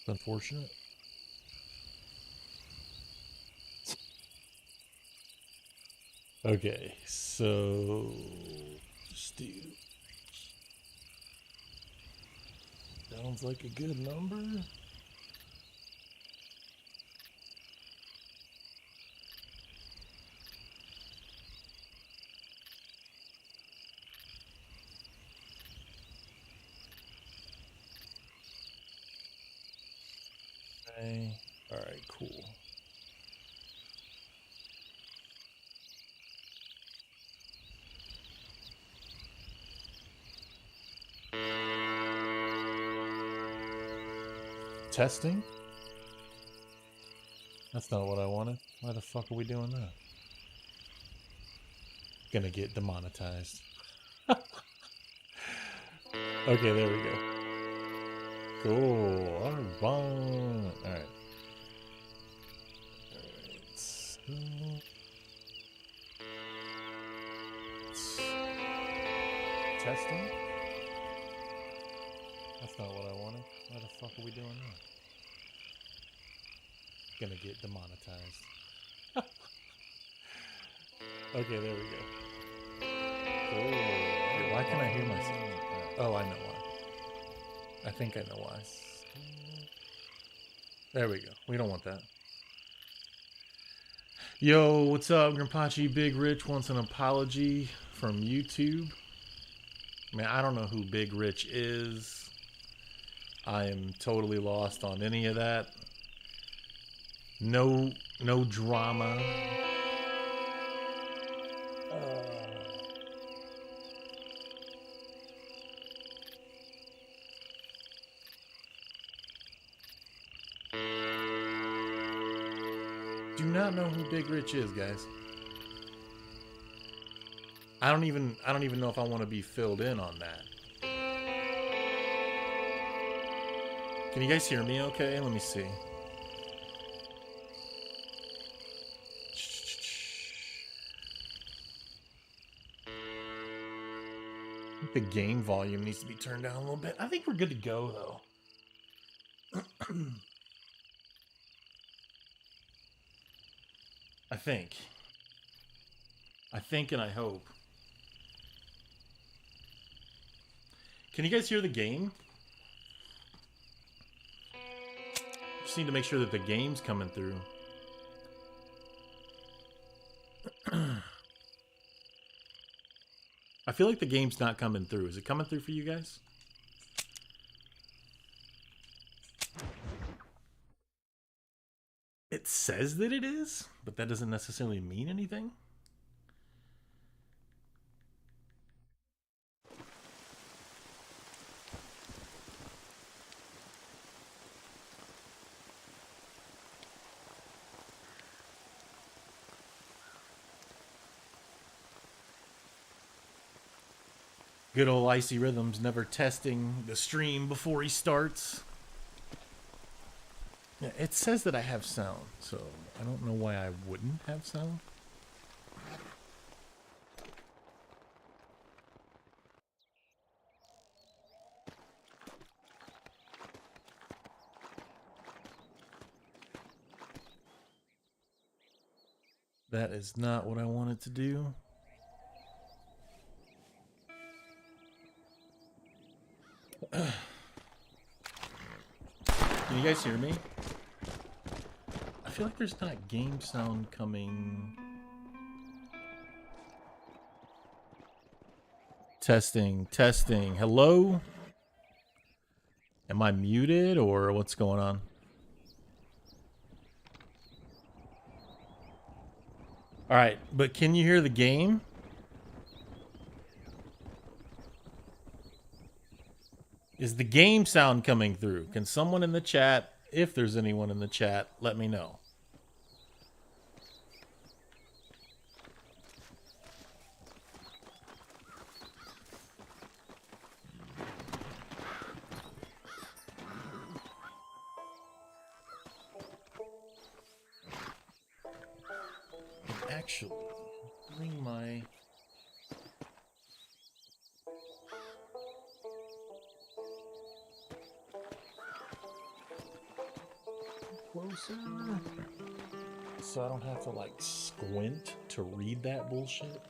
Unfortunate. Okay, so Steve sounds like a good number. Okay. All right, cool. Testing? That's not what I wanted. Why the fuck are we doing that? Gonna get demonetized. Okay, there we go. Cool. Alright. Alright. Testing? That's not what I wanted. Why the fuck are we doing that? Gonna get demonetized. Okay, there we go. Cool. Why can't I hear myself? Oh, I know why. I think I know why. There we go. We don't want that. Yo, what's up, Grimpachi? Big Rich wants an apology from YouTube. Man, I don't know who Big Rich is. I am totally lost on any of that. No drama. Do not know who Big Rich is, guys. I don't even know if I want to be filled in on that. Can you guys hear me okay? Let me see. I think the game volume needs to be turned down a little bit. I think we're good to go, though. I think and I hope. Can you guys hear the game? Just need to make sure that the game's coming through. I feel like the game's not coming through. Is it coming through for you guys? It says that it is, but that doesn't necessarily mean anything. Good old IcyRhythms never testing the stream before he starts. Yeah, it says that I have sound, so I don't know why I wouldn't have sound. That is not what I wanted to do. Can you guys hear me? I feel like there's not game sound coming. Testing. Hello? Am I muted or what's going on? All right, but can you hear the game? Is the game sound coming through? Can someone in the chat, if there's anyone in the chat, let me know. Actually, bring my... closer. So I don't have to like squint to read that bullshit.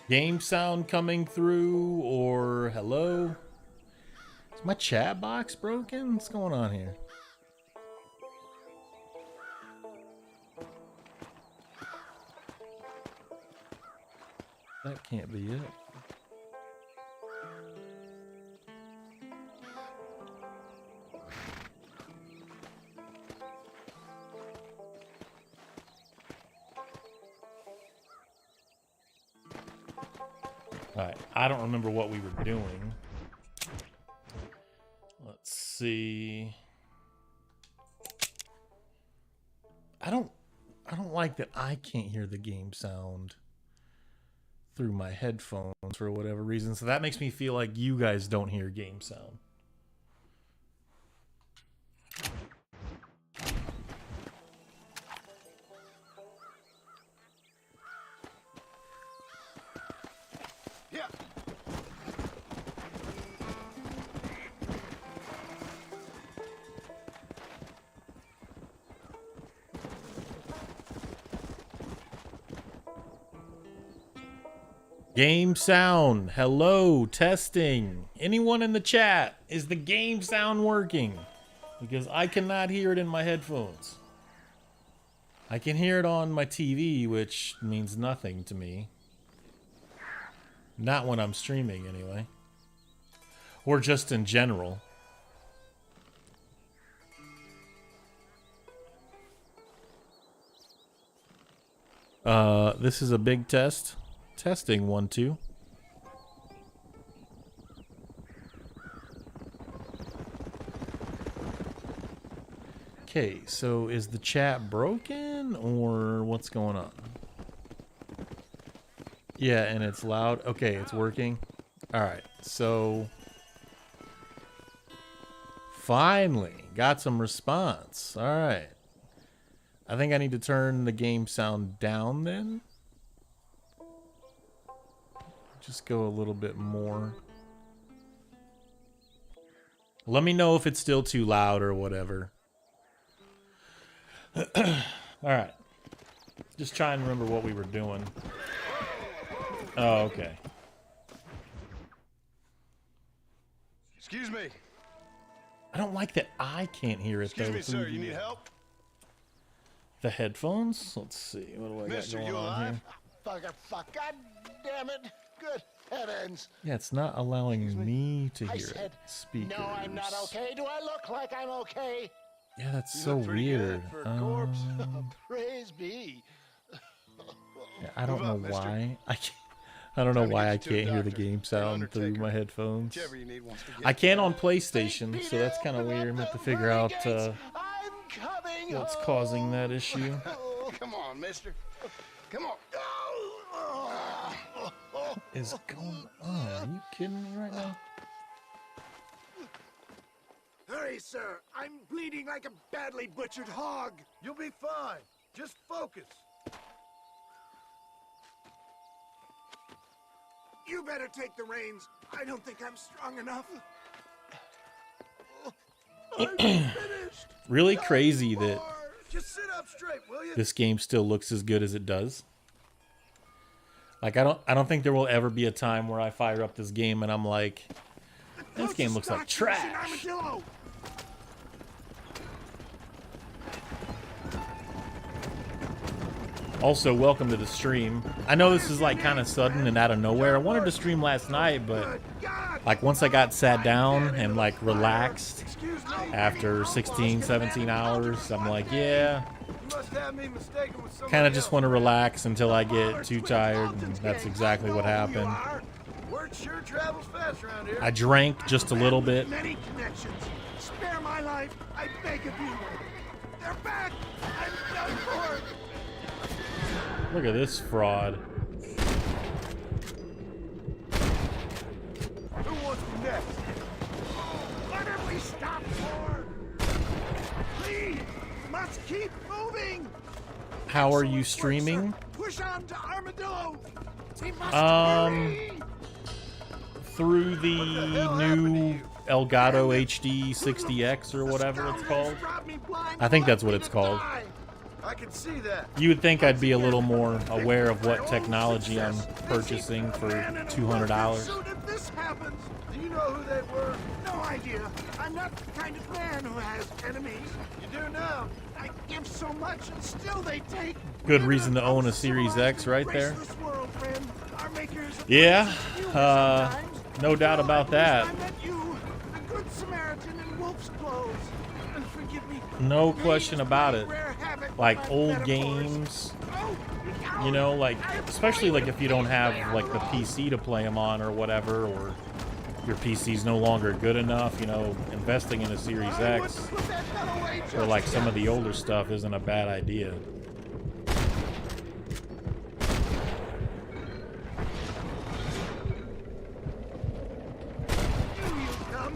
Game sound coming through, or hello? Is my chat box broken? What's going on here? That can't be it. Alright, I don't remember what we were doing. Let's see. I don't like that I can't hear the game sound through my headphones for whatever reason. So that makes me feel like you guys don't hear game sound. Yeah. Game sound. Hello, testing. Anyone in the chat? Is the game sound working? Because I cannot hear it in my headphones. I can hear it on my TV, which means nothing to me. Not when I'm streaming, anyway. Or just in general. This is a big test. Testing 1 2. Okay, so is the chat broken or what's going on? Yeah, and it's loud. Okay, it's working. All right, so finally got some response. All right, I think I need to turn the game sound down then. Just go a little bit more. Let me know if it's still too loud or whatever. Alright. Just try and remember what we were doing. Oh, okay. Excuse me. I don't like that I can't hear it though. Excuse me, sir. You need help? The headphones? Let's see. What do I Mister, got you going on alive? here? Fuck. God damn it. Good heavens. Yeah, it's not allowing me to I hear said, it. Speakers. no, I'm not okay. Do I look like I'm okay? Yeah, that's You so look pretty weird. good for a corpse. Praise be. Yeah, I don't Move know up, mister. why. I don't know Time to why get I you to a can't hear the doctor game or sound through undertaker. my headphones. Whichever you need once we get I can there. on PlayStation, so that's kind of weird. I'm gonna have to figure out I'm coming what's home. causing that issue. Come on, mister. Come on. What is going on? Are you kidding me right now? Hurry, sir. I'm bleeding like a badly butchered hog. You'll be fine. Just focus. You better take the reins. I don't think I'm strong enough. I'm finished. Really crazy that Just sit up straight, will you? this game still looks as good as it does. Like I don't think there will ever be a time where I fire up this game and I'm like, this game looks like trash. Also, welcome to the stream. I know this is like kind of sudden and out of nowhere. I wanted to stream last night, but like once I got sat down and like relaxed after 16, 17 hours, I'm like, yeah, kind of just want to relax until I get too tired, and that's exactly what happened. I drank just a little bit. Many connections. Spare my life, I beg of you. They're back. I'm done for. Look at this fraud. Who wants me next? What have we stopped for? Please, must keep moving. How are you streaming? Push on to Armadillo. We must Um, hurry. Through the hell happened to new you? Elgato HD 60X or whatever it's called. I think that's what it's called. I can see that. You would think I'd be a little more aware of what technology I'm purchasing for $200. Soon if this happens. Do you know who they were? No idea. I'm not the kind of man who has enemies. You do now. I give so much and still they take. Good reason to own a Series X right there. World, friend. Our makers Yeah, no doubt about that. I met you, the good Samaritan in wolf's clothes. And forgive me. No question about it. Rare habit, Like my old metaphors. games, Oh, you know, like especially like if you don't have like the PC to play them on or whatever, or your PC's no longer good enough, you know, investing in a Series X or like some of the older stuff isn't a bad idea.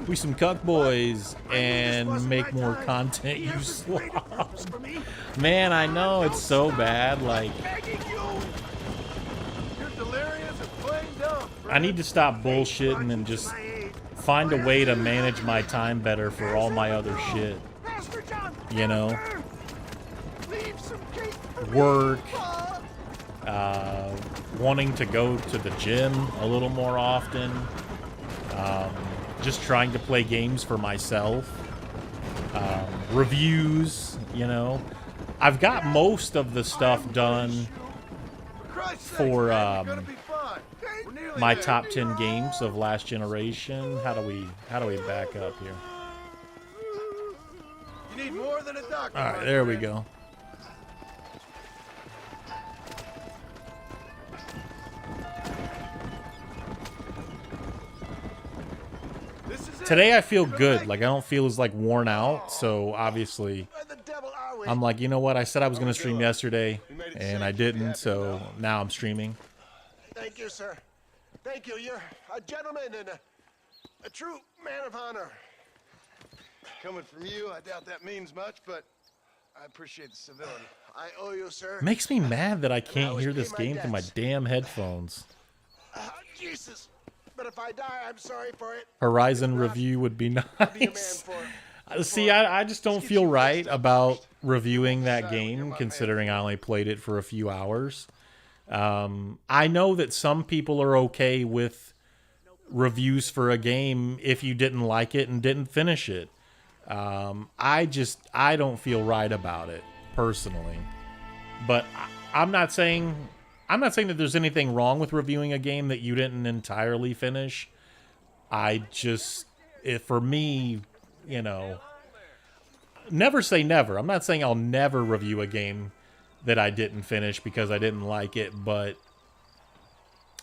We some cuck boys and make more content, you slobs. Man, I know it's so bad. Like, I need to stop bullshitting and just find a way to manage my time better for all my other shit. You know, work, wanting to go to the gym a little more often. Just trying to play games for myself. Reviews, you know. I've got most of the stuff done for my top 10 games of last generation. How do we back up here? You need more than a doctor. All right, there we go. Today I feel good. Like I don't feel as like worn out. So obviously I'm like, you know what? I said I was going to stream yesterday and I didn't. So now I'm streaming. Thank you, sir. Thank you. You're a gentleman and a true man of honor. Coming from you, I doubt that means much, but I appreciate the civility. I owe you, sir. Makes me mad that I can't hear this game through my damn headphones. Jesus. But if I die, I'm sorry for it. Horizon review would be nice. See, I just don't feel right about reviewing that game, considering I only played it for a few hours. I know that some people are okay with reviews for a game if you didn't like it and didn't finish it. I don't feel right about it, personally. But I'm not saying that there's anything wrong with reviewing a game that you didn't entirely finish. For me, you know, never say never. I'm not saying I'll never review a game that I didn't finish because I didn't like it, but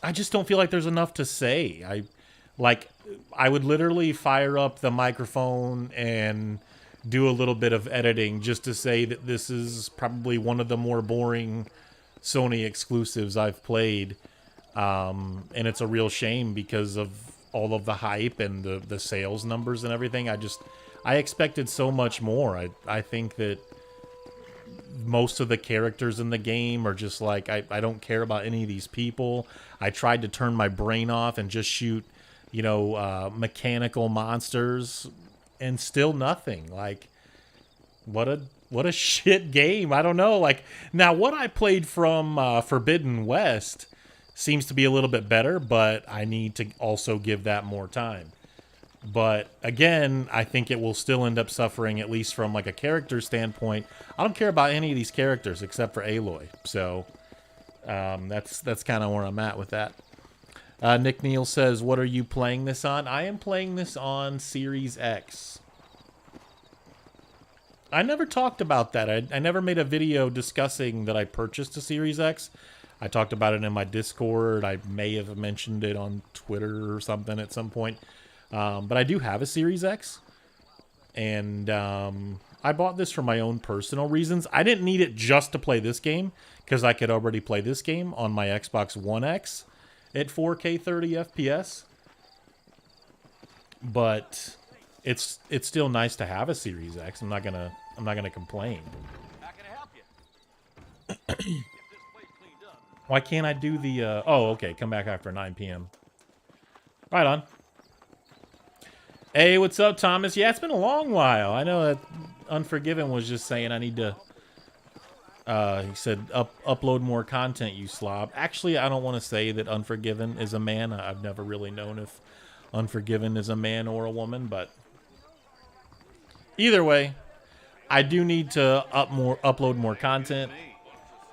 I just don't feel like there's enough to say. I would literally fire up the microphone and do a little bit of editing just to say that this is probably one of the more boring Sony exclusives I've played, and it's a real shame because of all of the hype and the sales numbers and everything. I expected so much more. I think that most of the characters in the game are just like, I don't care about any of these people. I tried to turn my brain off and just shoot, you know, mechanical monsters, and still nothing. Like, what a shit game. I don't know. Like, now what I played from Forbidden West seems to be a little bit better, but I need to also give that more time. But again, I think it will still end up suffering, at least from like a character standpoint. I don't care about any of these characters except for Aloy. So that's kind of where I'm at with that. Nick Neal says, what are you playing this on? I am playing this on Series X. I never talked about that. I never made a video discussing that I purchased a Series X. I talked about it in my Discord. I may have mentioned it on Twitter or something at some point. But I do have a Series X. And I bought this for my own personal reasons. I didn't need it just to play this game, because I could already play this game on my Xbox One X at 4K 30 FPS. But it's still nice to have a Series X. I'm not gonna complain. How can I help you? Why can't I do the, oh, okay, come back after 9 p.m. Right on. Hey, what's up, Thomas? Yeah, it's been a long while. I know that Unforgiven was just saying I need to, he said, upload more content, you slob. Actually, I don't want to say that Unforgiven is a man. I've never really known if Unforgiven is a man or a woman, but either way, I do need to upload more content.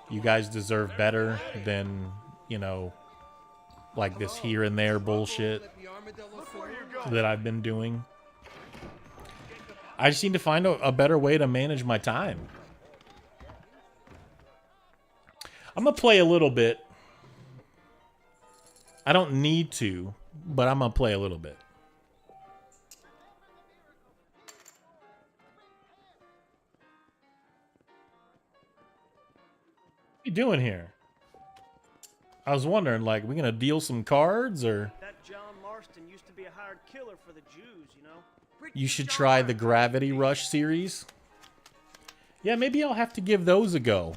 You guys deserve better than, you know, like this here and there bullshit that I've been doing. I just need to find a better way to manage my time. I'm gonna play a little bit. I don't need to, but I'm gonna play a little bit. What are you doing here? I was wondering, like, we gonna deal some cards, or? That John Marston used to be a hired killer for the Jews, you know? You should try the Gravity Rush series. Yeah, maybe I'll have to give those a go.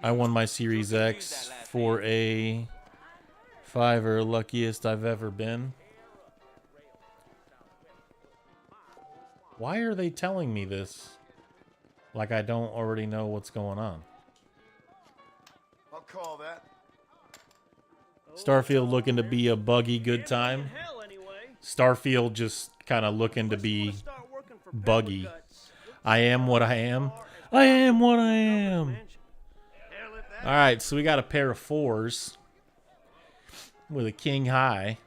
I won my Series X for a $5, luckiest I've ever been. Why are they telling me this? Like I don't already know what's going on. I'll call that. Starfield looking to be a buggy good time. Starfield just kind of looking to be buggy. I am what I am. I am what I am. Alright, so we got a pair of 4s with a king high.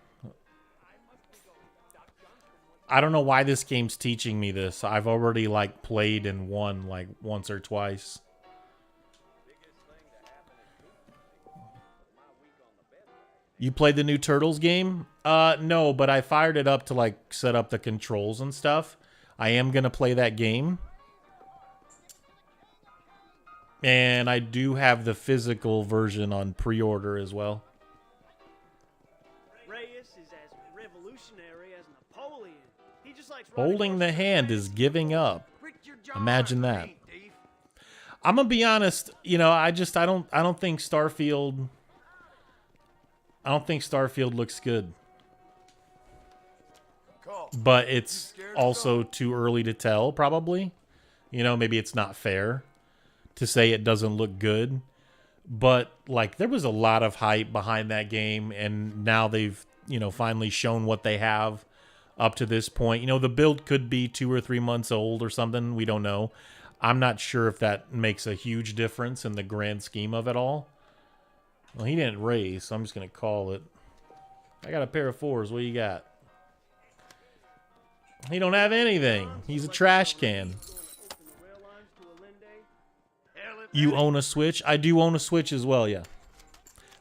I don't know why this game's teaching me this. I've already, like, played and won, like, once or twice. You played the new Turtles game? No, but I fired it up to, like, set up the controls and stuff. I am going to play that game. And I do have the physical version on pre-order as well. Reyes is as revolutionary as Napoleon. He just likes Holding the hand is giving up. Imagine that. I'm gonna be honest, you know, I don't think Starfield looks good. But it's also too early to tell, probably. You know, maybe it's not fair to say it doesn't look good. But, like, there was a lot of hype behind that game, and now they've, you know, finally shown what they have up to this point. You know, the build could be 2 or 3 months old or something. We don't know. I'm not sure if that makes a huge difference in the grand scheme of it all. Well, he didn't raise, so I'm just going to call it. I got a pair of 4s. What do you got? He don't have anything. He's a trash can. You own a Switch? I do own a Switch as well, yeah.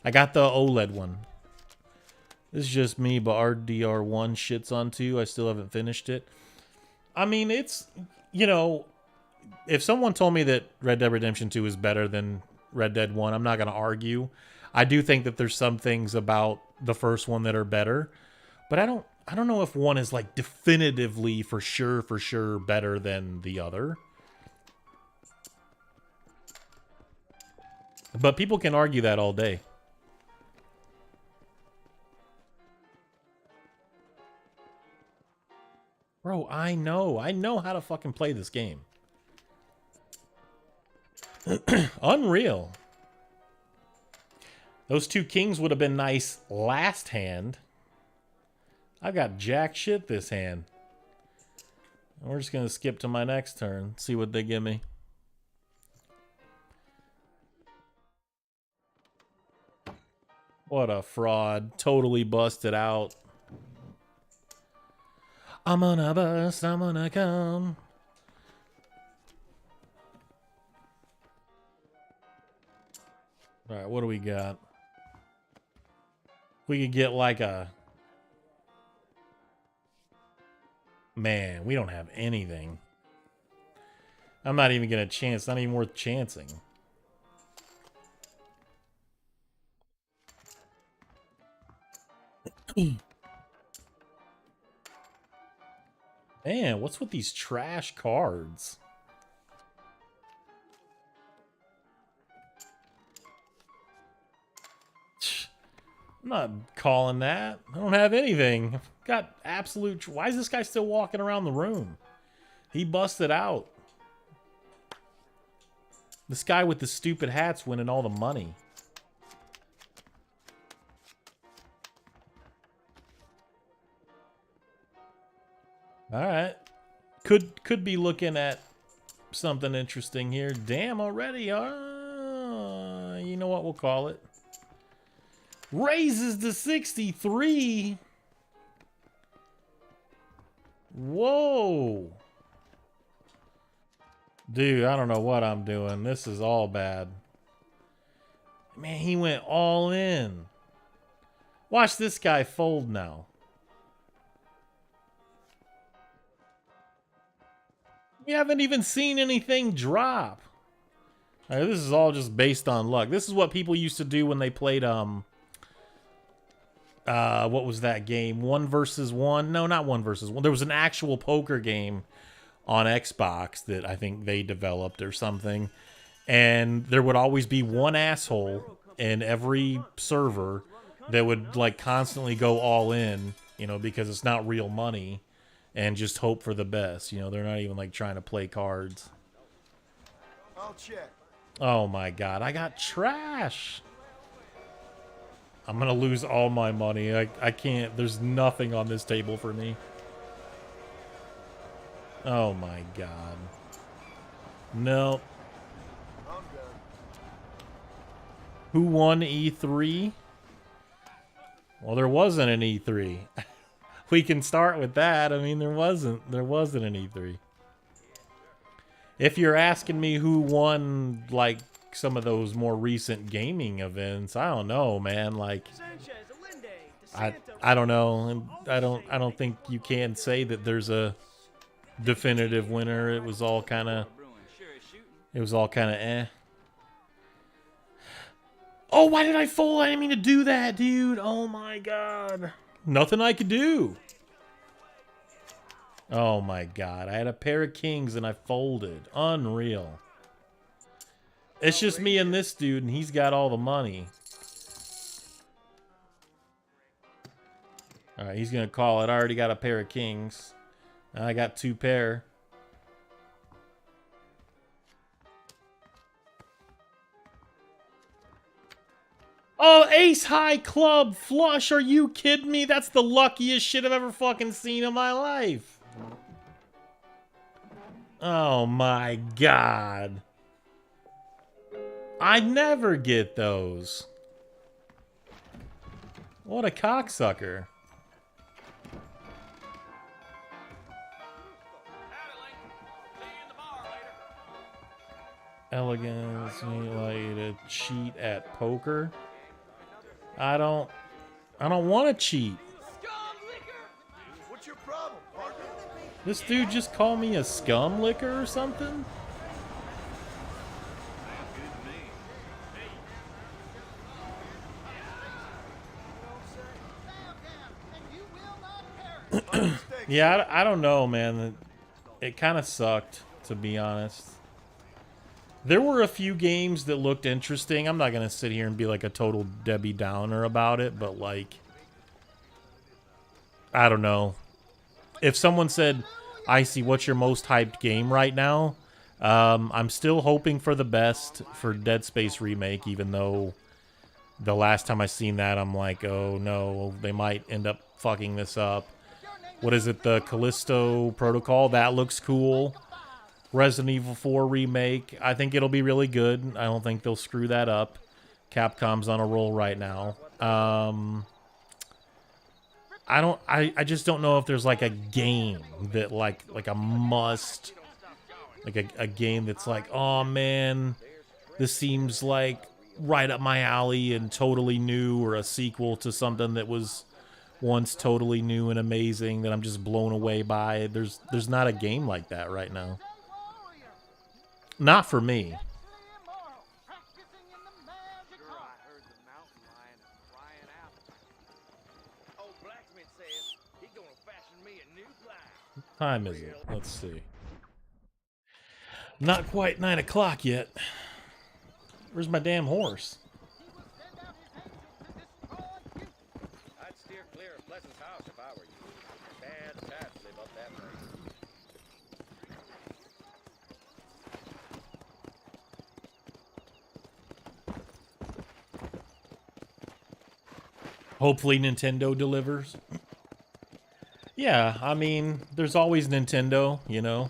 I got the OLED one. This is just me, but RDR1 shits on 2. I still haven't finished it. I mean, it's, you know, if someone told me that Red Dead Redemption 2 is better than Red Dead 1, I'm not going to argue. I do think that there's some things about the first one that are better, but I don't know if one is, like, definitively for sure better than the other. But people can argue that all day. Bro, I know how to fucking play this game. Unreal. Those 2 kings would have been nice last hand. I've got jack shit this hand. We're just going to skip to my next turn. See what they give me. What a fraud. Totally busted out. I'm gonna bust, I'm gonna come. Alright, what do we got? We could get like a... Man, we don't have anything. I'm not even gonna chance. It's not even worth chancing. Man, what's with these trash cards? I'm not calling that. I don't have anything. I've got absolute... Why is this guy still walking around the room? He busted out. This guy with the stupid hat's winning all the money. Alright. Could be looking at something interesting here. Damn, already. You know what we'll call it. Raises to 63. Whoa. Dude, I don't know what I'm doing. This is all bad. Man, he went all in. Watch this guy fold now. You haven't even seen anything drop. This is all just based on luck. This is what people used to do when they played, what was that game? 1 versus 1? No, not 1 versus 1. There was an actual poker game on Xbox that I think they developed or something. And there would always be one asshole in every server that would like constantly go all in, you know, because it's not real money and just hope for the best. You know, they're not even like trying to play cards. I'll check. Oh my God, I got trash. I'm gonna lose all my money. I can't, there's nothing on this table for me. Oh my God. Nope. I'm done. Who won E3? Well, there wasn't an E3. We can start with that. I mean, there wasn't an E3. If you're asking me who won, like, some of those more recent gaming events, I don't know, man. Like, I don't know. I don't think you can say that there's a definitive winner. It was all kind of eh. Oh, why did I fold? I didn't mean to do that, dude. Oh my God. Nothing I could do. Oh my God. I had a pair of kings and I folded. Unreal. It's just me and this dude, and he's got all the money. All right, he's going to call it. I already got a pair of kings. I got 2 pair. Oh, ace high club flush. Are you kidding me? That's the luckiest shit I've ever fucking seen in my life. Oh my God. I never get those. What a cocksucker. Elegance, you like to cheat at poker? I don't want to cheat. What's your problem, partner? This dude just called me a scum licker or something? Yeah, I don't know, man. It kind of sucked, to be honest. There were a few games that looked interesting. I'm not going to sit here and be like a total Debbie Downer about it, but like, I don't know. If someone said, Icy, what's your most hyped game right now? I'm still hoping for the best for Dead Space Remake, even though the last time I seen that, I'm like, oh no, they might end up fucking this up. What is it, the Callisto Protocol? That looks cool. Resident Evil 4 Remake. I think it'll be really good. I don't think they'll screw that up. Capcom's on a roll right now. I just don't know if there's like a game that like a must, like a game that's like, oh man, this seems like right up my alley and totally new, or a sequel to something that was once totally new and amazing that I'm just blown away by. There's not a game like that right now. Not for me. time is it? Let's see. Not quite 9 o'clock yet. Where's my damn horse? I'd steer clear of Pleasant's house if I were you. Bad times live up that way. Hopefully Nintendo delivers. Yeah, I mean, there's always Nintendo, you know.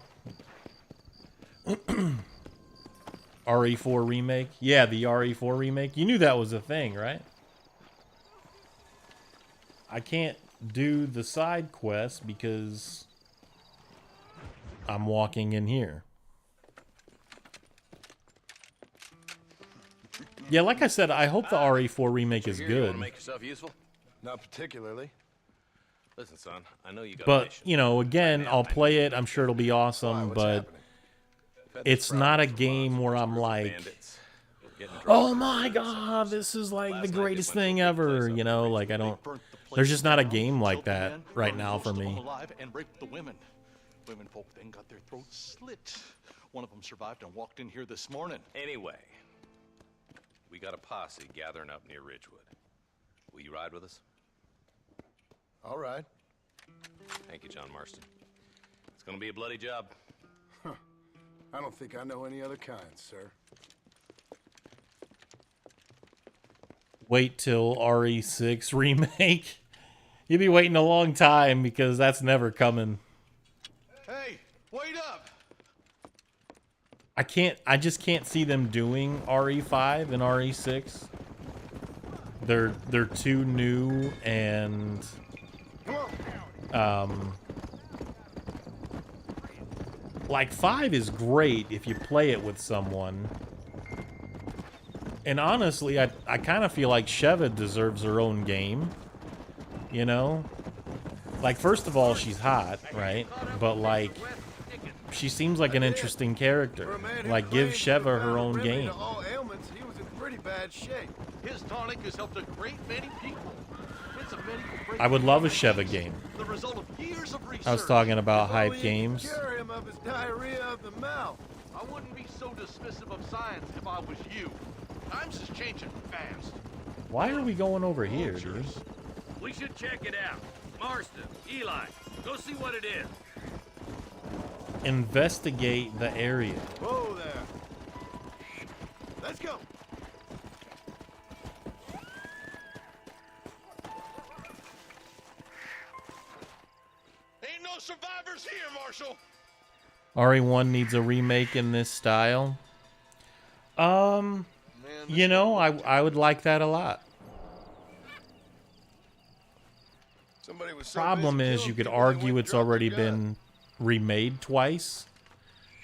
RE4 remake. Yeah, the RE4 remake. You knew that was a thing, right? I can't do the side quest because I'm walking in here. Yeah, like I said, I hope the RE4 remake is You good. want to make yourself useful? Not particularly. Listen, son, I know you got a But, mission. you know, again, I'll play it. I'm sure it'll be awesome, What's but happening? it's not a game where I'm like, Bandits. Getting drunk. oh my god, this is like the greatest thing ever, you know, like I don't, there's just not a game like that right now for me. Alive and raped the women. Women folk then got their throats slit. One of them survived and walked in here this morning. Anyway, we got a posse gathering up near Ridgewood. Will you ride with us? All right. Thank you, John Marston. It's gonna be a bloody job. I don't think I know any other kind, sir. Wait till RE6 remake. You'll be waiting a long time because that's never coming. Hey, wait up! I just can't see them doing RE5 and RE6. They're too new and like 5 is great if you play it with someone. And honestly, I kind of feel like Sheva deserves her own game. You know? Like, first of all, she's hot, right? But, like, she seems like an interesting character. Like, give Sheva her own game. All ailments, he was in pretty bad shape. His tonic has helped a great many people. It's a medical I would love a Sheva game. the result of years of research. I was talking about If hype only you could games. Cure him of his diarrhea of the mouth. I wouldn't be so dismissive of science if I was you. Times is changing fast. Why are we going over here, dude? Vultures. We should check it out. Marston, Eli, go see what it is. Investigate the area. Whoa there. Let's go. Ain't no survivors here, Marshal. RE1 needs a remake in this style. You know, I would like that a lot. Somebody was so Problem busy is, killing you could people, they argue went it's drunk already and been remade twice.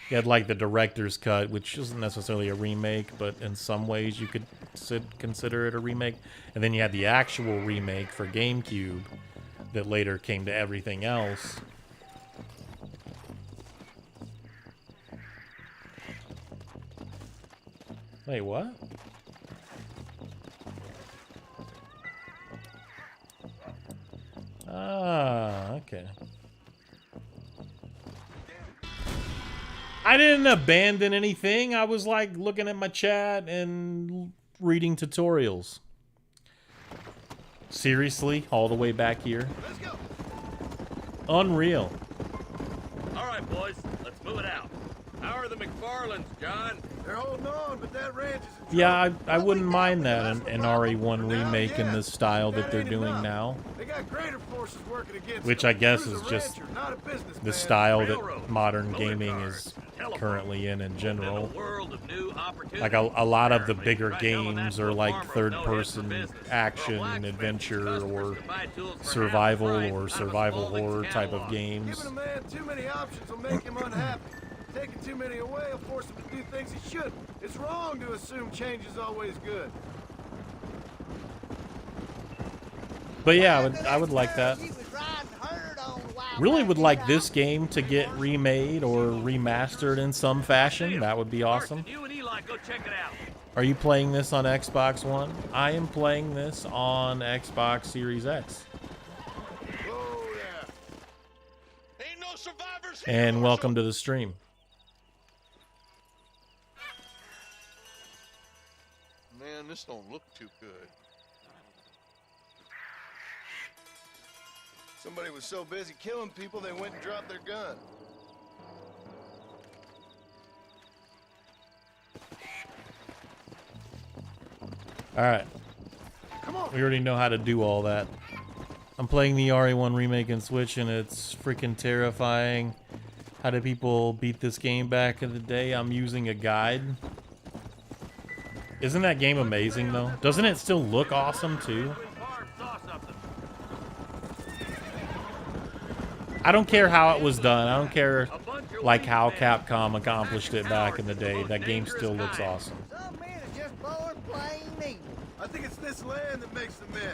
You had like the director's cut, which isn't necessarily a remake, but in some ways you could consider it a remake. And then you had the actual remake for GameCube that later came to everything else. Wait, what? Ah, okay. I didn't abandon anything. I was like looking at my chat and reading tutorials. Seriously, all the way back here. Let's go. Unreal. All right, boys, let's move it out. How are the McFarlands, John? They're holding on, but that ranch is in trouble. Yeah, I wouldn't mind that an RE1 remake in the style that they're doing now. They got greater forces working against Which them. I guess Crew's is a just rancher, not a businessman. The style that Railroads, modern motor gaming cars, is telephones. currently in In a general. world of new opportunities. Like a lot of the Apparently, bigger right now, games that's are what like farmers third know head for person business. For a action, blacksmith, adventure, customers or can buy tools for half the survival price or out of a survival Spalding's horror type of catalog. games. Giving a man too many options will make him unhappy. Taking too many away will force him to do things he shouldn't. It's wrong to assume change is always good. But yeah, I would like that. Really would like this game to get remade or remastered in some fashion. That would be awesome. Marston, you and Eli go check it out. Are you playing this on Xbox One? I am playing this on Xbox Series X. Whoa there. Ain't no survivors here, And welcome Marshal. to the stream. Man, this don't look too good. Somebody was so busy killing people, they went and dropped their gun. Alright. We already know how to do all that. I'm playing the RE1 remake and Switch, and it's freaking terrifying. How do people beat this game back in the day? I'm using a guide. Isn't that game amazing, though? Doesn't it still look awesome, too? I don't care how it was done. I don't care, like, how Capcom accomplished it back in the day. That game still looks awesome. Some men are just born plain evil. I think it's this land that makes the men,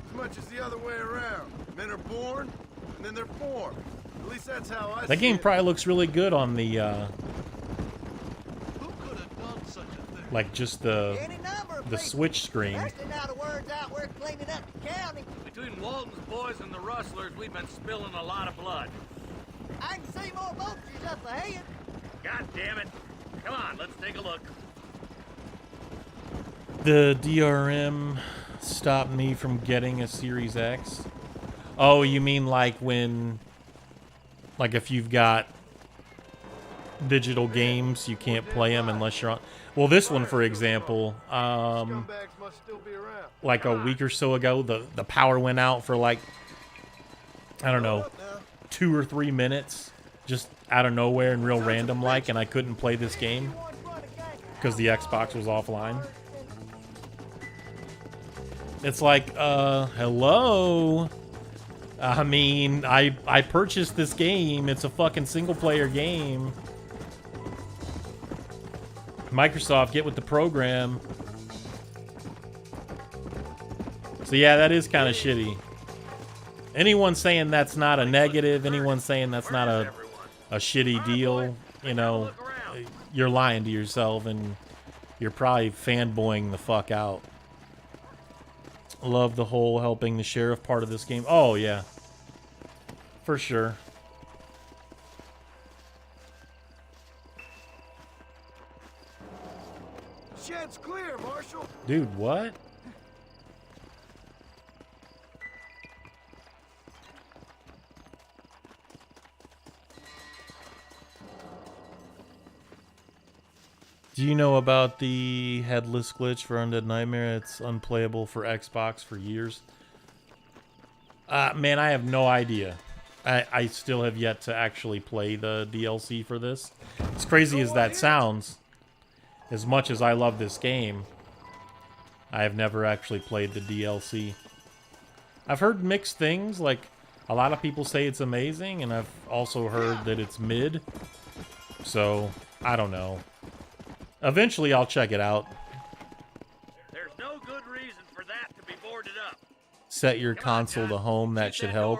as much as the other way around. Men are born, and then they're formed. At least that's how I see That game it. probably looks really good on the, Who could have done such a thing? like, just Any number of the people. Switch screen. Especially now the word's out we're cleaning up the county. Between Walton's boys and the rustlers, we've been spilling a lot of blood. I can see more vultures up ahead. God damn it. Come on, let's take a look. The DRM stopped me from getting a Series X. Oh, you mean like when, like if you've got digital games, you can't play them unless you're on. Well, this one, for example, Scumbags must still be around. like a week or so ago, the power went out for like, I don't know, 2 or 3 minutes, just out of nowhere and real random like, and I couldn't play this game because the Xbox was offline. It's like, hello? I mean, I purchased this game. It's a fucking single-player game. Microsoft, get with the program. So yeah, that is kind of shitty. Anyone saying that's not a negative, anyone saying that's not a shitty deal, you know, you're lying to yourself and you're probably fanboying the fuck out. Love the whole helping the sheriff part of this game. Oh, yeah. For sure. Shed's clear, Marshal. Dude, what? Do you know about the headless glitch for Undead Nightmare? It's unplayable for Xbox for years. Man, I have no idea. I still have yet to actually play the DLC for this. As crazy as that sounds, as much as I love this game, I have never actually played the DLC. I've heard mixed things, like a lot of people say it's amazing, and I've also heard that it's mid. So, I don't know. Eventually, I'll check it out. There's no good reason for that to be boarded up. Set your console to home, that should help.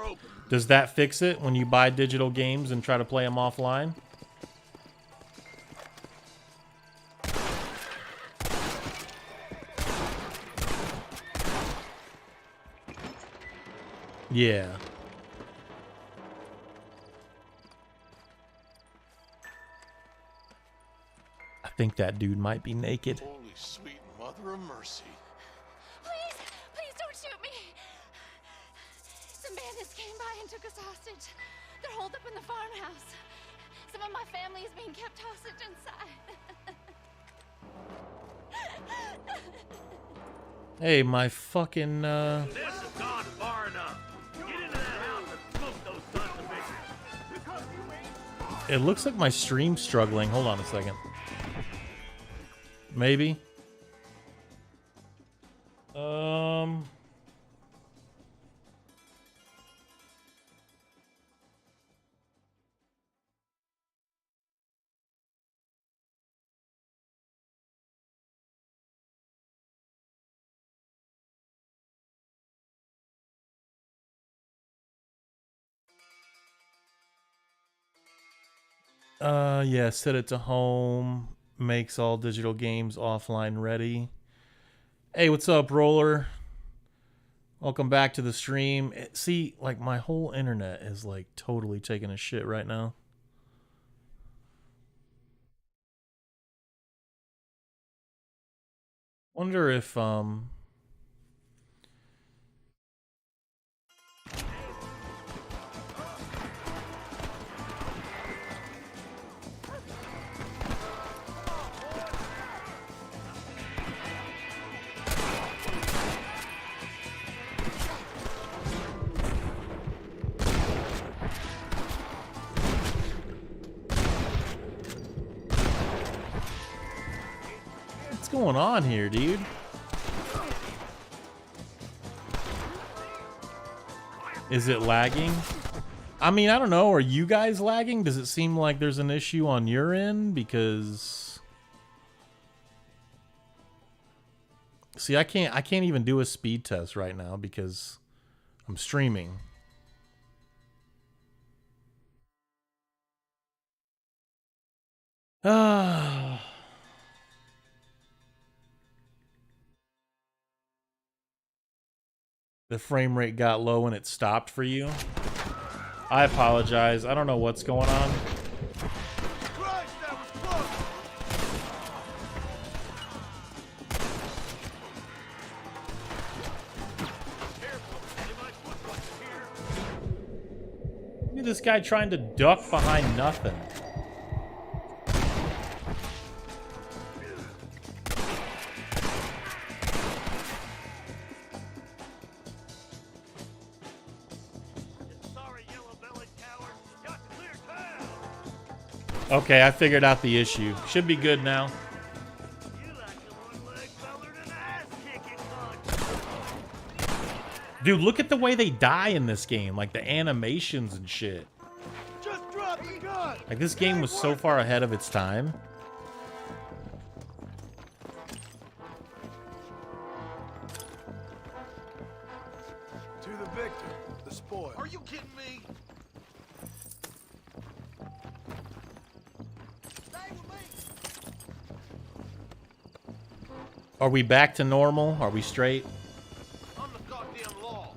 Does that fix it when you buy digital games and try to play them offline? Yeah. I think that dude might be naked. Holy sweet mother of mercy. Please, please don't shoot me. Some bandits came by and took us hostage. They're holed up in the farmhouse. Some of my family is being kept hostage inside. Hey, my fucking, This has gone far enough. Get into that house and smoke those sons of bitches. It looks like my stream's struggling. Hold on a second. Maybe. Yeah, set it to home. Makes all digital games offline ready. Hey, what's up, Roller? Welcome back to the stream. See, like, my whole internet is, like, totally taking a shit right now. Wonder if, what's going on here, dude? Is it lagging? I mean, I don't know. Are you guys lagging? Does it seem like there's an issue on your end? Because see, I can't even do a speed test right now because I'm streaming. Ah. The frame rate got low and it stopped for you. I apologize. I don't know what's going on. Christ, that was close! Look at this guy trying to duck behind nothing. Okay, I figured out the issue. Should be good now. Dude, look at the way they die in this game. Like, the animations and shit. Just drop the gun! Like, this game was so far ahead of its time. To the victor, the spoil. Are you kidding me? Are we back to normal? Are we straight? I'm the goddamn law.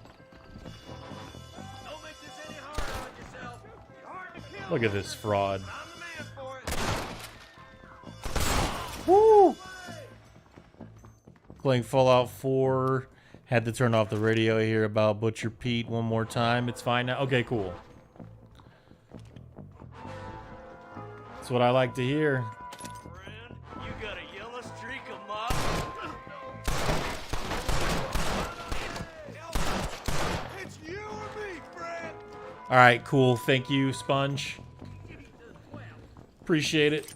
Don't make this any harder on yourself. You're hard to kill. Look at this fraud. I'm the man for it. Woo! Playing Fallout 4. Had to turn off the radio here about Butcher Pete one more time. It's fine now. Okay, cool. That's what I like to hear. Friend, you got a yellow streak of mob. It's you or me, friend! All right, cool. Thank you, Sponge. Appreciate it.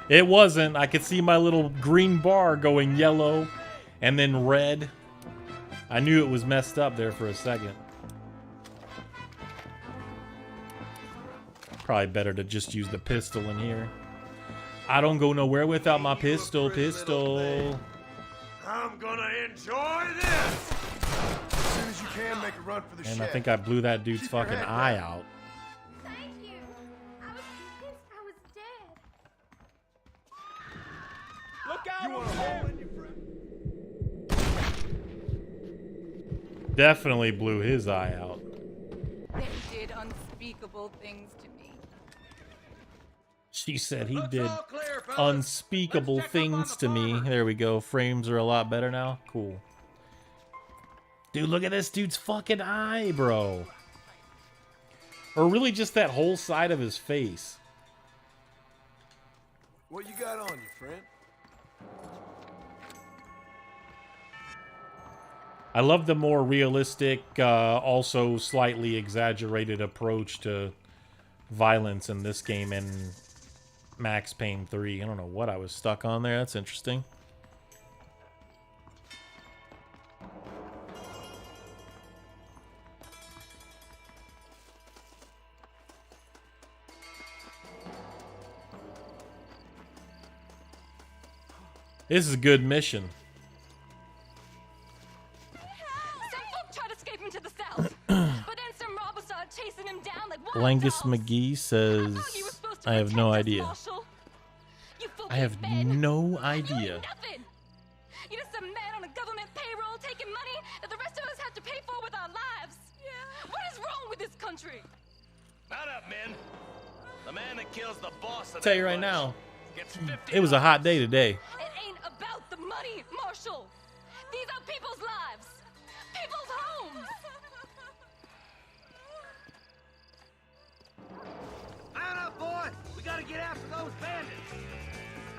It wasn't. I could see my little green bar going yellow and then red. I knew it was messed up there for a second. Probably better to just use the pistol in here. I don't go nowhere without my pistol. I'm gonna enjoy this! As soon as you can, make a run for the And shed. I think I blew that dude's Keep your fucking head eye down. out. Thank you. I was convinced I was dead. Look out You over want a there! hole in your friend? Definitely blew his eye out. They did unspeakable things to me. She said he Looks did all clear, fellas. unspeakable Let's check up on things the to me. farmer. There we go. Frames are a lot better now. Cool. Dude, look at this dude's fucking eye, bro. Or really just that whole side of his face. What you got on you, friend? I love the more realistic, also slightly exaggerated approach to violence in this game and Max Payne 3. I don't know what I was stuck on there. That's interesting. This is a good mission. Some folk tried to escape him to the south, but then some robbers started chasing him down like wild Langus dogs. McGee I says, thought you were supposed to I have no protect us, idea. Marshal. You folk I have ain't men. no You idea. ain't nothing. You're just a man on a government payroll country. Mount up, men. The man that kills the boss of I'll tell you that right bunch now, gets it was a hot day today. It ain't about the money, Marshal. These are people's lives, people's homes. Mount up, boy. We gotta get after those bandits.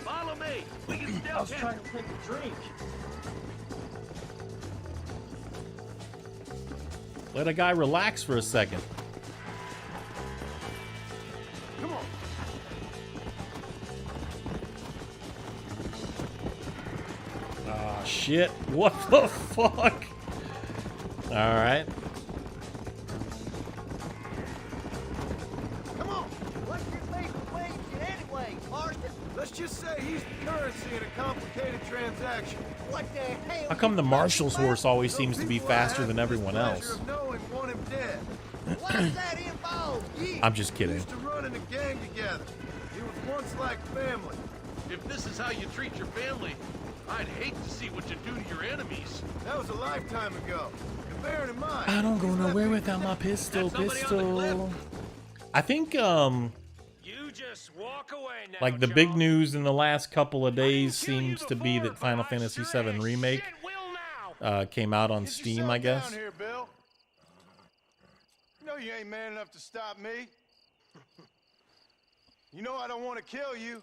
Follow me. We can still I was trying to pick a drink. Let a guy relax for a second. Come on. Ah, shit. What the fuck? Alright. Come on. What's your favorite wage anyway, Marston? Let's just say he's the currency in a complicated transaction. What the hell? How come the marshal's horse always Those seems to be people I faster have than the everyone pleasure else? of knowing want him dead. What does that involve? You? I'm just kidding. Used to run in a gang together. It was once like family. If this is how you treat your family, I'd hate to see what you do to your enemies. That was a lifetime ago. And bearing in mind, I don't go he's left nowhere me without my pistol, That's somebody on the pistol. I think, You just walk away now, like the big John. news in the last couple of days I didn't kill you seems to be before, that Final but I Fantasy sure VII as Remake shit will now. came out on Get Steam, yourself I guess. down here, Bill. No, you ain't man enough to stop me. You know I don't want to kill you,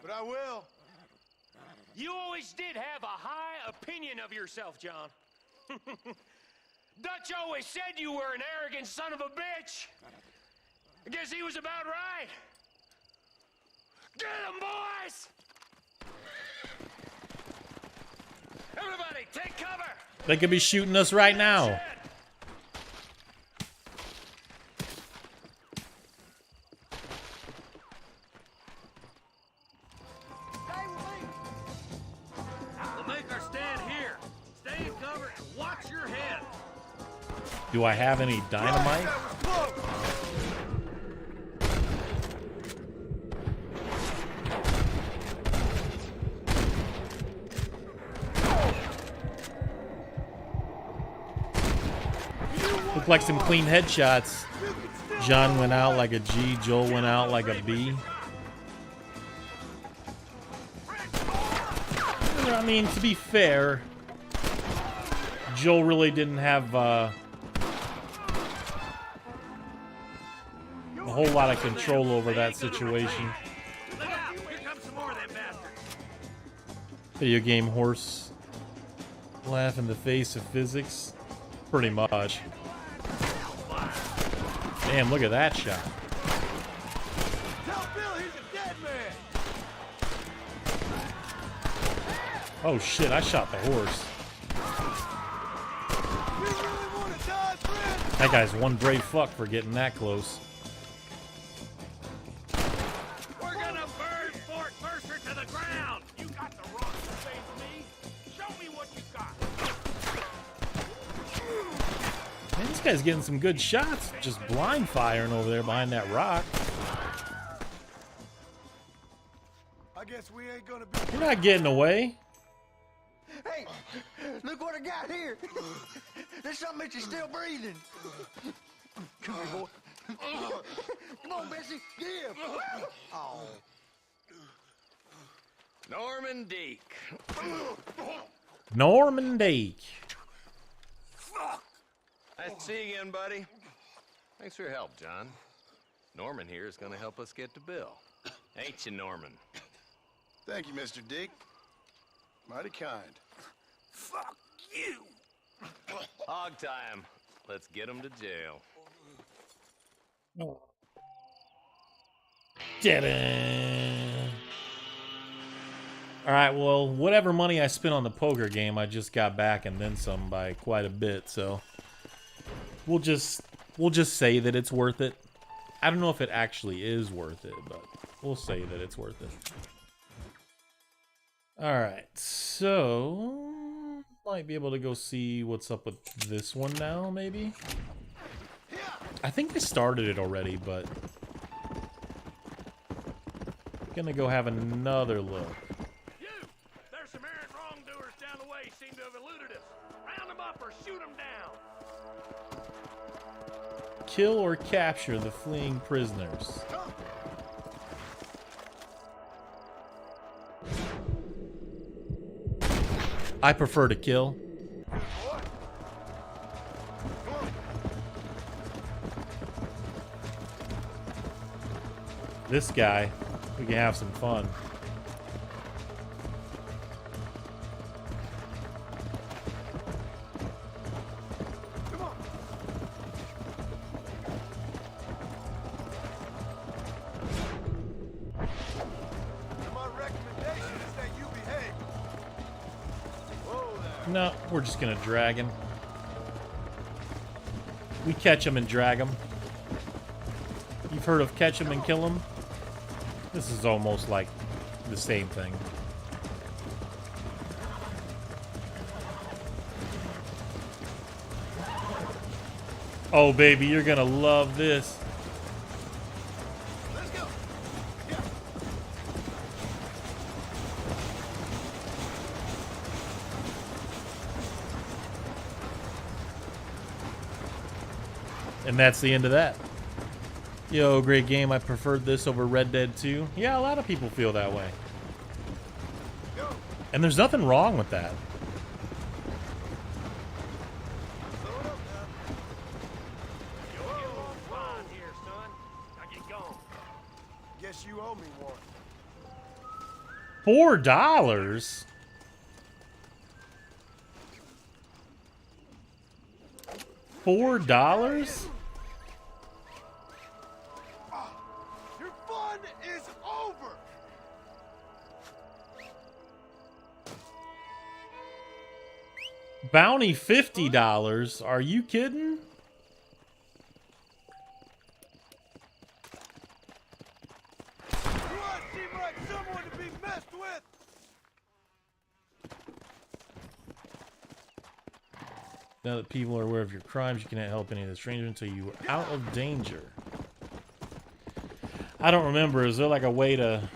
but I will. You always did have a high opinion of yourself, John. Dutch always said you were an arrogant son of a bitch. I guess he was about right. Get him, boys! Everybody, take cover! They could be shooting us right now. Stay with me. We'll make our stand here. Stay in cover and watch your head. Do I have any dynamite? That was close. Look like some clean headshots. John went out like a G, Joel went out like a B. I mean, to be fair, Joel really didn't have a whole lot of control over that situation. Look out! Here comes some more of them bastards. Video game horse laugh in the face of physics. Pretty much. Damn, look at that shot. Tell Bill he's a dead man. Oh shit, I shot the horse. You really want to die, friend? That guy's one brave fuck for getting that close. We're gonna burn Fort Mercer to the ground. You got the wrong to say to me. Show me what you got. Man, this guy's getting some good shots. Just blind firing over there behind that rock. I guess we ain't gonna be. You're not getting away. Hey, look what I got here. There's something that you're still breathing. Come here, boy. Come on, Bessie. Give. Oh. Norman Deek. Norman Dake. Nice to see you again, buddy. Thanks for your help, John. Norman here is gonna help us get to Bill. Ain't you, Norman? Thank you, Mr. Dick. Mighty kind. Fuck you. Hog time. Let's get him to jail. Alright, well, whatever money I spent on the poker game, I just got back and then some by quite a bit, so we'll just say that it's worth it. I don't know if it actually is worth it, but we'll say that it's worth it. Alright, so might be able to go see what's up with this one now, maybe? I think I started it already, but gonna go have another look. You! There's some errant wrongdoers down the way seem to have eluded us. Round them up or shoot them down. Kill or capture the fleeing prisoners. I prefer to kill. This guy, we can have some fun. No, we're just gonna drag him. We catch him and drag him. You've heard of catch him and kill him? This is almost like the same thing. Oh, baby, you're gonna love this. Let's go. Yeah. And that's the end of that. Yo, great game. I preferred this over Red Dead 2. Yeah, a lot of people feel that way. And there's nothing wrong with that. Guess you owe me one. $4? $4? Your fun is over. Bounty $50? Are you kidding? You all seem like someone to be messed with. Now that people are aware of your crimes, you cannot help any of the strangers until you are out of danger. I don't remember. Is there like a way to...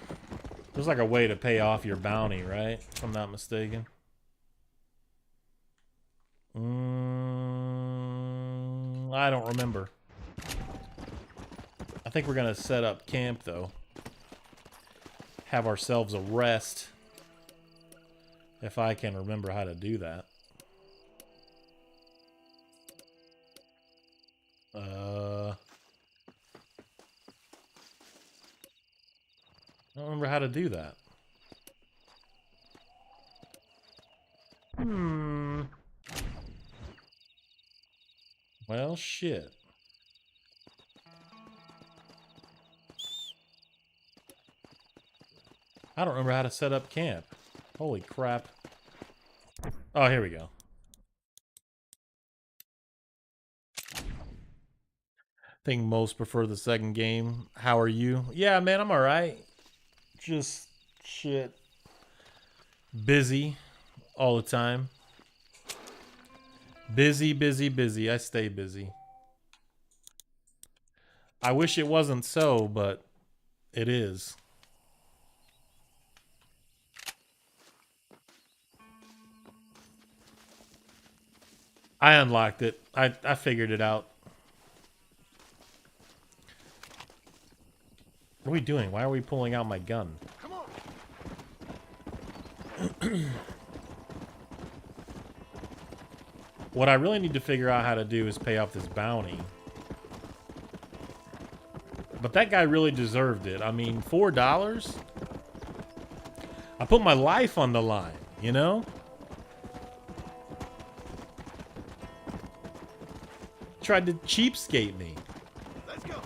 There's like a way to pay off your bounty, right? If I'm not mistaken. I don't remember. I think we're going to set up camp, though. Have ourselves a rest. If I can remember how to do that. I don't remember how to do that. Well, shit. I don't remember how to set up camp. Holy crap. Oh, here we go. I think most prefer the second game. How are you? Yeah, man, I'm alright. Just shit. Busy all the time. Busy, busy, busy. I stay busy. I wish it wasn't so, but it is. I unlocked it. I figured it out. What are we doing? Why are we pulling out my gun? Come on. What I really need to figure out how to do is pay off this bounty. But that guy really deserved it. I mean, $4? I put my life on the line, you know? Tried to cheapskate me. Let's go.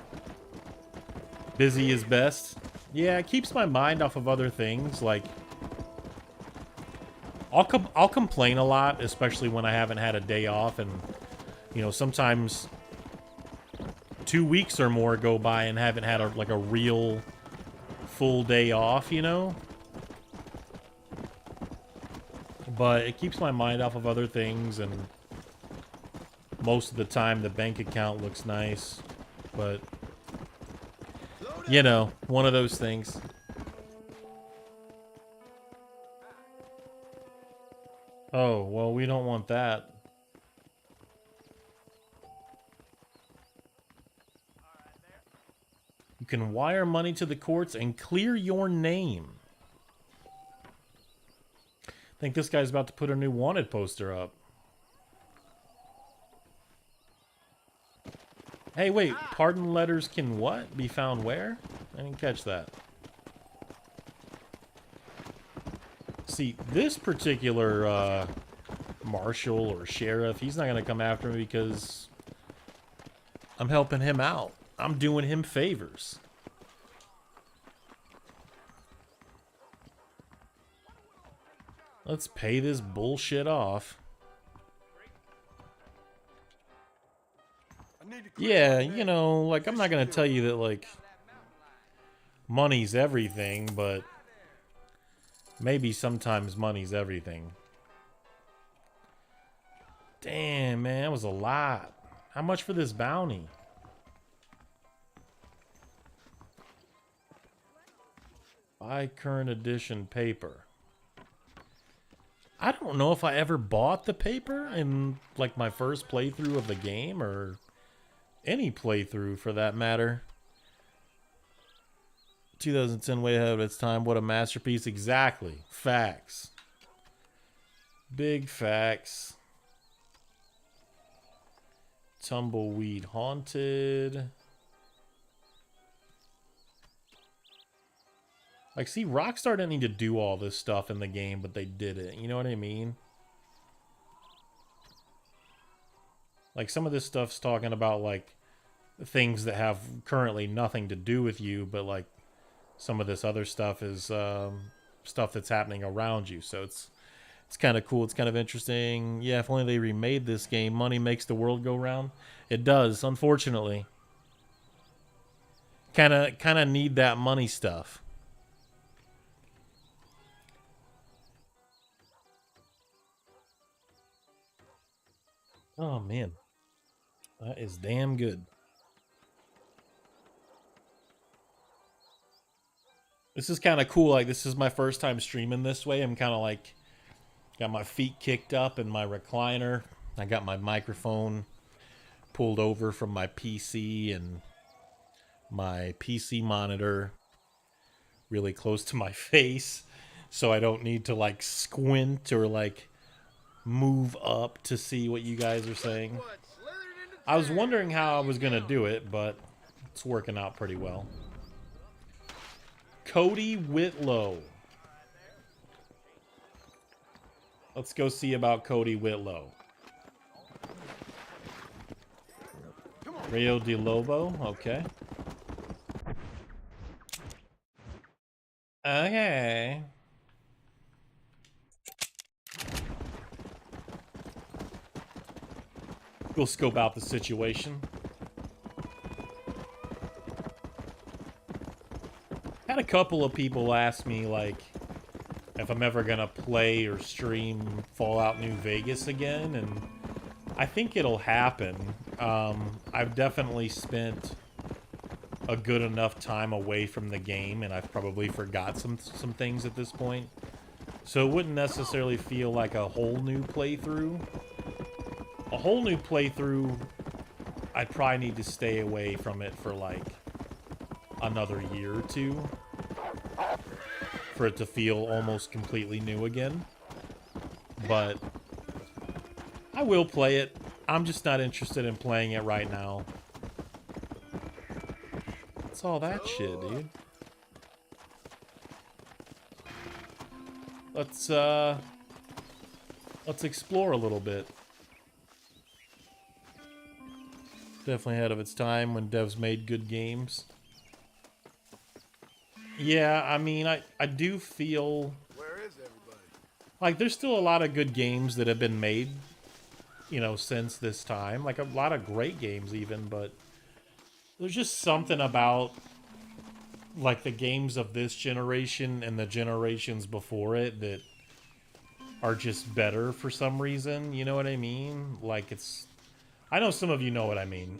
Busy is best. Yeah, it keeps my mind off of other things. Like, I'll complain a lot, especially when I haven't had a day off, and you know, sometimes 2 weeks or more go by and haven't had a real full day off, you know. But it keeps my mind off of other things, and most of the time the bank account looks nice, but you know, one of those things. Oh, well, we don't want that. You can wire money to the courts and clear your name. I think this guy's about to put a new wanted poster up. Hey, wait. Pardon letters can what? Be found where? I didn't catch that. See, this particular marshal or sheriff, he's not going to come after me because I'm helping him out. I'm doing him favors. Let's pay this bullshit off. Yeah, you know, like, I'm not gonna tell you that, like, money's everything, but maybe sometimes money's everything. Damn, man, that was a lot. How much for this bounty? Buy current edition paper. I don't know if I ever bought the paper in, like, my first playthrough of the game, or any playthrough for that matter. 2010, way ahead of its time. What a masterpiece. Exactly. Facts. Big facts. Tumbleweed Haunted. Like, see, Rockstar didn't need to do all this stuff in the game, but they did it. You know what I mean? Like, some of this stuff's talking about, like, things that have currently nothing to do with you, but, like, some of this other stuff is stuff that's happening around you. So it's kind of cool. It's kind of interesting. Yeah, if only they remade this game. Money makes the world go round. It does, unfortunately. Kind of need that money stuff. Oh, man. That is damn good. This is kind of cool. Like, this is my first time streaming this way. I'm kind of like, got my feet kicked up in my recliner. I got my microphone pulled over from my PC and my PC monitor really close to my face, so I don't need to, like, squint or, like, move up to see what you guys are saying. I was wondering how I was going to do it, but it's working out pretty well. Cody Whitlow. Let's go see about Cody Whitlow. Rio de Lobo, okay. Okay. We'll scope out the situation. Had a couple of people ask me, like, if I'm ever gonna play or stream Fallout New Vegas again, and I think it'll happen. I've definitely spent a good enough time away from the game, and I've probably forgot some things at this point. So it wouldn't necessarily feel like a whole new playthrough. A whole new playthrough, I'd probably need to stay away from it for, like, another year or two for it to feel almost completely new again. But I will play it. I'm just not interested in playing it right now. What's all that shit, dude? Let's explore a little bit. Definitely ahead of its time when devs made good games. Yeah, I mean, I do feel like there's still a lot of good games that have been made, you know, since this time. Like, a lot of great games even, but there's just something about, like, the games of this generation and the generations before it that are just better for some reason. You know what I mean? Like, it's... I know some of you know what I mean.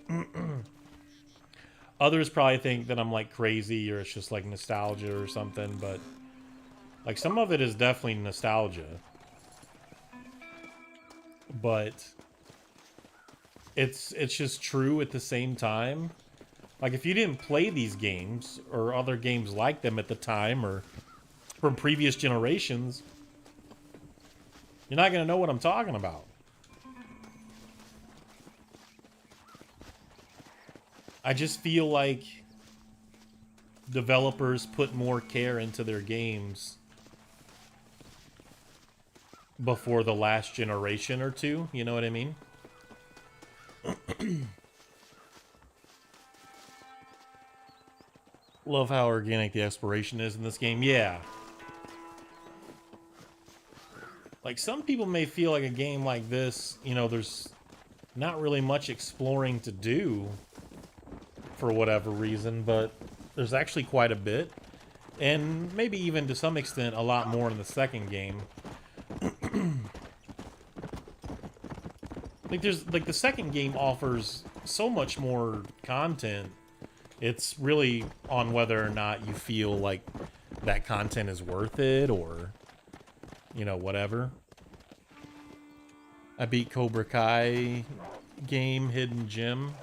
Others probably think that I'm, like, crazy or it's just, like, nostalgia or something, but, like, some of it is definitely nostalgia. But it's just true at the same time. Like, if you didn't play these games or other games like them at the time or from previous generations, you're not going to know what I'm talking about. I just feel like developers put more care into their games before the last generation or two. You know what I mean? Love how organic the exploration is in this game. Yeah. Like, some people may feel like a game like this, you know, there's not really much exploring to do for whatever reason, but there's actually quite a bit. And maybe even to some extent a lot more in the second game. Like, the second game offers so much more content. It's really on whether or not you feel like that content is worth it or, you know, whatever. I beat Cobra Kai game, Hidden Gem.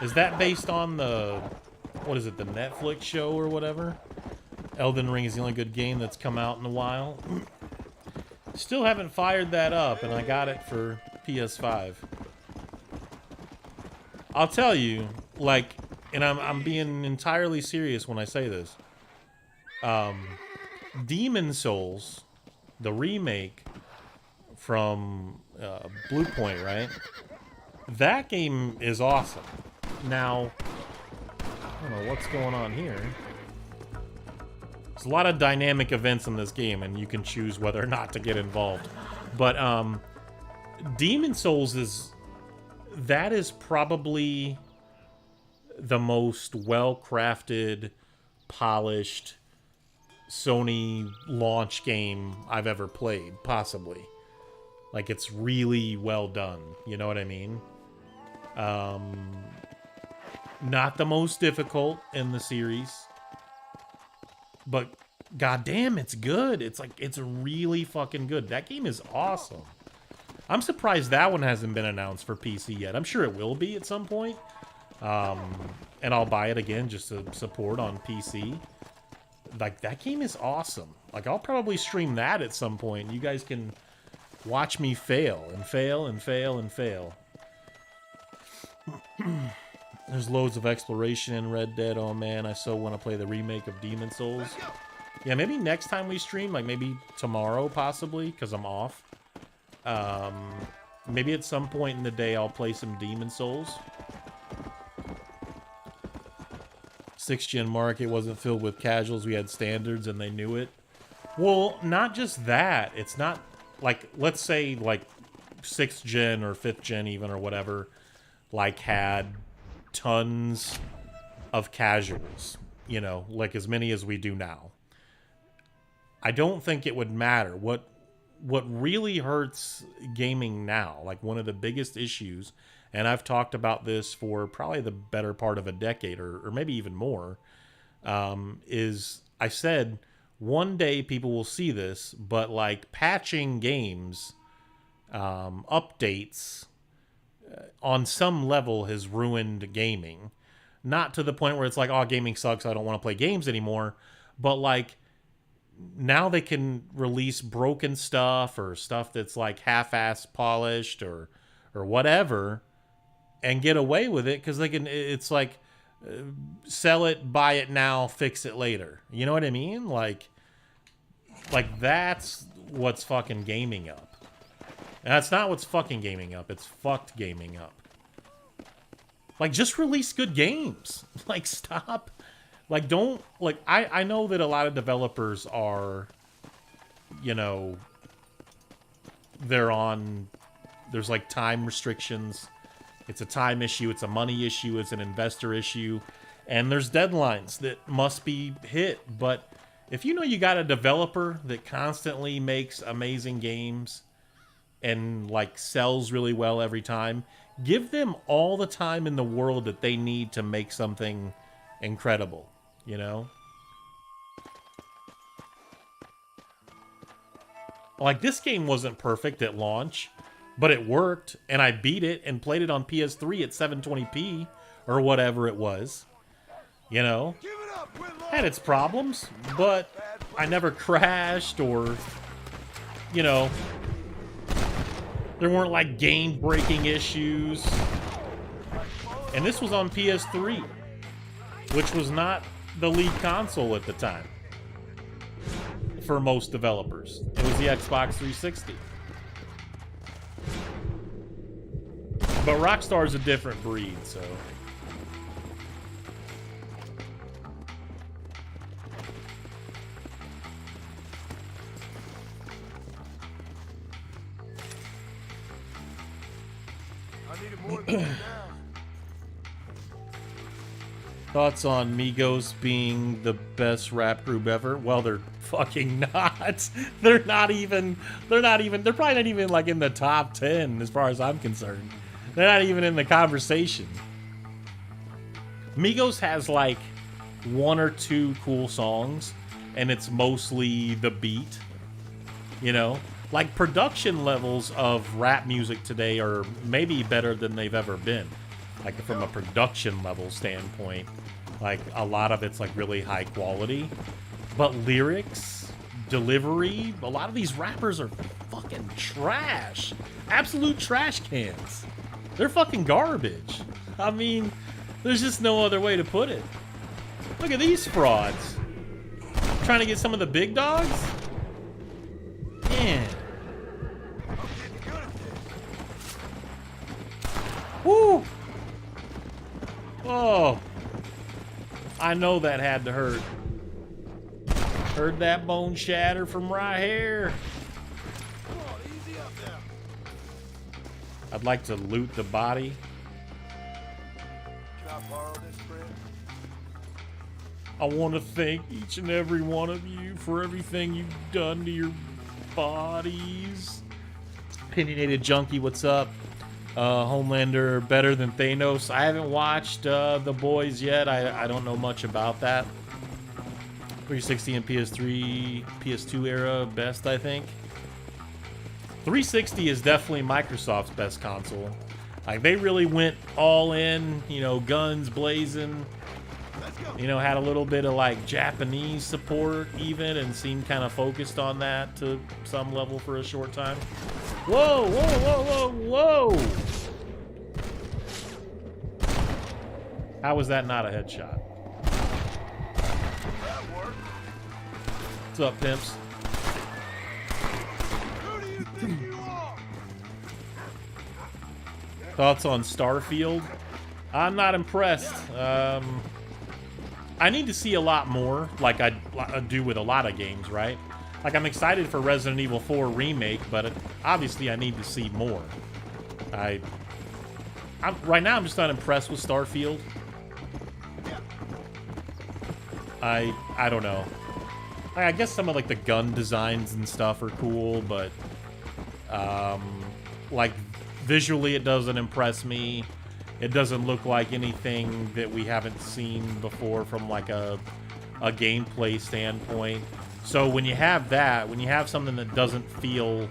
Is that based on the, what is it, the Netflix show or whatever? Elden Ring is the only good game that's come out in a while. Still haven't fired that up, and I got it for PS5. I'll tell you, like, and I'm being entirely serious when I say this. Demon Souls, the remake from Blue Point, right? That game is awesome. Now, I don't know what's going on here. There's a lot of dynamic events in this game, and you can choose whether or not to get involved. But Demon Souls is probably the most well-crafted, polished Sony launch game I've ever played, possibly. Like, it's really well done, you know what I mean? Not the most difficult in the series, but goddamn, it's good. It's like, it's really fucking good. That game is awesome. I'm surprised that one hasn't been announced for PC yet. I'm sure it will be at some point. And I'll buy it again just to support on PC. Like, that game is awesome. Like, I'll probably stream that at some point. You guys can watch me fail and fail and fail and fail. There's loads of exploration in Red Dead. Oh man, I so want to play the remake of Demon Souls. Yeah, maybe next time we stream, like maybe tomorrow possibly, because I'm off. Maybe at some point in the day I'll play some Demon Souls. 6th gen market wasn't filled with casuals. We had standards and they knew it. Well, not just that. It's not like, let's say like 6th gen or 5th gen even or whatever, like had tons of casuals, you know, like as many as we do now. I don't think it would matter. What really hurts gaming now, like one of the biggest issues, and I've talked about this for probably the better part of a decade or maybe even more, is I said one day people will see this, but like patching games, updates on some level has ruined gaming. Not to the point where it's like, oh, gaming sucks, I don't want to play games anymore, but like now they can release broken stuff or stuff that's like half-ass polished or whatever and get away with it because they can. It's like sell it, buy it now, fix it later. You know what I mean? Like that's what's fucking gaming up. And that's not what's fucking gaming up. It's fucked gaming up. Like, just release good games. Like, stop. Like, don't, like, I know that a lot of developers are, you know, there's like time restrictions. It's a time issue, it's a money issue, it's an investor issue, and there's deadlines that must be hit. But if you know you got a developer that constantly makes amazing games and like sells really well every time, give them all the time in the world that they need to make something incredible, you know? Like, this game wasn't perfect at launch, but it worked, and I beat it and played it on PS3 at 720p or whatever it was. You know, had its problems, but I never crashed or, you know, there weren't like game-breaking issues. And this was on PS3, which was not the lead console at the time for most developers. It was the Xbox 360. But Rockstar's a different breed, so... Thoughts on Migos being the best rap group ever? Well, they're fucking not. They're probably not even like in the top 10 as far as I'm concerned. They're not even in the conversation. Migos has like one or two cool songs, and it's mostly the beat. You know? Like, production levels of rap music today are maybe better than they've ever been. Like, from a production level standpoint, like, a lot of it's, like, really high quality. But lyrics, delivery, a lot of these rappers are fucking trash. Absolute trash cans. They're fucking garbage. I mean, there's just no other way to put it. Look at these frauds. Trying to get some of the big dogs? Man. Woo! Oh. I know that had to hurt. Heard that bone shatter from right here. I'd like to loot the body. Can I borrow this, friend? I want to thank each and every one of you for everything you've done to your bodies. Opinionated Junkie, what's up? Homelander better than Thanos. I haven't watched The Boys yet. I don't know much about that. 360 and PS3, PS2 era best, I think. 360 is definitely Microsoft's best console. Like, they really went all in, you know, guns blazing. You know, had a little bit of like Japanese support even, and seemed kind of focused on that to some level for a short time. Whoa, whoa, whoa, whoa, whoa! How was that not a headshot? What's up, pimps? Thoughts on Starfield? I'm not impressed. I need to see a lot more, like I do with a lot of games, right? Like, I'm excited for Resident Evil 4 Remake, but obviously I need to see more. Right now I'm just not impressed with Starfield. I don't know. I guess some of like the gun designs and stuff are cool, but like visually it doesn't impress me. It doesn't look like anything that we haven't seen before from like a gameplay standpoint. So when you have that, when you have something that doesn't feel,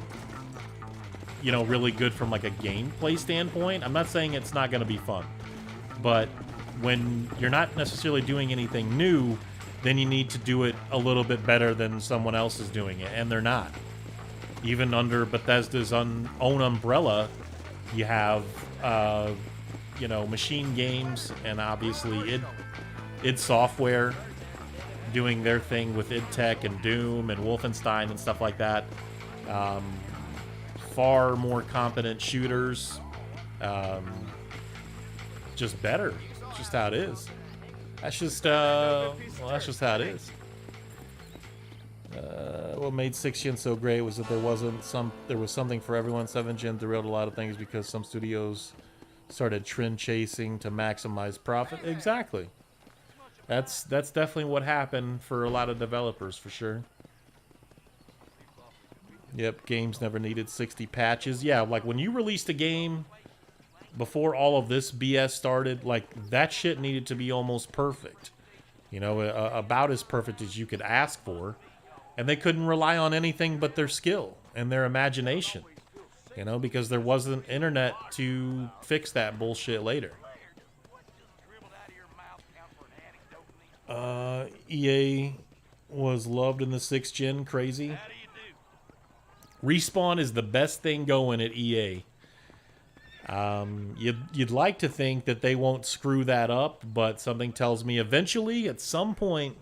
you know, really good from like a gameplay standpoint, I'm not saying it's not going to be fun, but when you're not necessarily doing anything new, then you need to do it a little bit better than someone else is doing it, and they're not. Even under Bethesda's own umbrella, you have you know, Machine Games and obviously id Software doing their thing with id Tech and Doom and Wolfenstein and stuff like that. Far more competent shooters. Just better. It's just how it is. That's just well, that's just how it is. What made 6th Gen so great was that there was something for everyone. 7th Gen derailed a lot of things because some studios started trend chasing to maximize profit. Exactly. That's definitely what happened for a lot of developers, for sure. Yep, games never needed 60 patches. Yeah, like when you released a game before all of this BS started, like that shit needed to be almost perfect. You know, about as perfect as you could ask for. And they couldn't rely on anything but their skill and their imagination. You know, because there wasn't internet to fix that bullshit later. EA was loved in the 6th gen crazy. Respawn is the best thing going at EA. You'd like to think that they won't screw that up, but something tells me eventually, at some point,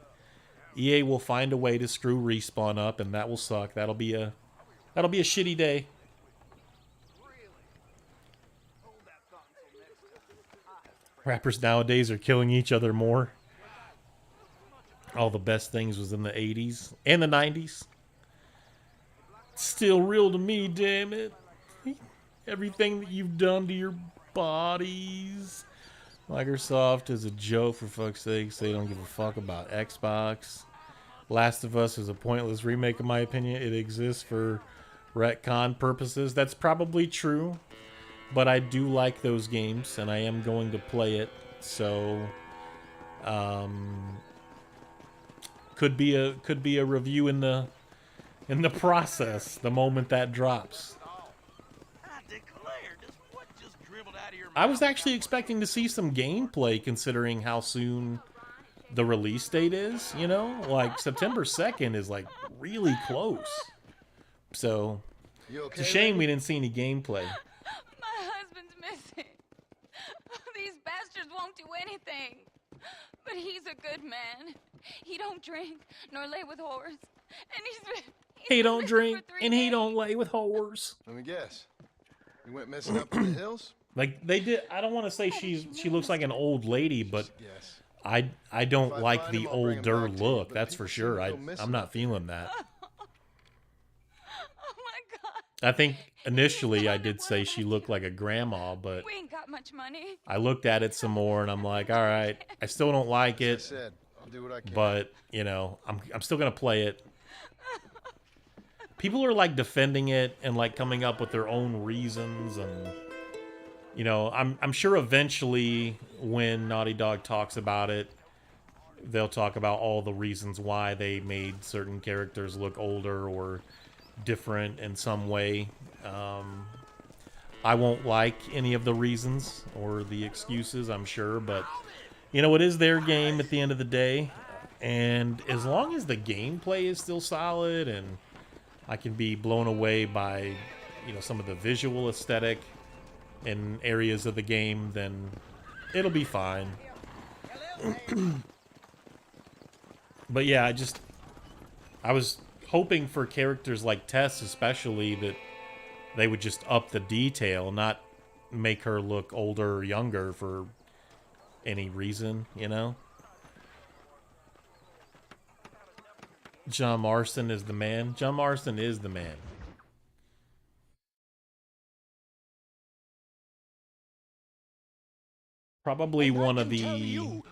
EA will find a way to screw Respawn up, and that will suck. That'll be a shitty day. Rappers nowadays are killing each other more. All the best things was in the 80s and the 90s. Still real to me, damn it. Everything that you've done to your bodies. Microsoft is a joke, for fuck's sake. They don't give a fuck about Xbox. Last of Us is a pointless remake, in my opinion. It exists for retcon purposes. That's probably true. But I do like those games, and I am going to play it. So, could be a review in the process the moment that drops. I was actually expecting to see some gameplay, considering how soon the release date is. You know, like September 2nd is like really close. So it's a shame we didn't see any gameplay. These bastards won't do anything. But he's a good man. He don't drink nor lay with whores. And he don't drink and he don't lay with whores. Let me guess. You went messing up in the hills? Like they did. I don't want to say she looks like an old lady, but I don't like the older look. That's for sure. I'm not feeling that. I think initially I did say she looked like a grandma, but we ain't got much money. I looked at it some more and I'm like, all right, I still don't like it. As I said, I'll do what I can. But, you know, I'm still going to play it. People are like defending it and like coming up with their own reasons, and you know, I'm sure eventually when Naughty Dog talks about it, they'll talk about all the reasons why they made certain characters look older or different in some way. I won't like any of the reasons or the excuses, I'm sure, but you know, it is their game at the end of the day, and as long as the gameplay is still solid and I can be blown away by, you know, some of the visual aesthetic in areas of the game, then it'll be fine. But yeah, I was hoping for characters like Tess especially that they would just up the detail, not make her look older or younger for any reason, you know? John Marston is the man. John Marston is the man. Probably one of the, you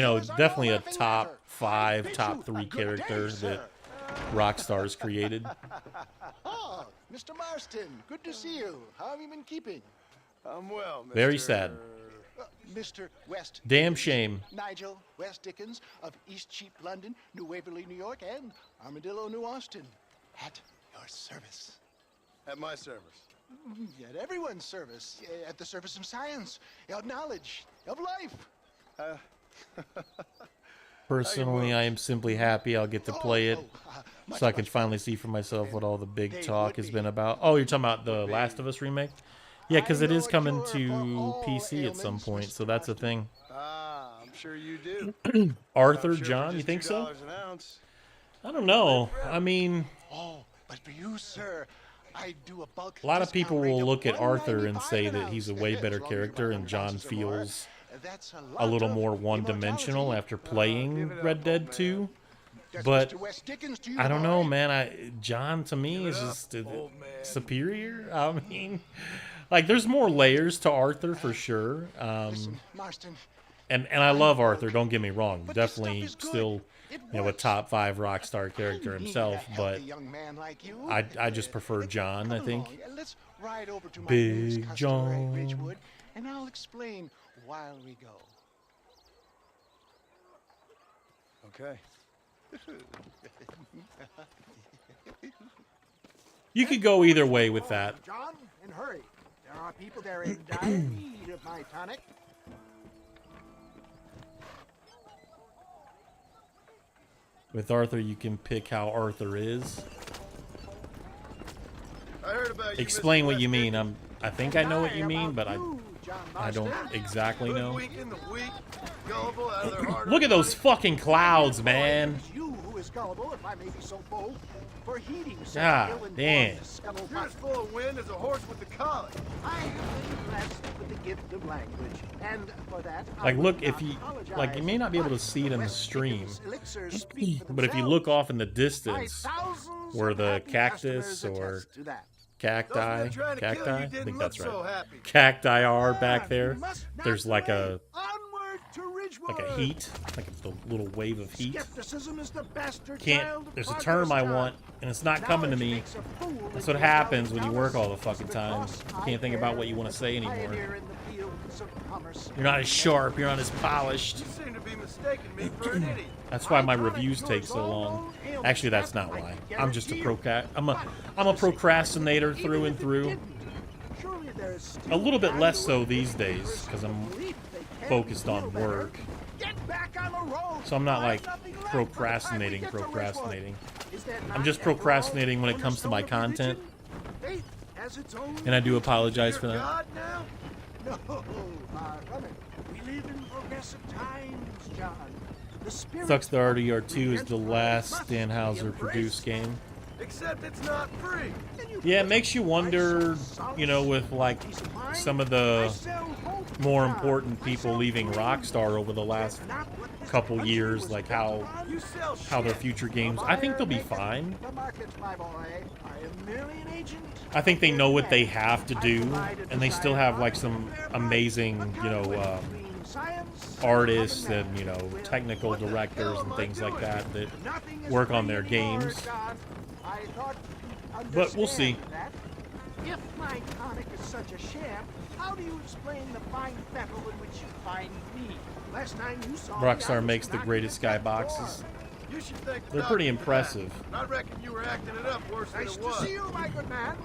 know, definitely a top 5, top 3 character that Rockstar's created. Oh, Mr. Marston, good to see you. How have you been keeping? I'm well, Mr. Very sad. Mr. West. Damn shame. Nigel West Dickens of East Cheap, London, New Waverly, New York, and Armadillo, New Austin. At your service. At my service? At everyone's service. At the service of science, of knowledge, of life. Personally, I am simply happy I'll get to play it so I can finally see for myself what all the big talk has been about. Oh, you're talking about the Last of Us remake? Yeah, because it is coming to PC at some point, so that's a thing. I'm sure you do. Arthur, John, you think so? I don't know. I mean, but for you, sir, I do a lot of people will look at Arthur and say that he's a way better character, and John feels a little more one-dimensional after playing Red Dead 2. But I don't know, man. John to me is just superior. I mean, like there's more layers to Arthur for sure. And I love Arthur. Don't get me wrong. Definitely still, you know, a top 5 Rockstar character himself. But I just prefer John. I think. Big John. And I'll explain while we go. Okay. You could go either way with that. John, and hurry. There are people there in dire need of my tonic. With Arthur, you can pick how Arthur is. I heard about you, Explain Mr. what you West. mean. I think I know what you mean, but I don't exactly know. Hoodwinking the weak, gullible out of their hard-earned Look at those money. fucking clouds, man. You who is gullible, if I may be so bold, for heeding such God ill-informed damn. scuttlebutt. You're as full of wind as a horse with the colic. I have been blessed with the gift of language, and for that, I Like, would look, if not you apologize. like, you may not be able to But see it in the West stream, Dickens elixirs speak for but if you themselves. look off in the My distance, thousands where of the happy cactus customers or attest to that. cacti, Those men trying to kill you I didn't think look that's right. so happy. Cacti are back Ah, there. you must not There's like delay. a Onward to Ridgewood. heat, like a little wave of heat. Skepticism is the bastard Can't. child of There's a progress, term I John. want, and it's not coming to Knowledge me. makes a fool That's of what you, happens John when you work Thomas. all the fucking time. Because You I can't think about what you bear want to say anymore. pioneer in the fields of commerce. You're not as sharp. You're not as polished. You seem to be mistaking me for an idiot. That's why my reviews take so long. Actually, that's not why. I'm just I'm a procrastinator through and through. Surely there is A still little bit less so value in these days because I'm belief they can focused feel on better. work. Get back on the road. So I'm not I like have nothing left procrastinating. by the time we get to Ridgewood. Is there I'm not, just after all, procrastinating when it comes to my cornerstone of content, religion? Faith has its own and I do apologize for You're that. God now? No, far from it. We live in progressive times, John. The spirit Sucks the of RDR2 is the last must Dan be Houser produced embraced. game. Except it's not free. Can you Yeah, it put makes you my wonder, soul you know, with like peace of mind? some of I the sell hope, more John. important I people sell leaving dreams. Rockstar over the last That's not what this couple country years, was like built how upon. You sell how their shit. future games. The I think they'll be buyer fine. maketh the market, my boy. I am merely an agent. I think they know what they have to I do, provide a and they still have like desired some thereby amazing, a you know, conduit between science and artists common and, you man. know, Well, technical what the hell directors am and I things like doing? that that nothing is work on free their anymore, games. John. I thought you'd But we'll see. understand that. If my tonic is such a sham, how do you explain the fine fettle in which you find me? Last time you saw me, I Rockstar was makes the knocking greatest at that skyboxes. door. You should thank the They're doctor pretty for that. impressive. I reckon you were acting it up worse than Nice it to was. see you, my good man.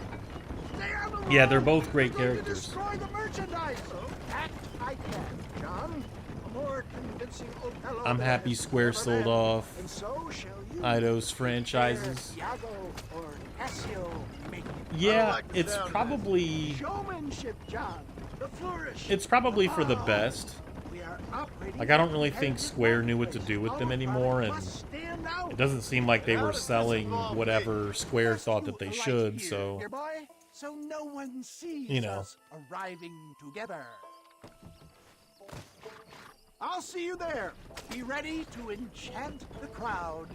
Stay on the Yeah, they're road. both great You're going to characters. destroy the merchandise. That I can, John. A more convincing Othello I'm than happy has Square ever sold been. off And so shall you. Eidos franchises. Iago or Cassio make it. Yeah, like the it's sound of probably Showmanship, John. The flourish. it's probably for the best. We are operating Like, I don't really think independent Square knew what to marketplace. do with them Our anymore, product and must stand out. it doesn't seem like they How were does this selling involve me? whatever Square Just thought you that they alight should. here, So dear boy, so no one sees You know. us arriving together. I'll see you there. Be ready to enchant the crowd.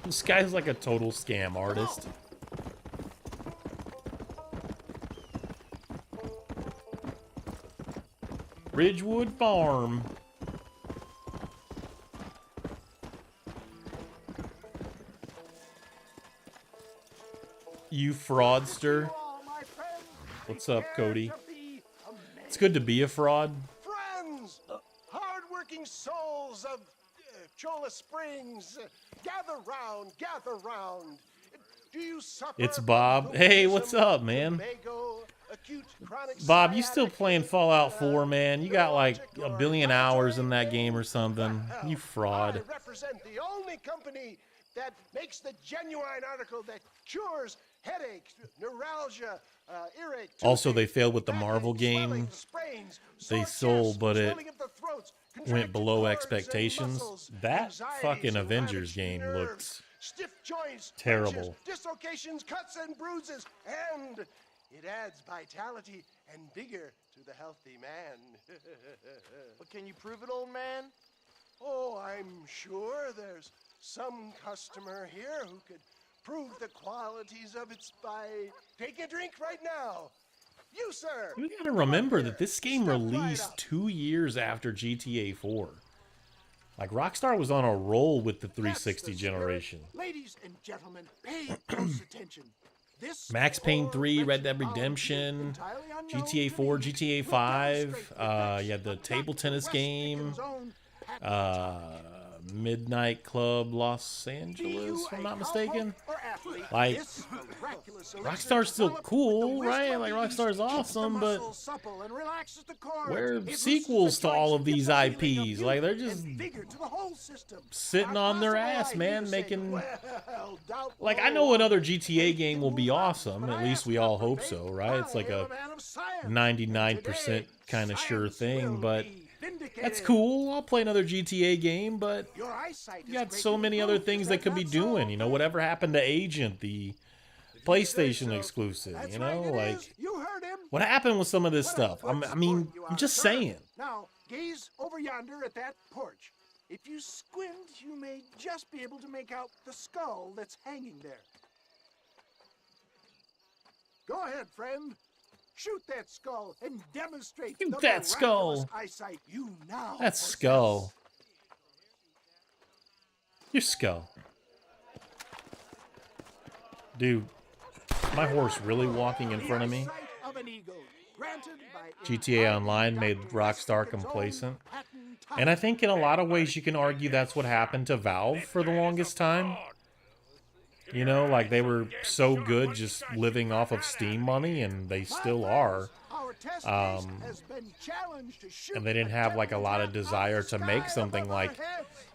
this guy's like a total scam artist. Ridgewood Farm. You fraudster. All my friends, What's up, prepare Cody? to be amazed. It's good to be a fraud. Friends, hard-working souls of Chola Springs, gather round, gather round. Do you suffer It's from Bob. Hey, what's rheumatism, up, man? lumbago, acute chronic Bob, you still sciatic, playing Fallout 4, man? You got like neurologic a or billion hours in that respiratory game or something. pain? You Well, fraud. I represent the only company that makes the genuine article that cures headaches, neuralgia, earache. Also, they toothache, failed with the backache, Marvel game. swelling, sprains, They sore sold, chests, but it swelling of the throats, went contracted below cords and expectations. muscles, That anxieties fucking and Avengers ravaged game nerves, looked stiff joints, terrible. fractures, dislocations, cuts and bruises, and it adds vitality and vigor to the healthy man. But can you prove it, old man? Oh, I'm sure there's some customer here who could prove the qualities of it by taking a drink right now. You, sir. You gotta remember that this game Step right released up. 2 years after GTA 4. Like, Rockstar was on a roll with the 360 That's the spirit. generation. Ladies and gentlemen, pay close attention. This Max Payne poor 3, Red Dead wretched Redemption, entirely unknown GTA to 4, me GTA will 5, demonstrate the effects you had the of table Dr. tennis West game, Dickens' own patent Midnight Club Los Be Angeles, you if I'm a not cowpoke mistaken. or athlete, Like, Rockstar's still cool, right? Like, Rockstar's awesome, but where are sequels to all of these IPs? Like, they're just sitting on their ass, man, making... Like, I know another GTA game will be awesome. At least we all hope so, right? It's like a 99% kind of sure thing, but... That's cool. I'll play another GTA game, but you got so many other things they could be doing. You know, whatever happened to Agent, the PlayStation exclusive, you know? Like, what happened with some of this stuff? I'm just saying. Now, gaze over yonder at that porch. If you squint, you may just be able to make out the skull that's hanging there. Go ahead, friend. Shoot that skull and demonstrate Shoot that skull. Eyesight you now That skull. Your skull. Dude, my horse really walking in front of me? GTA Online made Rockstar complacent. And I think in a lot of ways you can argue that's what happened to Valve for the longest time. You know, like they were so good just living off of Steam money, and they still are. And they didn't have like a lot of desire to make something like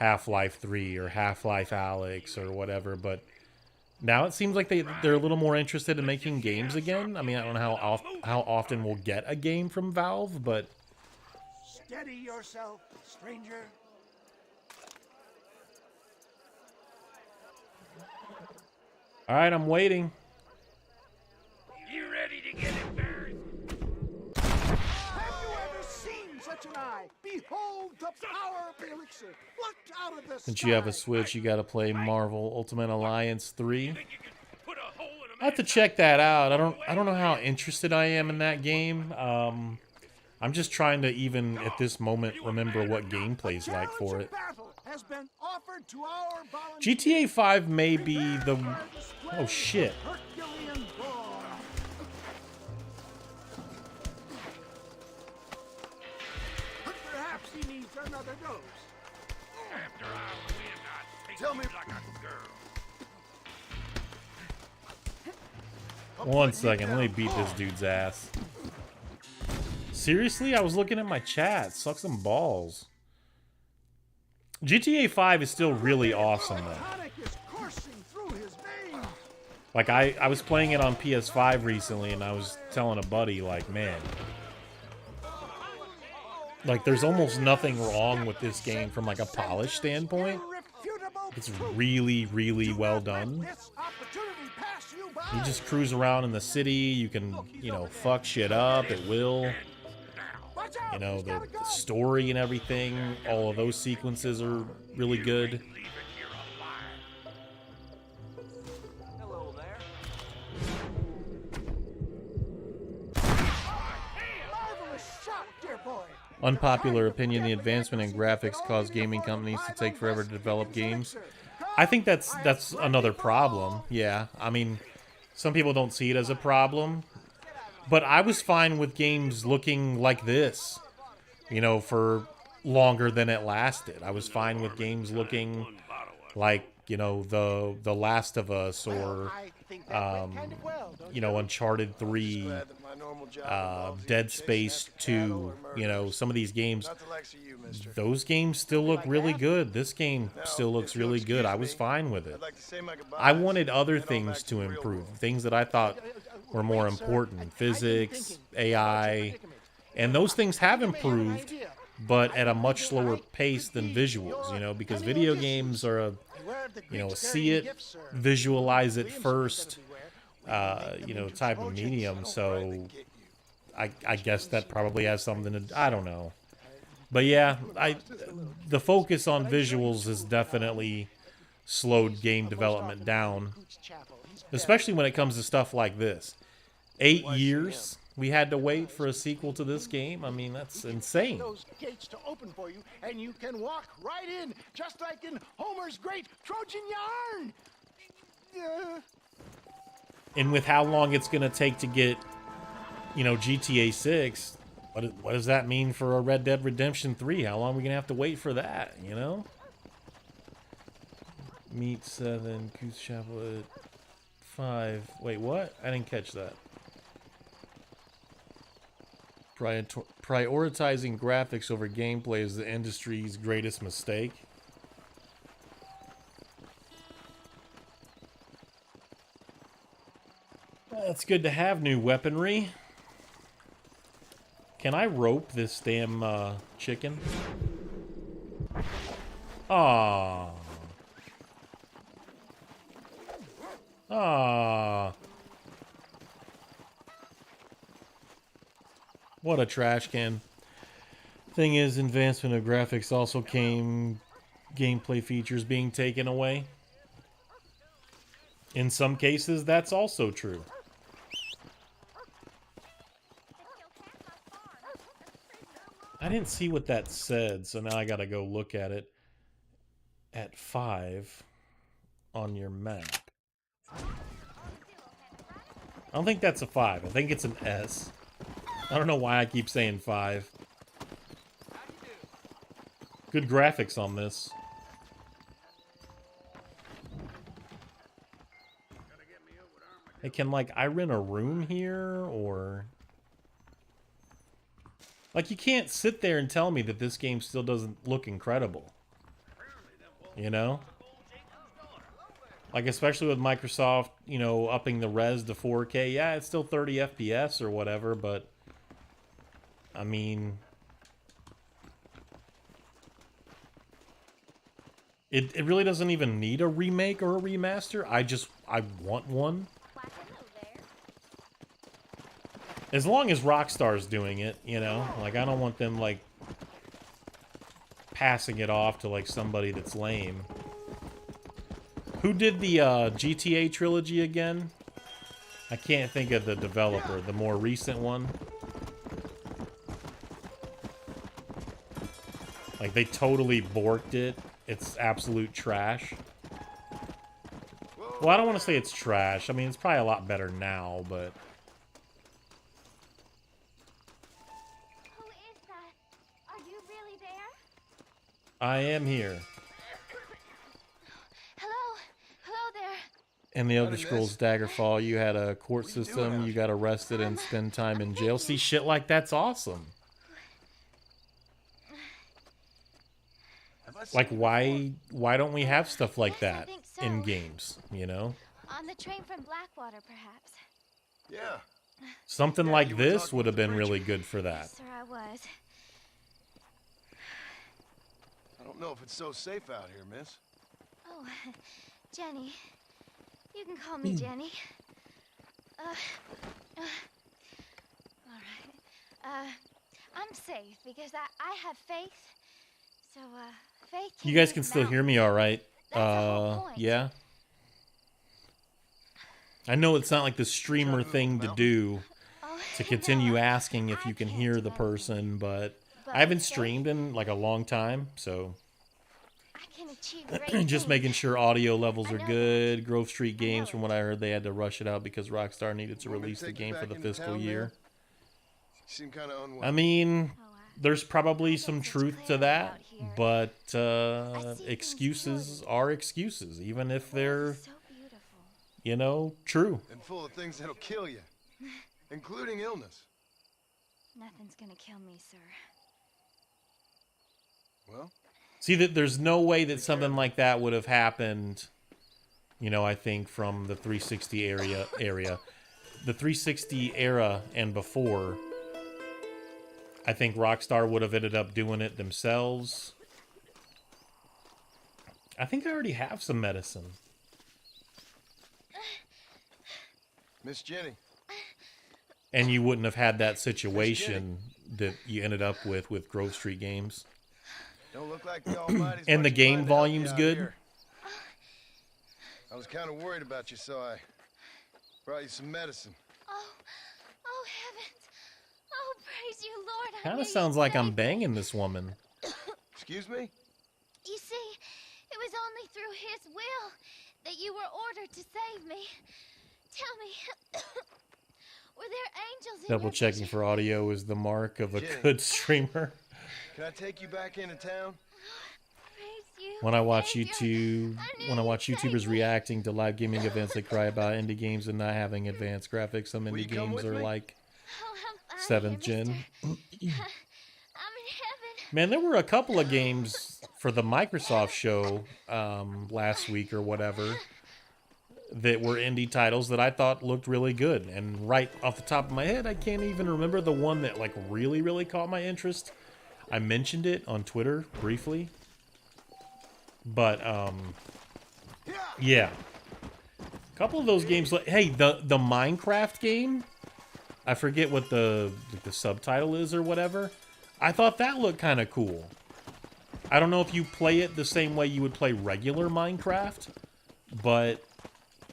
Half-Life 3 or Half-Life Alyx or whatever, but now it seems like they're a little more interested in making games again. I mean, I don't know how often we'll get a game from Valve, but... Steady yourself, stranger. All right, I'm waiting. You ready to get embarrassed? Have you ever seen such an eye? Behold the power of the elixir, plucked out of the sky. Since you have a Switch, you got to play Marvel Ultimate Alliance 3. I have to check that out. I don't know how interested I am in that game. I'm just trying to even at this moment remember what gameplay's like for it. GTA 5 may be the... Oh, shit. Perhaps he needs another dose. After I win, I Tell me like a girl. One second, let me beat this dude's ass. Seriously? I was looking at my chat. Suck some balls. GTA 5 is still really awesome, though. Like, I was playing it on PS5 recently, and I was telling a buddy, like, man... Like, there's almost nothing wrong with this game from, like, a polish standpoint. It's really, really well done. You just cruise around in the city, you can, you know, fuck shit up at will. You know, the story and everything, all of those sequences are really good. Hello there. Unpopular opinion, the advancement in graphics cause gaming companies to take forever to develop games. I think that's another problem, yeah. I mean, some people don't see it as a problem. But I was fine with games looking like this, you know, for longer than it lasted. I was fine with games looking like, you know, the Last of Us or, you know, Uncharted 3, Dead Space 2, you know, some of these games, those games still look really good. This game still looks really good. I was fine with it. I wanted other things to improve, things that I thought were more important. Physics, AI, and those things have improved, but at a much slower pace than visuals, you know, because video games are a, you know, see it, visualize it first, you know, type of medium. So I guess that probably has something to, I don't know. But yeah, the focus on visuals has definitely slowed game development down, especially when it comes to stuff like this. 8 years we had to wait for a sequel to this game. I mean, that's insane. Those gates to open for you, and you can walk right in, just like in Homer's great Trojan yarn. And with how long it's going to take to get, you know, GTA 6, what does that mean for a Red Dead Redemption 3? How long are we going to have to wait for that, you know? Meat 7, Goose Chaplet 5. Wait, what? I didn't catch that. Prioritizing graphics over gameplay is the industry's greatest mistake. It's good to have new weaponry. Can I rope this damn chicken? Aww. Aww. What a trash can. Thing is, advancement of graphics also came gameplay features being taken away. In some cases, that's also true. I didn't see what that said, so now I gotta go look at it at 5 on your map. I don't think that's a 5. I think it's an S. I don't know why I keep saying 5. Good graphics on this. Hey, can, like, I rent a room here, or... Like, you can't sit there and tell me that this game still doesn't look incredible. You know? Like, especially with Microsoft, you know, upping the res to 4K. Yeah, it's still 30 FPS or whatever, but... I mean... It really doesn't even need a remake or a remaster. I want one. As long as Rockstar's doing it, you know? Like, I don't want them, like, passing it off to, like, somebody that's lame. Who did the GTA trilogy again? I can't think of the developer, the more recent one. Like, they totally borked it. It's absolute trash. Well, I don't want to say it's trash. I mean, it's probably a lot better now, but... Who is that? Are you really there? I am here. Hello? Hello there. In the Elder Scrolls Daggerfall, you had a court system, you got arrested and spend time in jail. See, shit like that's awesome. Like, why don't we have stuff like that in games, you know? On the train from Blackwater, perhaps. Yeah. Something like this would have been really good for that. Yes, sir, I was. I don't know if it's so safe out here, miss. Oh, Jenny. You can call me Jenny. All right. I'm safe because I have faith. So, faith can You guys move can still hear mountains. me all right? That's the whole point. Yeah. I know it's not like the streamer thing to do, to continue asking if you can hear the person, but I haven't streamed in like a long time, so I can achieve great just things. making sure audio levels are good. Grove Street Games, from what I heard, they had to rush it out because Rockstar needed to release the game for the fiscal year. You seem kind of unwell. I mean, there's probably some truth to that, but excuses are excuses, even if they're, you know, true. And full of things that'll kill you, including illness. Nothing's gonna kill me, sir. Well, see, that there's no way that something like that would have happened, you know, I think from the 360 area. The 360 era and before, I think Rockstar would have ended up doing it themselves. I think I already have some medicine. Miss Jenny. And you wouldn't have had that situation that you ended up with Grove Street Games. Don't look like the Almighty's And the much game inclined to help you volume's out good. here. I was kind of worried about you, so I brought you some medicine. Oh, heavens. Oh, praise you, Lord. I Kind knew of sounds you'd like I'm save me. banging this woman. Excuse me? You see, it was only through his will that you were ordered to save me. Tell me, were there angels in Double your checking vision? for audio is the mark of a Jenny. good streamer. Can I take you back into town? Praise you. When I watch YouTubers reacting to live gaming events, they cry about indie games and not having advanced graphics. Some indie games are like 7th gen. Man, there were a couple of games for the Microsoft show last week or whatever that were indie titles that I thought looked really good. And right off the top of my head, I can't even remember the one that like really caught my interest. I mentioned it on Twitter briefly. But, yeah. A couple of those games, like, hey, the Minecraft game, I forget what the subtitle is or whatever. I thought that looked kind of cool. I don't know if you play it the same way you would play regular Minecraft, but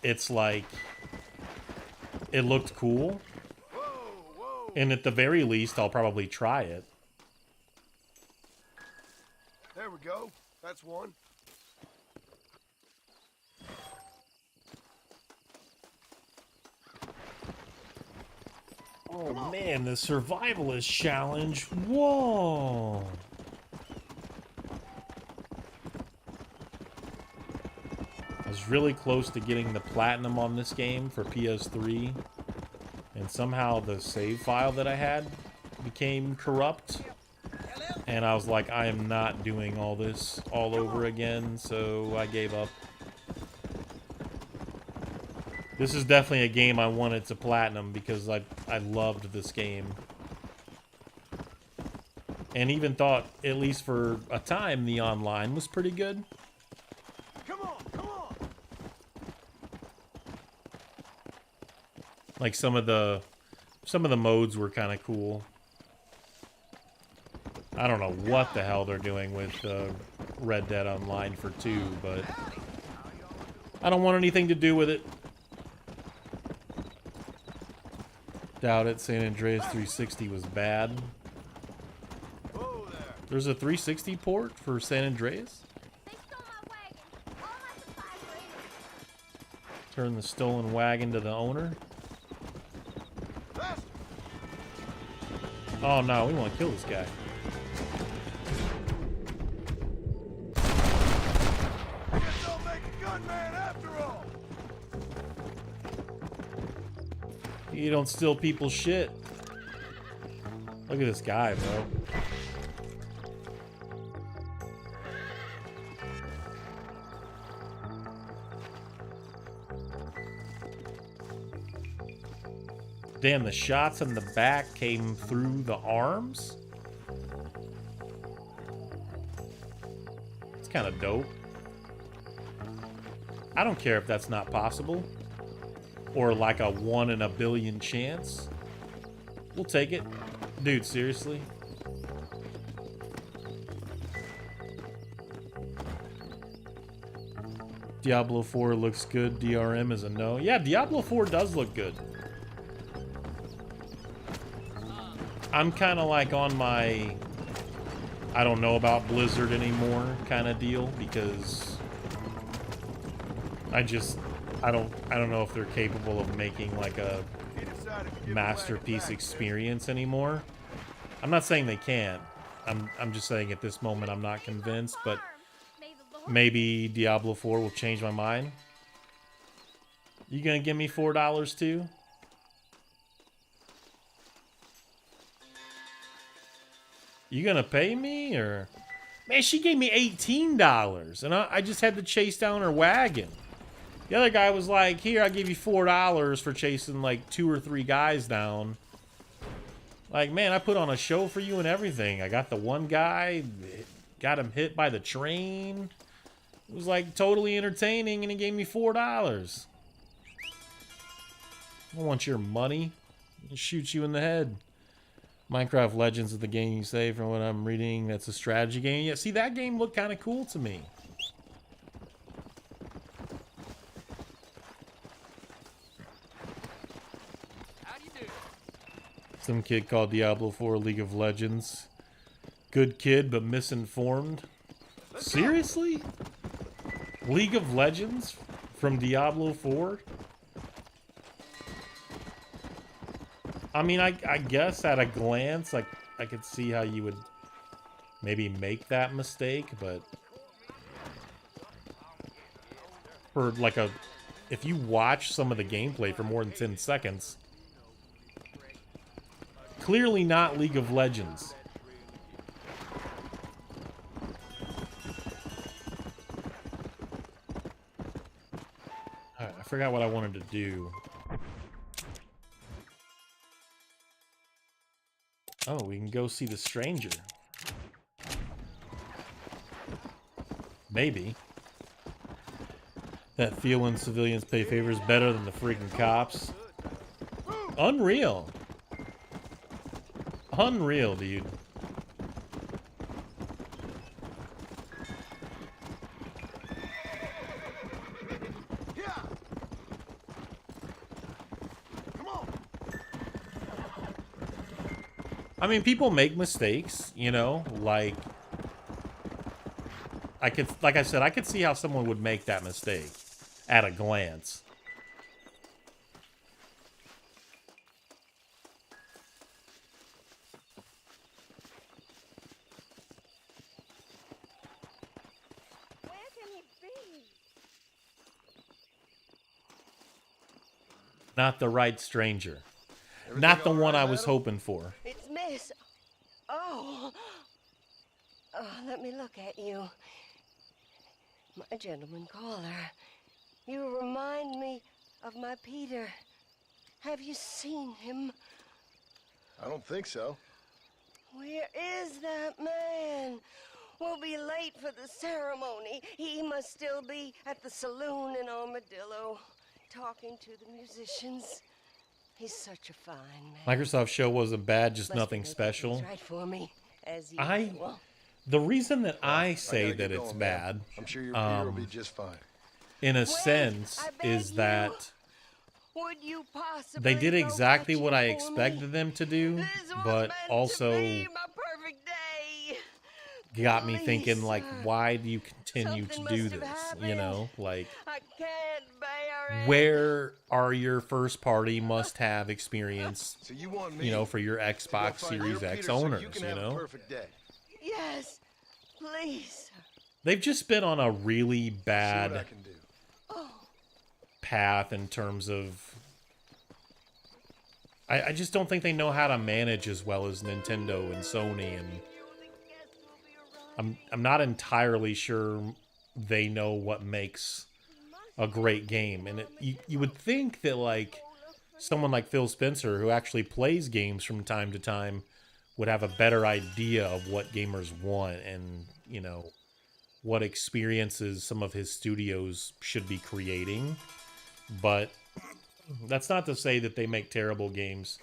it's like, it looked cool. And at the very least, I'll probably try it. There we go. That's one. Oh man, the survivalist challenge. Whoa. I was really close to getting the platinum on this game for PS3. And somehow the save file that I had became corrupt. And I was like, I am not doing all this all over again, so I gave up. This is definitely a game I wanted to platinum because I loved this game. And even thought, at least for a time, the online was pretty good. Come on, come on. Like some of the modes were kind of cool. I don't know what the hell they're doing with Red Dead Online for 2, but I don't want anything to do with it. Doubt it. San Andreas 360 was bad. There's a 360 port for San Andreas? Turn the stolen wagon to the owner. Oh no, we want to kill this guy. You don't steal people's shit. Look at this guy, bro. Damn, the shots in the back came through the arms? It's kind of dope. I don't care if that's not possible. Or like a 1 in a billion chance. We'll take it. Dude, seriously? Diablo 4 looks good. DRM is a no. Yeah, Diablo 4 does look good. I'm kind of like on my I don't know about Blizzard anymore kind of deal because I don't know if they're capable of making like a masterpiece experience anymore. I'm not saying they can't. I'm just saying at this moment I'm not convinced, but maybe Diablo 4 will change my mind. You gonna give me $4 too? You gonna pay me or? Man, she gave me $18 and I just had to chase down her wagon. The other guy was like, here, I'll give you $4 for chasing like 2 or 3 guys down. Like, man, I put on a show for you and everything. I got the one guy, got him hit by the train. It was like totally entertaining and he gave me $4. I don't want your money. I'll shoot you in the head. Minecraft Legends is the game you say from what I'm reading. That's a strategy game. Yeah, see, that game looked kind of cool to me. Some kid called Diablo 4 League of Legends. Good kid, but misinformed. Seriously? League of Legends from Diablo 4? I mean, I guess at a glance, like, I could see how you would maybe make that mistake, but for like a... If you watch some of the gameplay for more than 10 seconds, clearly not League of Legends. Alright, I forgot what I wanted to do. Oh, we can go see the stranger. Maybe. That feeling civilians pay favors better than the freaking cops. Unreal. Unreal, dude. I mean, people make mistakes, you know, like I said, I could see how someone would make that mistake at a glance. Where can he be? Not the right stranger. Not the one I was hoping for. It's Miss. Oh. Oh, let me look at you. My gentleman caller. You remind me of my Peter. Have you seen him? I don't think so. Where is that man? We'll be late for the ceremony. He must still be at the saloon in Armadillo, talking to the musicians. He's such a fine man. Microsoft show wasn't bad, just nothing special. Right for me, as usual. The reason that I say that it's bad, I'm sure your Peter will be just fine. in a sense, is that they did exactly what I expected them to do, but also got me thinking, like, why do you continue to do this? You know, like, where are your first party must-have experience, you know, for your Xbox Series X owners, you know? Yes, please. They've just been on a really bad path in terms of... I just don't think they know how to manage as well as Nintendo and Sony, and I'm not entirely sure they know what makes a great game. And you would think that, like, someone like Phil Spencer, who actually plays games from time to time, would have a better idea of what gamers want and, you know, what experiences some of his studios should be creating. But that's not to say that they make terrible games.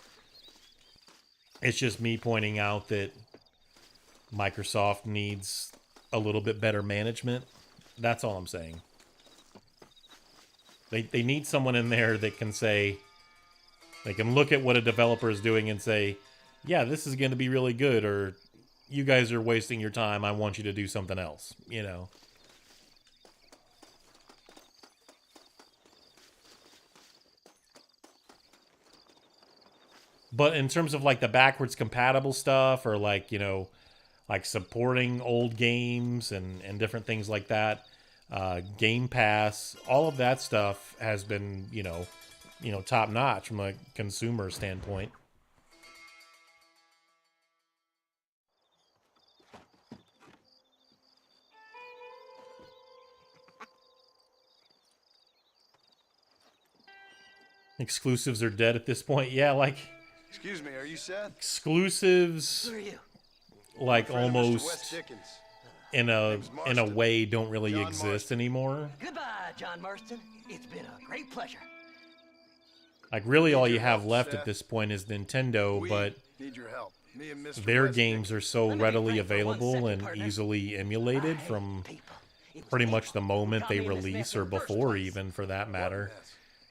It's just me pointing out that Microsoft needs a little bit better management. That's all I'm saying. They need someone in there that can say, they can look at what a developer is doing and say, yeah, this is going to be really good, or you guys are wasting your time, I want you to do something else, you know. But in terms of, like, the backwards compatible stuff, or, like, you know, like supporting old games and different things like that, Game Pass, all of that stuff has been, you know, top notch from a consumer standpoint. Exclusives are dead at this point. Yeah, like... Excuse me, are you Seth? Exclusives... Who are you? Like, almost... in a way, don't really John exist Marston. anymore. Goodbye, John Marston. It's been a great pleasure. Like, really all you have left at this point is Nintendo, but Need your help. Me and Mr. their West games are so readily available and easily emulated from pretty much the moment they release, or before even, for that matter.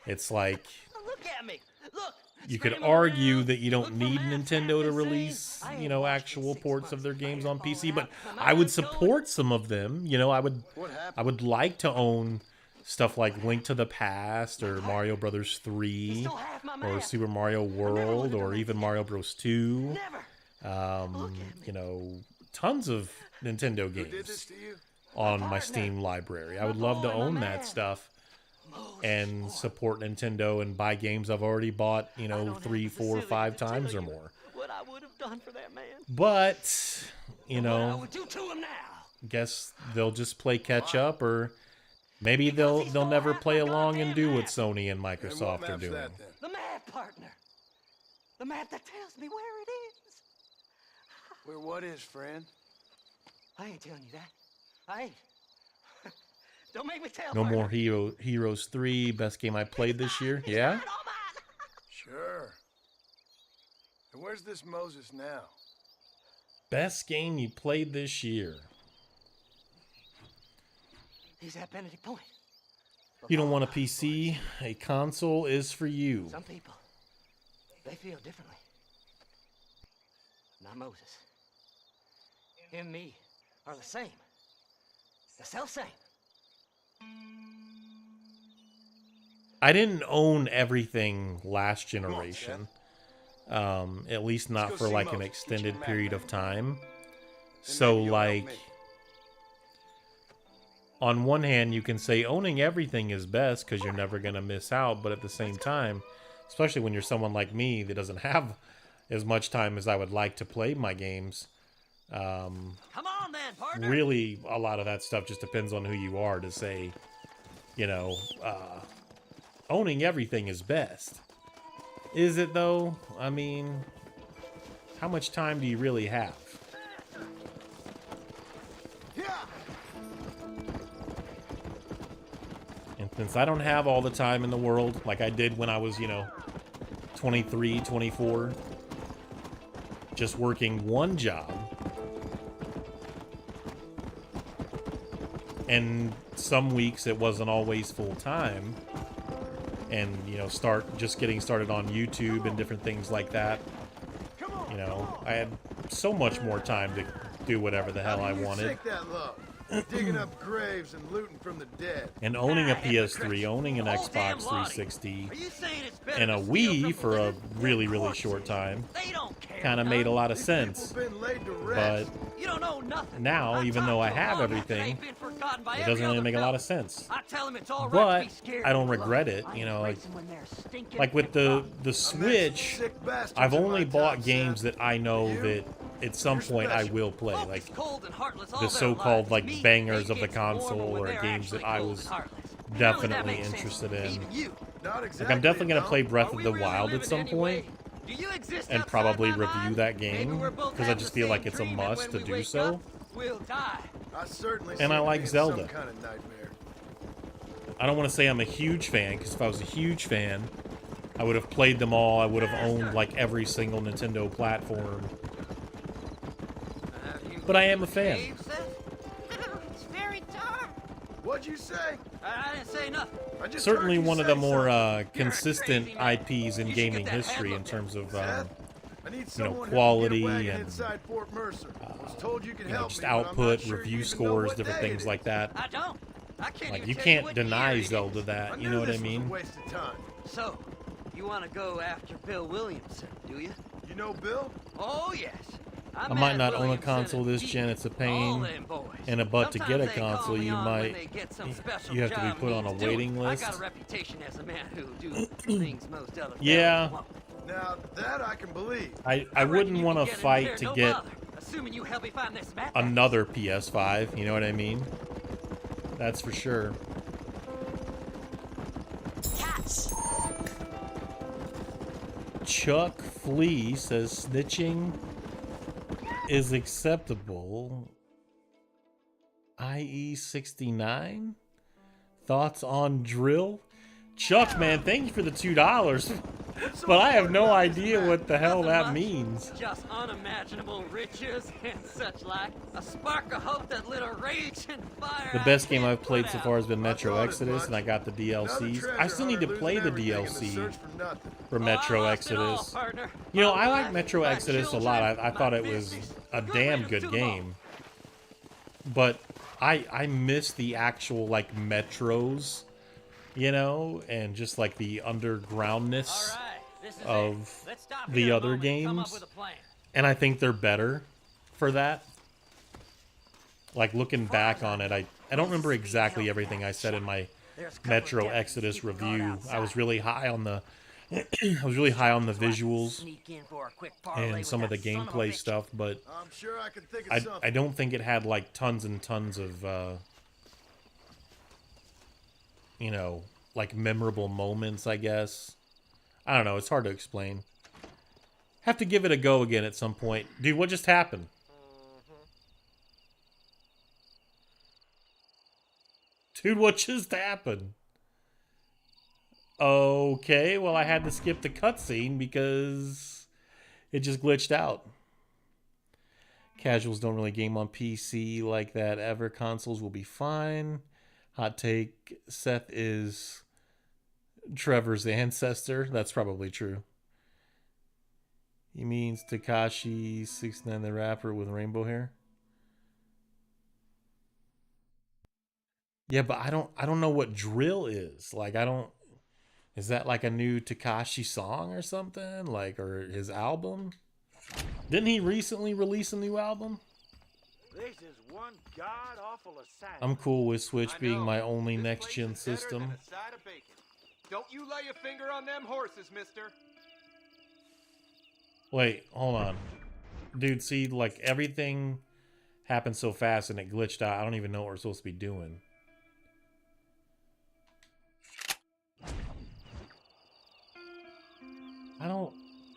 It's like... Look at me. Look. You could argue that you don't need Nintendo to release, you know, actual ports of their games on PC, but I would support some of them. You know, I would like to own stuff like Link to the Past, or Mario Brothers 3, or Super Mario World, or even Mario Bros. 2. You know, tons of Nintendo games on my Steam library. I would love to own that stuff. and support Nintendo and buy games I've already bought, you know, 3, 4, 5 times or more. What I would have done for that man. But, you What I know, would do to him now. guess they'll just play catch up, or maybe they'll never play along and do what Sony and Microsoft are doing. The map, partner. The map that tells me where it is. Where what is, friend? I ain't telling you that. I ain't. Don't make me tell. No partner. more Heroes 3, best game I played this year. Yeah? Sure. And where's this Moses now? Best game you played this year. He's at Benedict Point. You don't want a PC? A console is for you. Some people, they feel differently. Not Moses. Him and me are the same. The self-same. I didn't own everything last generation. At least not for like an extended period of time. So like, on one hand you can say owning everything is best because you're never going to miss out, but at the same time, especially when you're someone like me that doesn't have as much time as I would like to play my games, Come on then, partner. really a lot of that stuff just depends on who you are to say, you know, owning everything is best. Is it though? I mean, how much time do you really have? And since I don't have all the time in the world like I did when I was, you know, 23, 24, just working one job, and some weeks it wasn't always full time, and you know, just getting started on YouTube and different things like that, you know, I had so much more time to do whatever the hell I wanted. Take that love. Digging up graves and looting from the dead. And owning a PS3, owning an Xbox 360, and a Wii for a really, really short time, kind of made a lot of sense. But now, even though I have everything, it doesn't really make a lot of sense. But I don't regret it, you know. Like with the Switch, I've only bought games that I know that at some point I will play, like the so-called like bangers of the console, or games that I was definitely interested in. Like I'm definitely gonna play Breath of the Wild at some point, and probably review that game because I just feel like it's a must to do so. And I like Zelda. I don't want to say I'm a huge fan, because if I was a huge fan, I would have played them all. I would have owned like every single Nintendo platform. But I am a fan. It's very dark. What'd you say? I didn't say nothing. Certainly one of the more consistent IPs in gaming history in terms of you know, quality and you know, just output, review scores, different things like that. Like you can't deny Zelda that, you know what I mean? So, you want to go after Bill Williamson, do you? You know Bill? Oh yes. I might not own a console this gen, it's a pain in a butt to get a console. You have to be put on a waiting list. I got a reputation as a man who do things most other Yeah. Now that I can believe. I wouldn't want to fight to get assuming you help me find this map. another PS5, you know what I mean? That's for sure. Chuck Flea says snitching is acceptable. IE 69? Thoughts on drill? Chuck, man, thank you for the $2. But I have no idea what the hell that means. Just unimaginable riches and such like. A spark of hope that lit a rage and fire. The best game I've played so far has been Metro Exodus, and I got the DLCs. I still need to play the DLC for Metro Exodus. You know, I like Metro Exodus a lot. I thought it was a damn good game. But I miss the actual, like, Metros, you know, and just, like, the undergroundness of the other games. And I think they're better for that. Like, looking back on it, I don't remember exactly everything I said in my Metro Exodus review. I was really high on the I was really high on the visuals and some of the gameplay stuff, but I'm sure I can think of something. I don't think it had like tons and tons of you know, like memorable moments, I guess. I don't know, it's hard to explain. Have to give it a go again at some point. Dude, what just happened? Dude, what just happened? Okay, well, I had to skip the cutscene because it just glitched out. Casuals don't really game on PC like that ever. Consoles will be fine. Hot take, Seth is Trevor's ancestor. That's probably true. He means Tekashi 69, the rapper with rainbow hair. Yeah, but I don't know what drill is. Like, is that like a new Tekashi song or something? Like, or his album? Didn't he recently release a new album? This is one god-awful assignment. I'm cool with Switch being my only next-gen system. Don't you lay a finger on them horses, mister. Wait, hold on. Dude, see, like, everything happened so fast and it glitched out. I don't even know what we're supposed to be doing.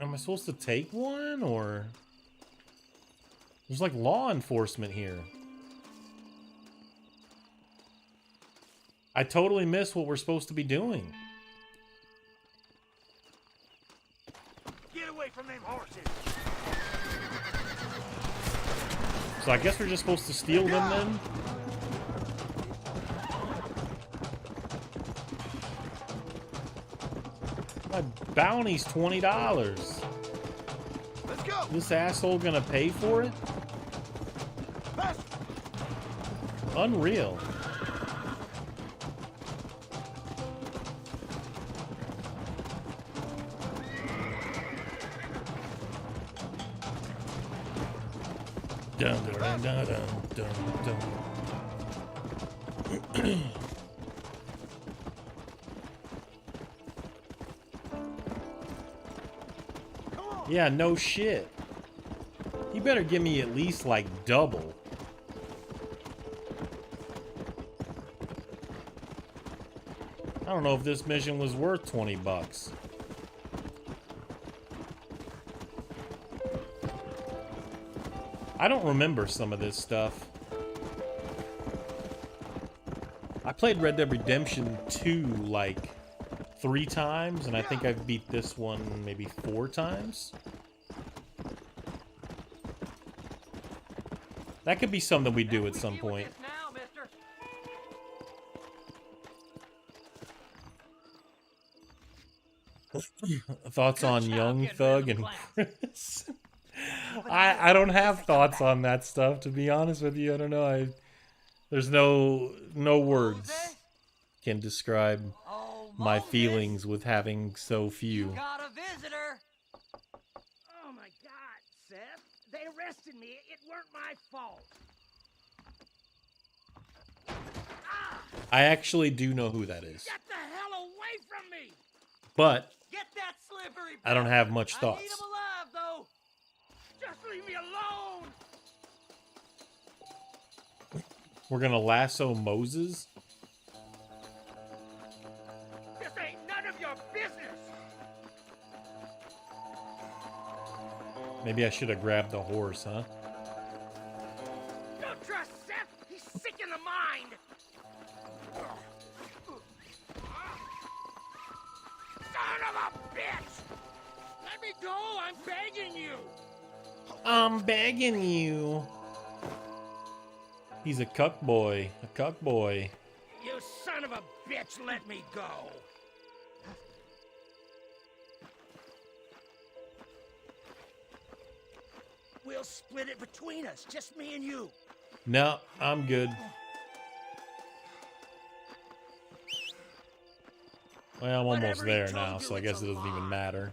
Am I supposed to take one, or? There's like law enforcement here. I totally missed what we're supposed to be doing. Get away from them horses. So I guess we're just supposed to steal them then? My bounty's $20. Let's go. This asshole gonna pay for it? Unreal. Dun dun dun dun dun dun. Yeah, no shit. You better give me at least like double. I don't know if this mission was worth 20 bucks. I don't remember some of this stuff. I played Red Dead Redemption 2 like 3 times, and I think I've beat this one maybe 4 times. That could be something we do at some point. Thoughts on Young Thug and Chris? I don't have thoughts on that stuff, to be honest with you. I don't know. There's no words can describe my feelings with having so few. Got a visitor. Oh my God, Seth! They arrested me. It weren't my fault. I actually do know who that is. Get the hell away from me! Get that slippery. I don't have much I thoughts. need him alive, though. Just leave me alone! We're gonna lasso Moses? This ain't none of your business! Maybe I should have grabbed the horse, huh? Don't trust Seth! He's sick in the mind! Son of a bitch! Let me go! I'm begging you! I'm begging you. He's a cuck boy. A cuck boy. You son of a bitch, let me go! We'll split it between us, just me and you. No, I'm good. Well, I'm almost there now, so I guess it doesn't even matter.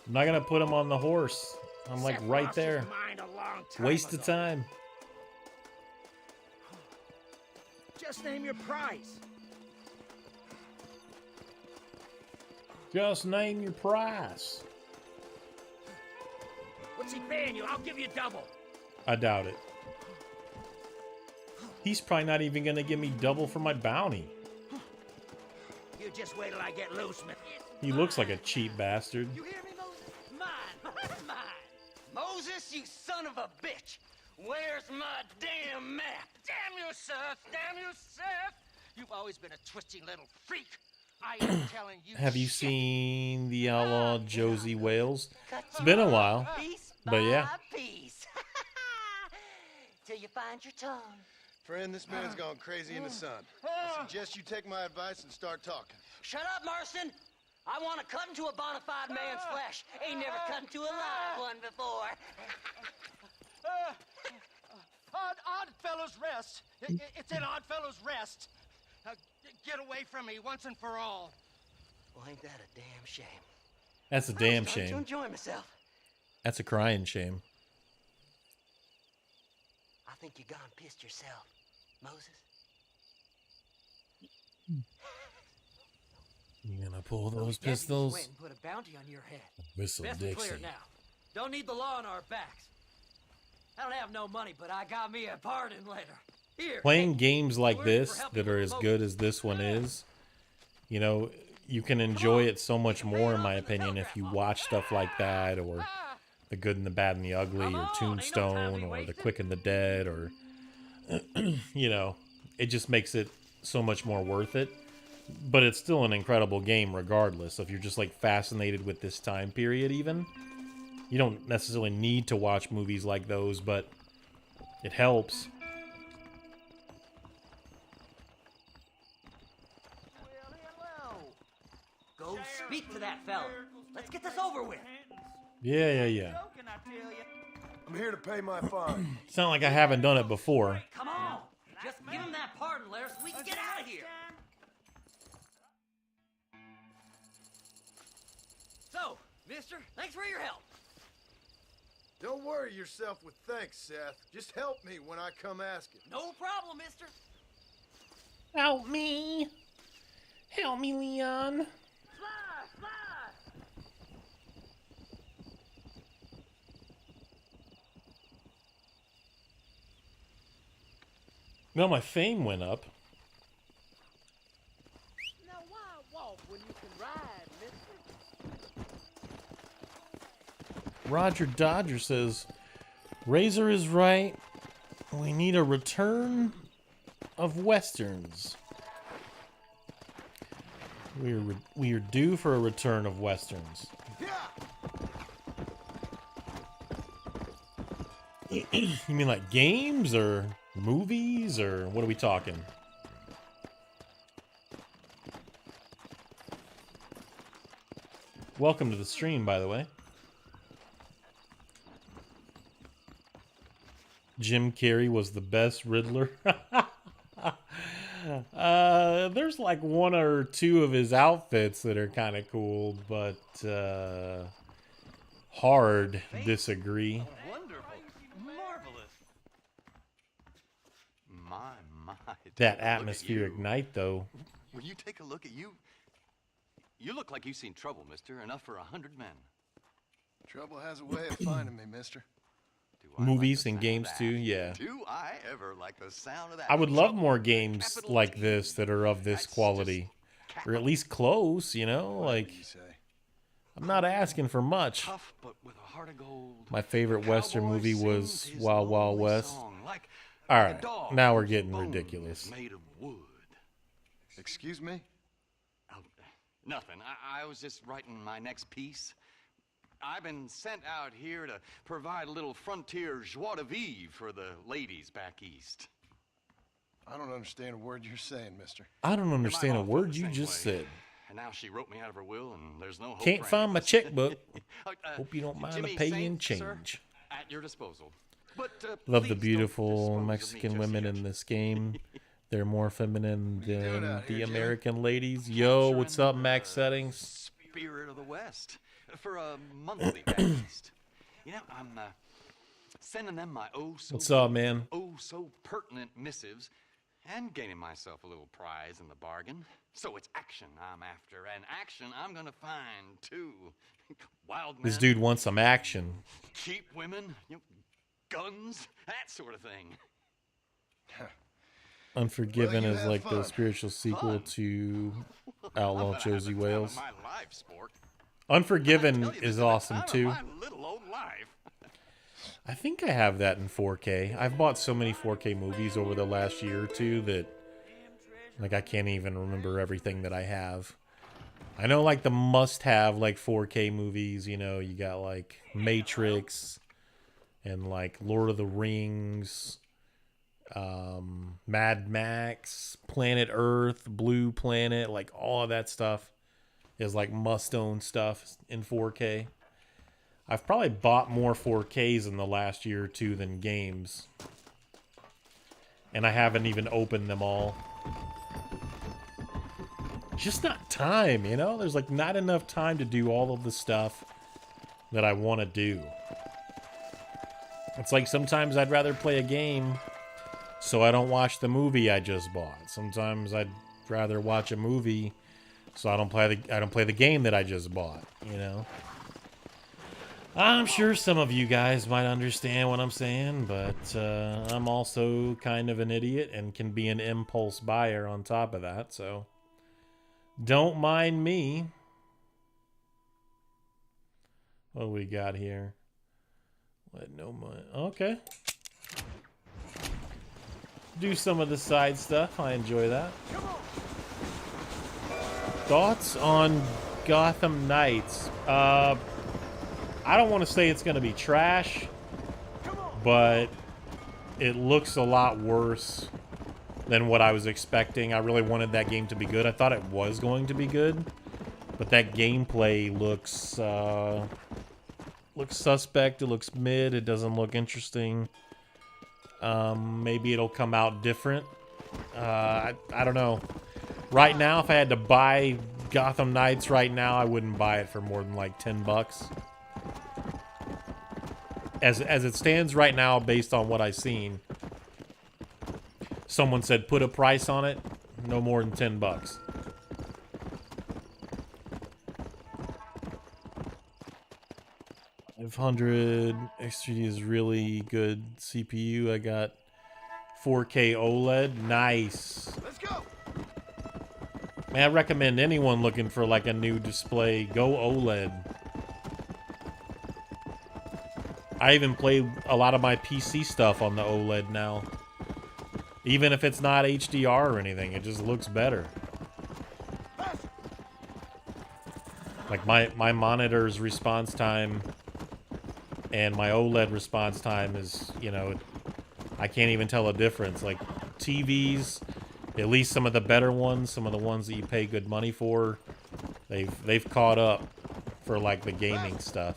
I'm not gonna put him on the horse. I'm like right there. Mind Waste of time. Just name your price. Just name your price. What's he paying you? I'll give you double. I doubt it. He's probably not even gonna give me double for my bounty. You just wait till I get loose, man. He looks like a cheap bastard. You hear me, Moses? Mine. Mine. Moses, you son of a bitch. Where's my damn map? Damn you, Seth! Damn you, Seth! You've always been a twisty little freak. I am telling you. Have you shit. seen the outlaw Josie Wales? It's been a while, Piece but yeah. by piece. Till you find your tongue. Friend, this man's gone crazy in the sun. I suggest you take my advice and start talking. Shut up, Marston. I want to cut into a bona fide man's flesh. Ain't never cut into a live one before. Odd Fellows Rest. It's in Odd Fellows Rest. Get away from me once and for all. Well, ain't that a damn shame? That's a damn I'm starting to shame. enjoy myself. That's a crying shame. I think you gone pissed yourself, Moses. You gonna pull those Deputies pistols? went and put a bounty on your head. Whistle Best be clear Dixie. now. Don't need the law on our backs. I don't have no money, but I got me a pardon letter. Here. Playing hey, games like word this for helping that are with as the good as this one is, you know, you can enjoy it so much more, in my opinion, if you watch stuff like that, or The Good and the Bad and the Ugly, or Tombstone, or The Quick and the Dead, or, you know, it just makes it so much more worth it. But it's still an incredible game regardless. If you're just like fascinated with this time period even, you don't necessarily need to watch movies like those, but it helps. Go speak to that fella. Let's get this over with. Yeah. I'm here to pay my fine. It's not like I haven't done it before. Come on. Just give him that pardon letter so we can get out of here. So, mister, thanks for your help. Don't worry yourself with thanks, Seth. Just help me when I come asking. No problem, mister. Help me. Help me, Leon. Fly. No, my fame went up. Now why walk when you can ride, mister? Roger Dodger says, Razor is right. We need a return of Westerns. We are due for a return of Westerns. You mean like games or movies, or what are we talking? Welcome to the stream, by the way. Jim Carrey was the best Riddler. There's like one or two of his outfits that are kind of cool, but hard disagree. Wonderful. Marvelous. My. That atmospheric night, though. Will you take a look at you? You look like you've seen trouble, mister. Enough for 100 men. Trouble has a way of finding me, mister. Movies and games too, yeah. Do I ever like the sound of that? I would love more games like this that are of this quality, or at least close. You know, like I'm not asking for much. My favorite Western movie was Wild Wild West. All right, now we're getting ridiculous. Made of wood. Excuse me? Oh, nothing. I was just writing my next piece. I've been sent out here to provide a little frontier joie de vivre for the ladies back east. I don't understand a word you're saying, mister. I don't understand a word you just said. And now she wrote me out of her will, and there's no hope. Can't for find my checkbook. Hope you don't mind Jimmy a paying Saint, change. Sir, at your disposal. But, Love the please beautiful Mexican women in this game. They're more feminine than the American ladies. Yo, what's up, Max Settings? Spirit of the West for a monthly back east. You know, sending them my What's up, man? so pertinent missives, and gaining myself a little prize in the bargain. So it's action I'm after, and action I'm gonna find too. Wild men, This dude wants some action. cheap women, guns, that sort of thing. Unforgiven Well, you is have like the fun. spiritual sequel to Outlaw I'm gonna have Josie the time of Wales. my life, sport. Unforgiven is awesome Time of too. my little old life. I think I have that in 4K. I've bought so many 4K movies over the last year or two that like I can't even remember everything that I have. I know like the must-have like 4K movies, you know, you got like Matrix and like Lord of the Rings, Mad Max, Planet Earth, Blue Planet, like all of that stuff is like must-own stuff in 4K. I've probably bought more 4Ks in the last year or two than games. And I haven't even opened them all. Just not time, you know? There's like not enough time to do all of the stuff that I want to do. It's like sometimes I'd rather play a game so I don't watch the movie I just bought. Sometimes I'd rather watch a movie so I don't play the game that I just bought, you know? I'm sure some of you guys might understand what I'm saying, but I'm also kind of an idiot and can be an impulse buyer on top of that, so don't mind me. What do we got here? Let no money. Okay. Do some of the side stuff. I enjoy that. Thoughts on Gotham Knights? I don't want to say it's going to be trash, but it looks a lot worse than what I was expecting. I really wanted that game to be good. I thought it was going to be good, but that gameplay looks suspect. It looks mid. It doesn't look interesting. Maybe it'll come out different. I don't know. Right now, if I had to buy Gotham Knights right now, I wouldn't buy it for more than like $10. As it stands right now, based on what I've seen, someone said put a price on it, no more than $10. 500 X3D is really good CPU. I got 4K OLED. Nice. Let's go. Man, I recommend anyone looking for like a new display, go OLED. I even play a lot of my PC stuff on the OLED now. Even if it's not HDR or anything, it just looks better. Like my monitor's response time and my OLED response time is, you know, I can't even tell a difference. Like TVs, at least some of the better ones, some of the ones that you pay good money for, they've caught up for like the gaming stuff.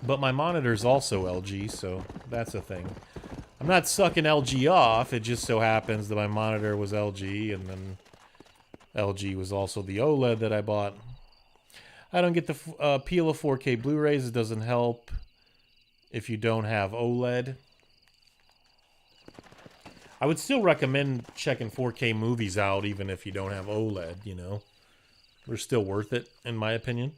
But my monitor's also LG, so that's a thing. I'm not sucking LG off. It just so happens that my monitor was LG, and then LG was also the OLED that I bought. I don't get the appeal of 4K Blu-rays. It doesn't help if you don't have OLED. I would still recommend checking 4K movies out, even if you don't have OLED, you know. They're still worth it, in my opinion.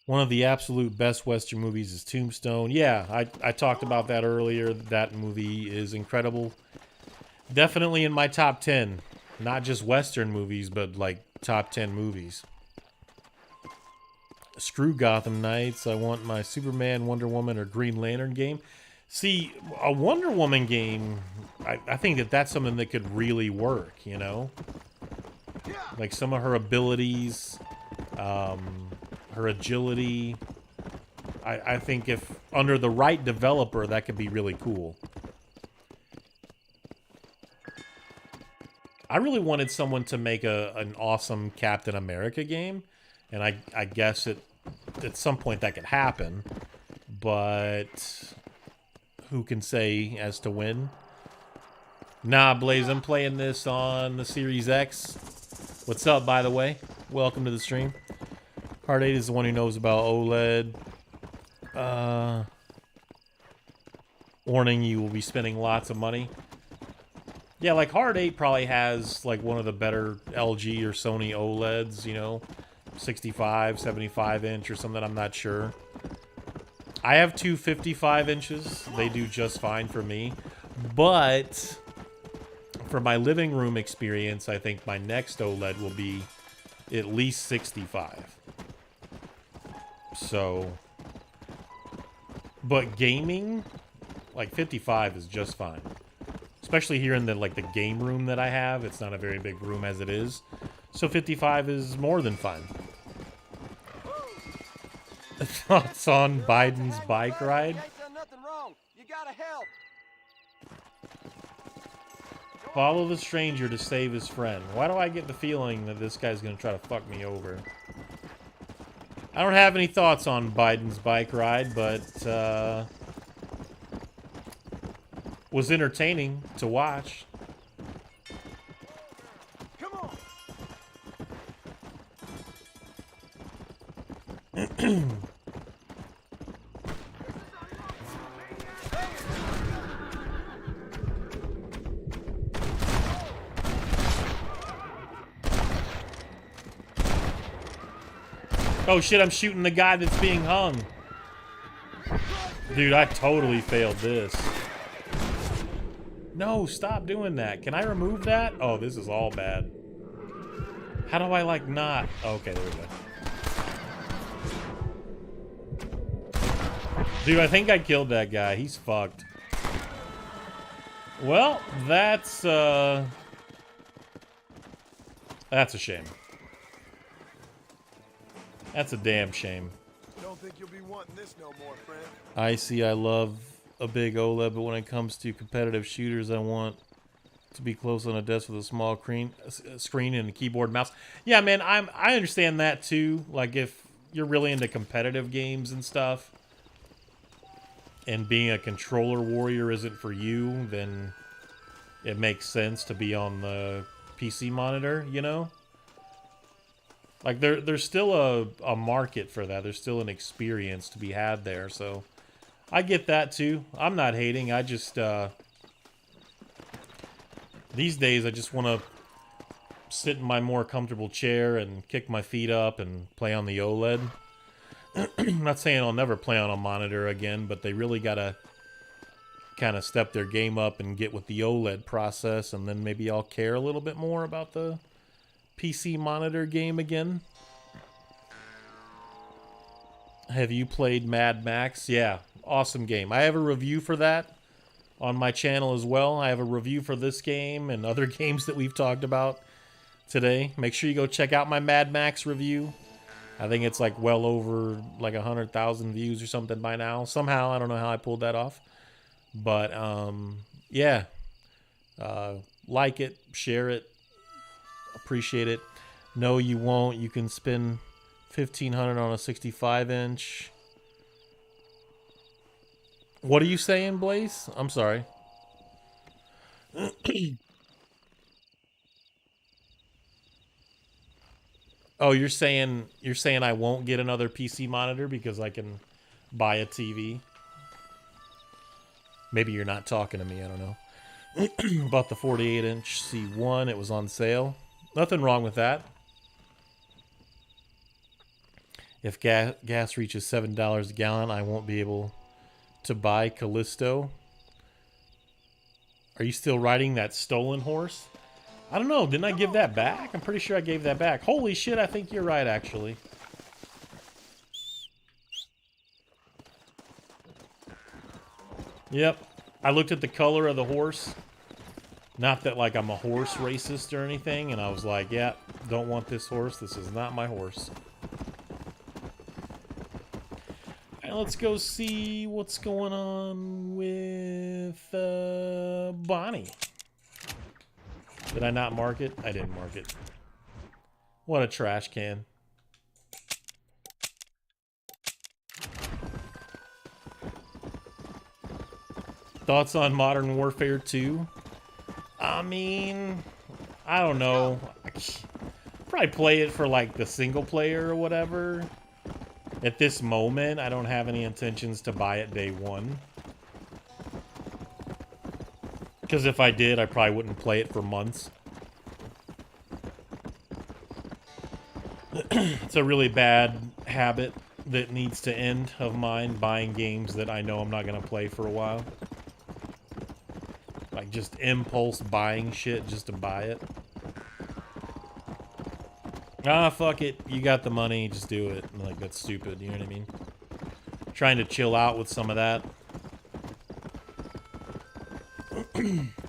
One of the absolute best Western movies is Tombstone. Yeah, I talked about that earlier. That movie is incredible. Definitely in my top 10. Not just Western movies, but like top 10 movies. Screw Gotham Knights. I want my Superman, Wonder Woman, or Green Lantern game. See, a Wonder Woman game, I think that's something that could really work, you know? Like some of her abilities, her agility. I think if under the right developer, that could be really cool. I really wanted someone to make an awesome Captain America game, and I guess at some point that could happen, but who can say as to when? Nah, Blaze, I'm playing this on the Series X. What's up, by the way? welcome to the stream. Hard 8 is the one who knows about OLED. Warning, you will be spending lots of money. Yeah, like Hard 8 probably has like one of the better LG or Sony OLEDs, you know, 65, 75 inch or something, I'm not sure. I have two 55 inches. They do just fine for me. But for my living room experience, I think my next OLED will be at least 65. So, but gaming, like 55 is just fine. Especially here in the like the game room that I have. It's not a very big room as it is. So 55 is more than fine. Thoughts on Biden's bike ride? Follow the stranger to save his friend. Why do I get the feeling that this guy's going to try to fuck me over? I don't have any thoughts on Biden's bike ride, but was entertaining to watch. Come on. Oh shit, I'm shooting the guy that's being hung. Dude, I totally failed this. No, stop doing that. Can I remove that? Oh, this is all bad. How do I, like, not? Okay, there we go. Dude, I think I killed that guy. He's fucked. Well, that's a shame. That's a damn shame. Don't think you'll be wanting this no more, friend. I love a big OLED, but when it comes to competitive shooters, I want to be close on a desk with a small screen and a keyboard and mouse. Yeah, man, I understand that too. Like if you're really into competitive games and stuff, and being a controller warrior isn't for you, then it makes sense to be on the PC monitor, you know? Like there's still a market for that. There's still an experience to be had there, so I get that too. I'm not hating. I just these days I just want to sit in my more comfortable chair and kick my feet up and play on the OLED. I'm not saying I'll never play on a monitor again, but they really gotta kind of step their game up and get with the OLED process, and then maybe I'll care a little bit more about the PC monitor game again. Have you played Mad Max? Yeah, awesome game. I have a review for that on my channel as well. I have a review for this game and other games that we've talked about today. Make sure you go check out my Mad Max review. I think it's like well over like 100,000 views or something by now. Somehow, I don't know how I pulled that off. But, yeah. Like it, share it. Appreciate it. No, you won't. You can spend $1,500 on a 65-inch. What are you saying, Blaze? I'm sorry. Oh, you're saying I won't get another PC monitor because I can buy a TV? Maybe you're not talking to me. I don't know. Bought the 48-inch C1. It was on sale. Nothing wrong with that. If gas reaches $7 a gallon, I won't be able to buy Callisto. Are you still riding that stolen horse? I don't know. Didn't I give that back? I'm pretty sure I gave that back. Holy shit, I think you're right, actually. Yep. I looked at the color of the horse. Not that, like, I'm a horse racist or anything, and I was like, yeah, don't want this horse. This is not my horse. And let's go see what's going on with Bonnie. Did I not mark it? I didn't mark it. What a trash can. Thoughts on Modern Warfare 2? I mean, I don't know. Probably play it for like the single player or whatever. At this moment, I don't have any intentions to buy it day one. Because if I did, I probably wouldn't play it for months. It's a really bad habit that needs to end of mine, buying games that I know I'm not going to play for a while. Like, just impulse buying shit just to buy it. Ah, fuck it. You got the money, just do it. Like, that's stupid, you know what I mean? Trying to chill out with some of that.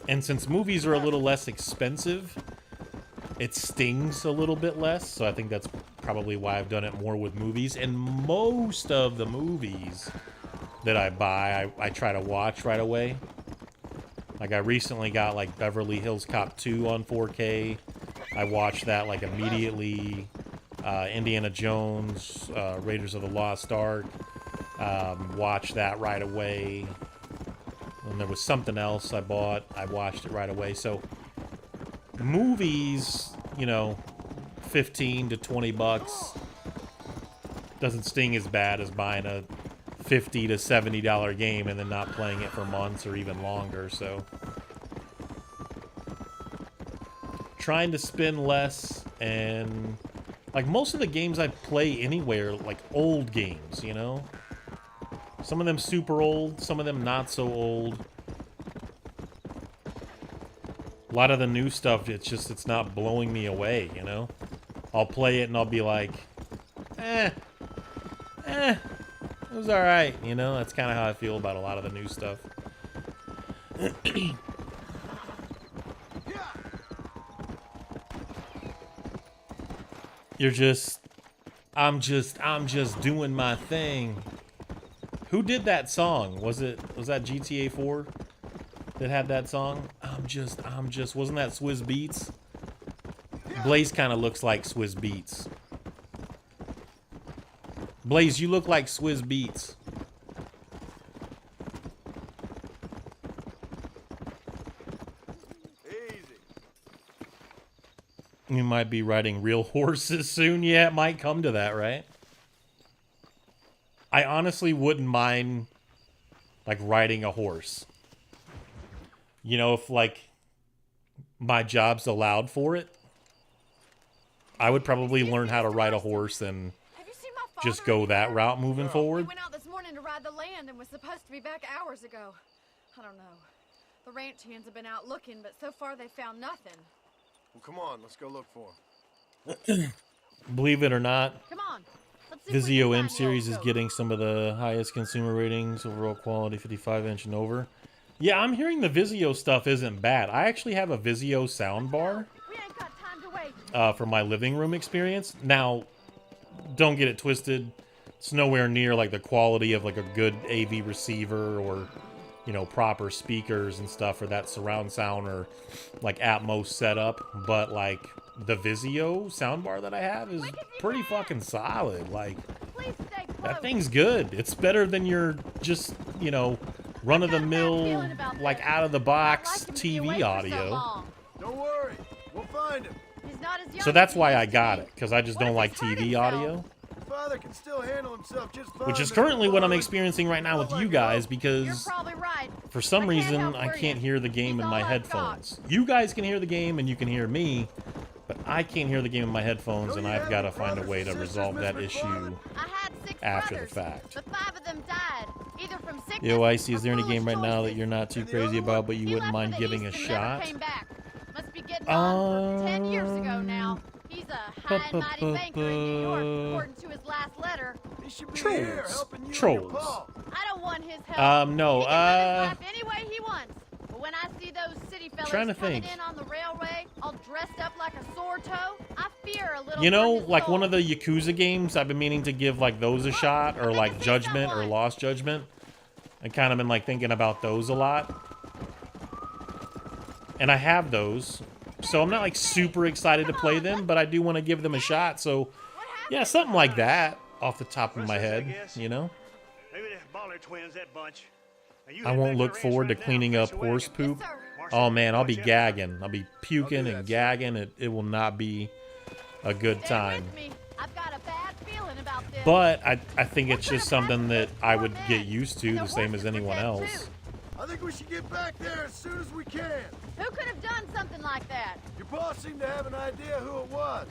And since movies are a little less expensive, it stings a little bit less, so I think that's probably why I've done it more with movies. And most of the movies that I buy, I try to watch right away. Like, I recently got, like, Beverly Hills Cop 2 on 4K. I watched that, like, immediately. Indiana Jones, Raiders of the Lost Ark. Watched that right away. And there was something else I bought. I watched it right away. So, movies, you know, 15 to 20 bucks doesn't sting as bad as buying a $50 to $70 game and then not playing it for months or even longer. So, trying to spend less, and like most of the games I play anywhere, like old games, you know? Some of them super old, some of them not so old. A lot of the new stuff, it's not blowing me away, you know? I'll play it and I'll be like, it was alright, you know? That's kind of how I feel about a lot of the new stuff. You're just, I'm just doing my thing. Who did that song? Was that GTA 4 that had that song? I'm just, wasn't that Swizz Beatz? Blaze kind of looks like Swizz Beatz. Blaze, you look like Swizz Beatz. You might be riding real horses soon. Yeah, it might come to that, right? I honestly wouldn't mind, like, riding a horse. You know, if, like, my job's allowed for it, I would probably learn how to ride a horse and just go that route moving forward. He went out this morning to ride the land and was supposed to be back hours ago. I don't know. The ranch hands have been out looking, but so far they found nothing. Well, come on, let's go look for him. Believe it or not, Come on. Let's see if we Vizio can M find the series old is goat. getting some of the highest consumer ratings, overall quality, 55-inch and over. Yeah, I'm hearing the Vizio stuff isn't bad. I actually have a Vizio soundbar We ain't got time to wait. for my living room experience. Now, don't get it twisted. It's nowhere near like the quality of like a good AV receiver or, you know, proper speakers and stuff for that surround sound or like Atmos setup. But like the Vizio soundbar that I have is pretty fucking solid. Like, that thing's good. It's better than your just, you know, run-of-the-mill, like out-of-the-box TV audio. Don't worry, we'll find him. He's not as young So that's as he why I used to got be. it, because I just don't like TV audio. Your father can still handle himself just fine. Which is Mr. currently what I'm Floyd. experiencing right now with you guys, You're because probably right. for some reason help I for can't you. hear the game He's in my all I've got. headphones. You guys can hear the game and you can hear me, but I can't hear the game in my headphones, and I've got to find a way to resolve that issue I had 6 after the brothers, fact. but 5 of them died, either from sickness Yo, Icy, or is there any foolish game right now that choices. you're not too crazy about, but you He wouldn't left mind for the giving a East and never shot? came back. Must be getting on for 10 years ago now. He's a high and mighty banker in New York, according to his last letter. He should be here Trolls. helping you and your Trolls. pa. I don't want his help. No, He can live his life any way he wants. But when I see those city fellas Trying to coming think. in on the railway, all dressed up like a sore toe, I fear a little. You know, for his like soul. one of the Yakuza games, I've been meaning to give like those a shot, or like Judgment or Lost Judgment. I kind of been like thinking about those a lot. And I have those. So I'm not like super excited to play them, but I do want to give them a shot. So yeah, something like that off the top of my head, you know? Maybe the Baller twins, that bunch. Now, you I head won't back look to the ranch forward to right now, cleaning fetch up a wagon. horse poop. Marshal, Oh man, I'll be watch out. gagging. I'll be puking and gagging. It will not be a good time. I've got a bad feeling about this. But I think it's just something that I would get used to, the same as anyone else. I think we should get back there as soon as we can. Who could have done something like that? Your boss seemed to have an idea who it was.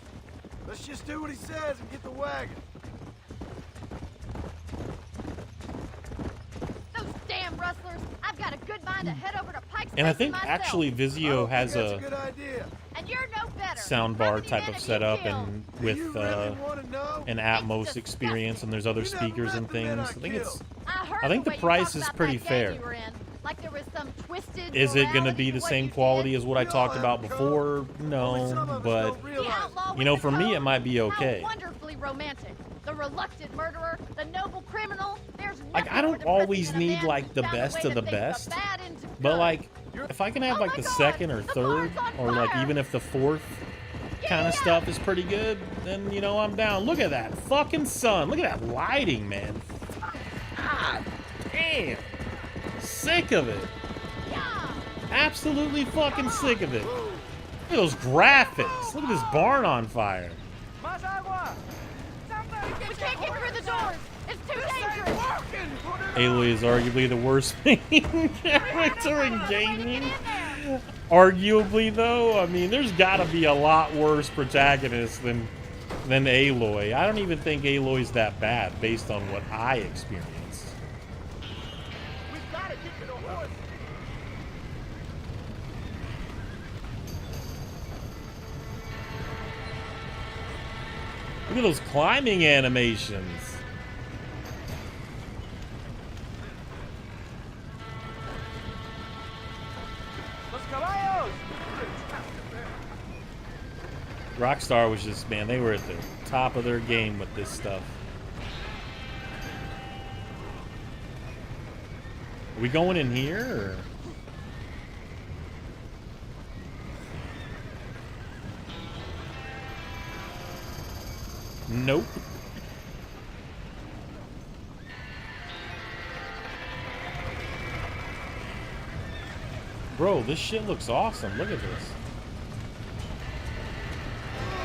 Let's just do what he says and get the wagon. Those damn rustlers! I've got a good mind to head over to Pike's And I Station think myself. actually Vizio has a Good idea. And you're no better. soundbar type of setup, and with an Atmos experience, and there's other speakers and things. I think the price is pretty fair. Like there was some twisted Is it going to be the same quality as what I talked about before? No, but you know, for me it might be okay. How wonderfully romantic. The reluctant murderer, the noble criminal. There's Like, I don't always need like the best of the best, but like if I can have like the second or third, or like even if the fourth kind of stuff is pretty good, then you know I'm down. Look at that fucking sun. Look at that lighting, man. God damn. Sick of it. Absolutely fucking sick of it. Look at those graphics. Look at this barn on fire. We can't get through the doors. It's too dangerous. Aloy is arguably the worst main character in gaming. Arguably, though, I mean, there's got to be a lot worse protagonists than Aloy. I don't even think Aloy's that bad based on what I experienced. Look at those climbing animations. Rockstar was just, man, they were at the top of their game with this stuff. Are we going in here, or? Nope. Bro, this shit looks awesome. Look at this.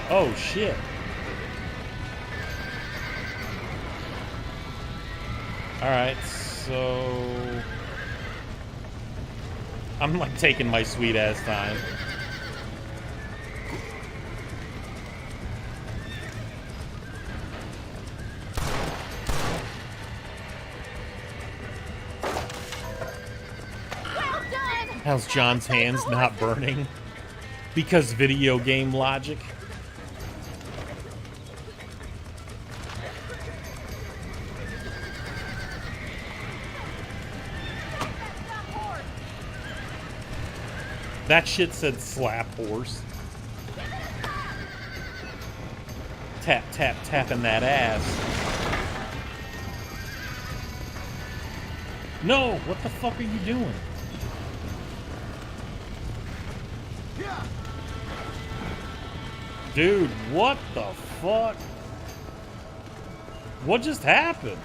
Oh, shit. Alright, so... I'm, like, taking my sweet-ass time. How's John's hands not burning? Because video game logic. That shit said slap horse. Tap, tap, tapping that ass. No, what the fuck are you doing? Dude, what the fuck? What just happened?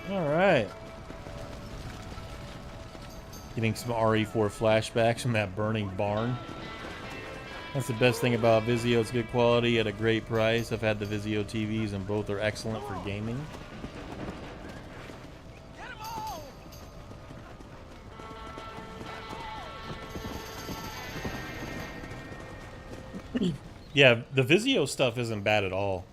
Alright. Getting some RE4 flashbacks from that burning barn. That's the best thing about Vizio. It's good quality at a great price. I've had the Vizio TVs and both are excellent for gaming. Yeah, the Vizio stuff isn't bad at all.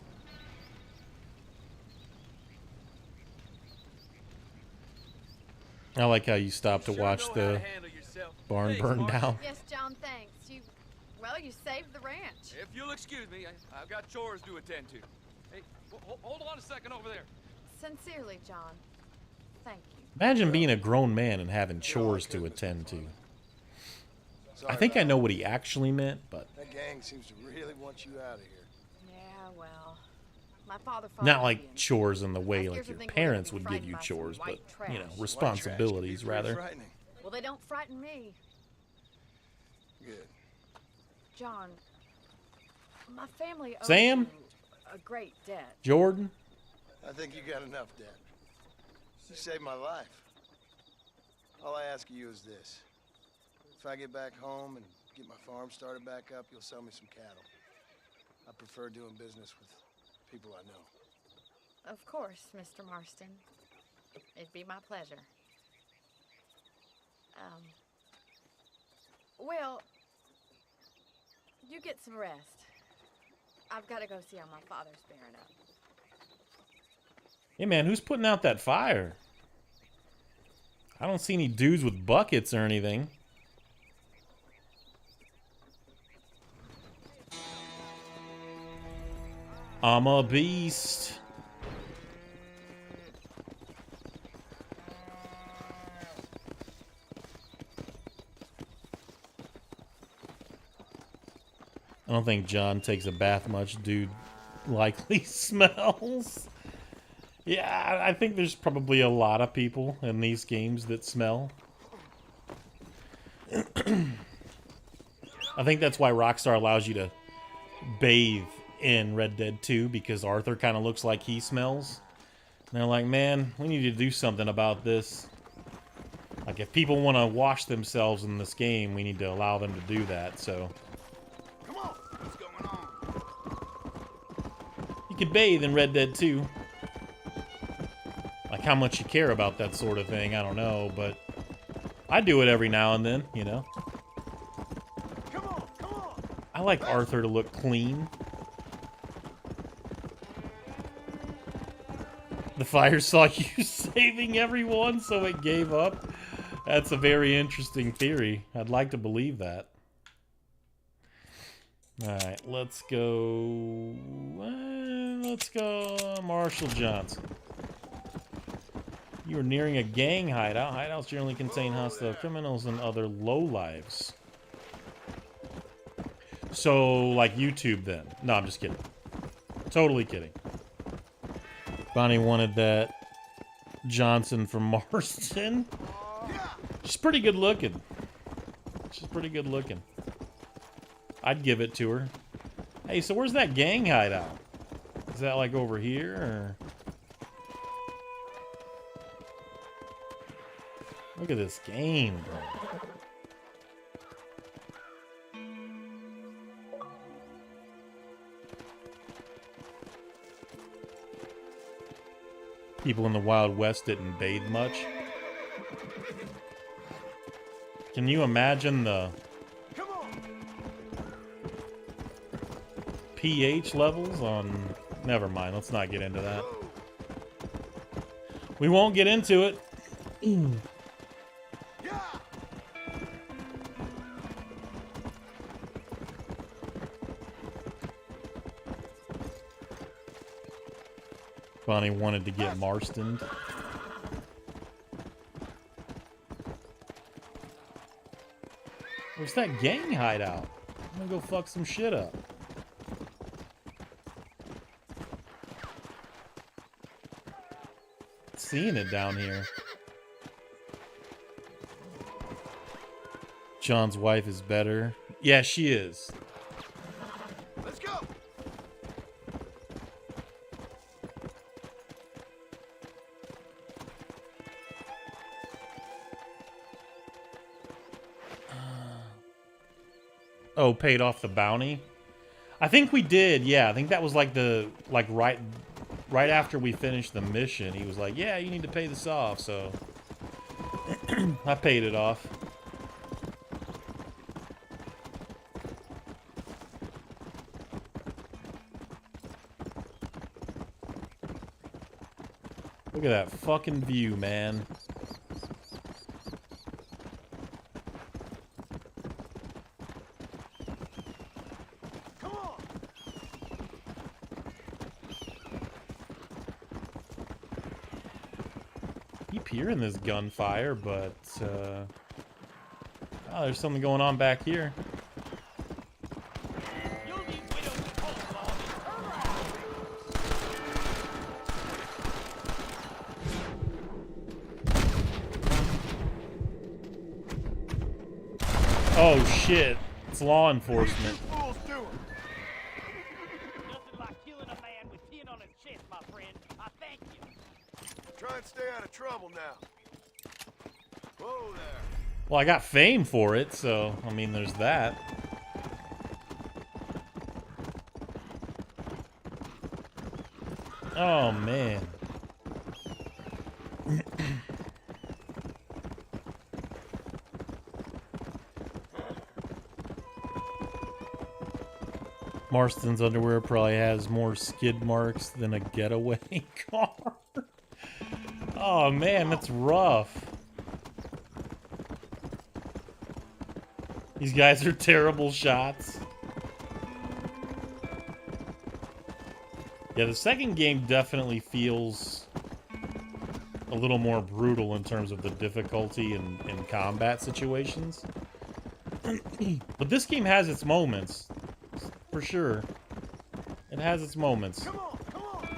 I like how you stopped to watch the barn burn down. Yes, John, thanks. Well, you saved the ranch. If you'll excuse me, I've got chores to attend to. Hey, hold on a second over there. Sincerely, John. Thank you. Imagine being a grown man and having chores to attend to. I think I know what he actually meant, but... That gang seems to really want you out of here. Yeah, well... My father... Not like chores in the way like your parents would give you chores, but, you know, responsibilities, rather. Well, they don't frighten me. Good. John, my family owes Sam? you a great debt. Jordan? I think you got enough debt. You saved my life. All I ask of you is this. If I get back home and get my farm started back up, you'll sell me some cattle. I prefer doing business with people I know. Of course, Mr. Marston. It'd be my pleasure. Well, you get some rest. I've got to go see how my father's bearing up. Hey man, who's putting out that fire? I don't see any dudes with buckets or anything. I'm a beast. I don't think John takes a bath much. Dude likely smells. Yeah, I think there's probably a lot of people in these games that smell. I think that's why Rockstar allows you to bathe in Red Dead 2, because Arthur kind of looks like he smells. And they're like, man, we need to do something about this. Like, if people want to wash themselves in this game, we need to allow them to do that, so... Come on! What's going on? You could bathe in Red Dead 2. Like, how much you care about that sort of thing, I don't know, but... I do it every now and then, you know? Come on! Come on! I like Arthur to look clean. The fire saw you saving everyone, so it gave up. That's a very interesting theory. I'd like to believe that. Alright, let's go... let's go Marshall Johnson. You are nearing a gang hideout. Hideouts generally contain hostile criminals and other lowlives. So, like YouTube then. No, I'm just kidding. Totally kidding. Bonnie wanted that Johnson from Marston. She's pretty good looking. She's pretty good looking. I'd give it to her. Hey, so where's that gang hideout? Is that like over here, or... Look at this game, bro. People in the Wild West didn't bathe much. Can you imagine the pH levels on... Never mind, let's not get into that. We won't get into it. Bonnie wanted to get Marstoned. Where's that gang hideout? I'm gonna go fuck some shit up. Seeing it down here. John's wife is better. Yeah, she is. Let's go. Oh, paid off the bounty? I think we did, yeah. I think that was like the, right after we finished the mission. He was like, yeah, you need to pay this off, so... I paid it off. Look at that fucking view, man. Keep hearing this gunfire, but oh, there's something going on back here. Oh shit, it's law enforcement. Nothing like killing a man with tin on his chest, my friend. I thank you. Try and stay out of trouble now. Well, I got fame for it, so, I mean, there's that. Oh, man. Marston's underwear probably has more skid marks than a getaway car. Oh, man, that's rough. These guys are terrible shots. Yeah, the second game definitely feels a little more brutal in terms of the difficulty in combat situations. But this game has its moments, for sure. It has its moments. Come on, come on.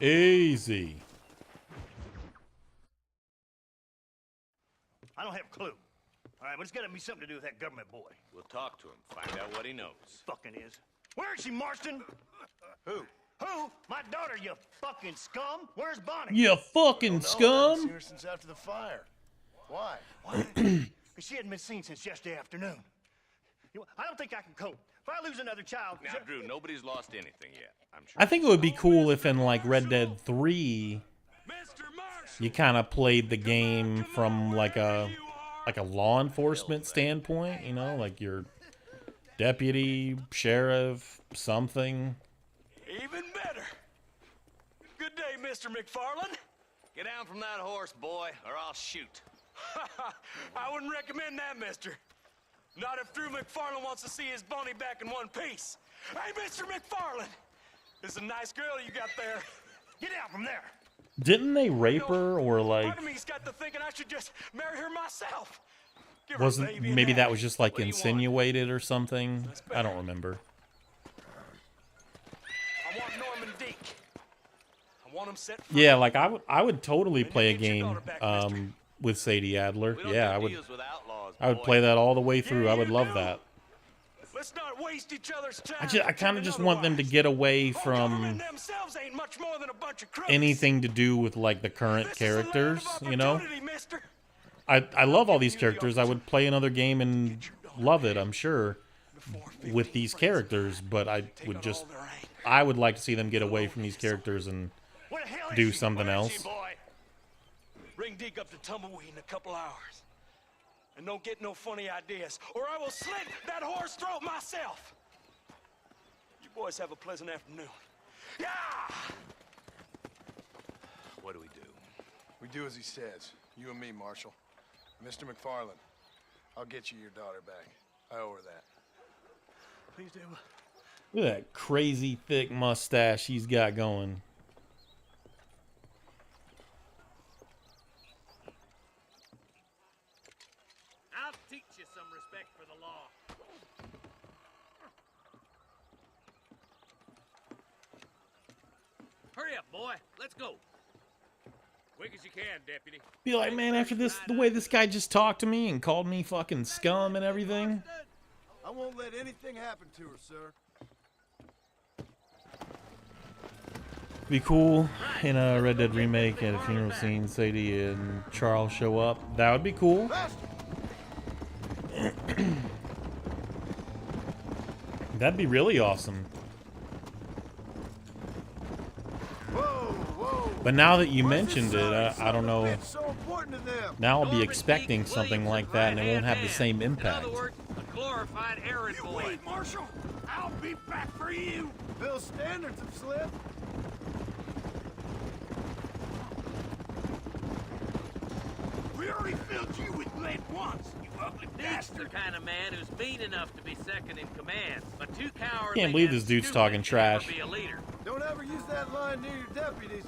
Easy. I don't have a clue. All right, but it's got to be something to do with that government boy. We'll talk to him, find out what he knows. Fucking is. Where is she, Marston? Who? Who? My daughter, you fucking scum. Where's Bonnie? You fucking I haven't scum. seen her since after the fire. Why? She hadn't been seen since yesterday afternoon. I don't think I can cope. If I lose another child... Now, Drew, nobody's lost anything yet, I'm sure. I think it would be cool if in like Red Dead 3 you kind of played the game from like a law enforcement standpoint, you know, like your deputy, sheriff, something. Even better. Good day, Mr. McFarland. Get down from that horse, boy, or I'll shoot. I wouldn't recommend that, mister. Not if Drew McFarland wants to see his Bonnie back in one piece. Hey, Mr. McFarland! This is a nice girl you got there. Get out from there! Didn't they rape her or like... Part of me's got to thinking I should just marry her myself. Give her a Wasn't baby and maybe that have was it. just like What do you want? insinuated or something? I don't remember. I want Norman Deek. I want him set free. Yeah, like I would totally play a game with Sadie Adler. Yeah, I would play that all the way through. I would love that. Let's not waste each other's time. I kind of just want them to get away from Themselves ain't much more than a bunch of crooks. anything to do with like the current This is a land characters, of you know? opportunity, mister. I love all these characters. I would play another game and love it, I'm sure, with these characters, but I would like to see them get away from these characters and do something else. Bring Deke up to Tumbleweed in a couple hours. And don't get no funny ideas, or I will slit that horse throat myself. You boys have a pleasant afternoon. Yeah! What do? We do as he says. You and me, Marshal. Mr. McFarland, I'll get you your daughter back. I owe her that. Please do. Look at that crazy thick mustache he's got going. I'll teach you some respect for the law. Hurry up, boy. Let's go. Quick as you can, deputy. Be like, man, after this, the way this guy just talked to me and called me fucking scum and everything. I won't let anything happen to her, sir. Be cool in a Red Dead remake at a funeral scene, Sadie and Charles show up. That would be cool. That'd be really awesome. But now that you mentioned it, I don't know. Now I'll be expecting something like that, and it won't have the same impact. A glorified errand boy. Wait, Marshal! I'll be back for you! Bill's standards have slipped. We already filled you with lead once, you ugly bastard. The kind of man who's mean enough to be second in command, but too cowardly. Can't believe this and dude's stupid talking to trash. ever be a leader. Don't ever use that line near your deputies.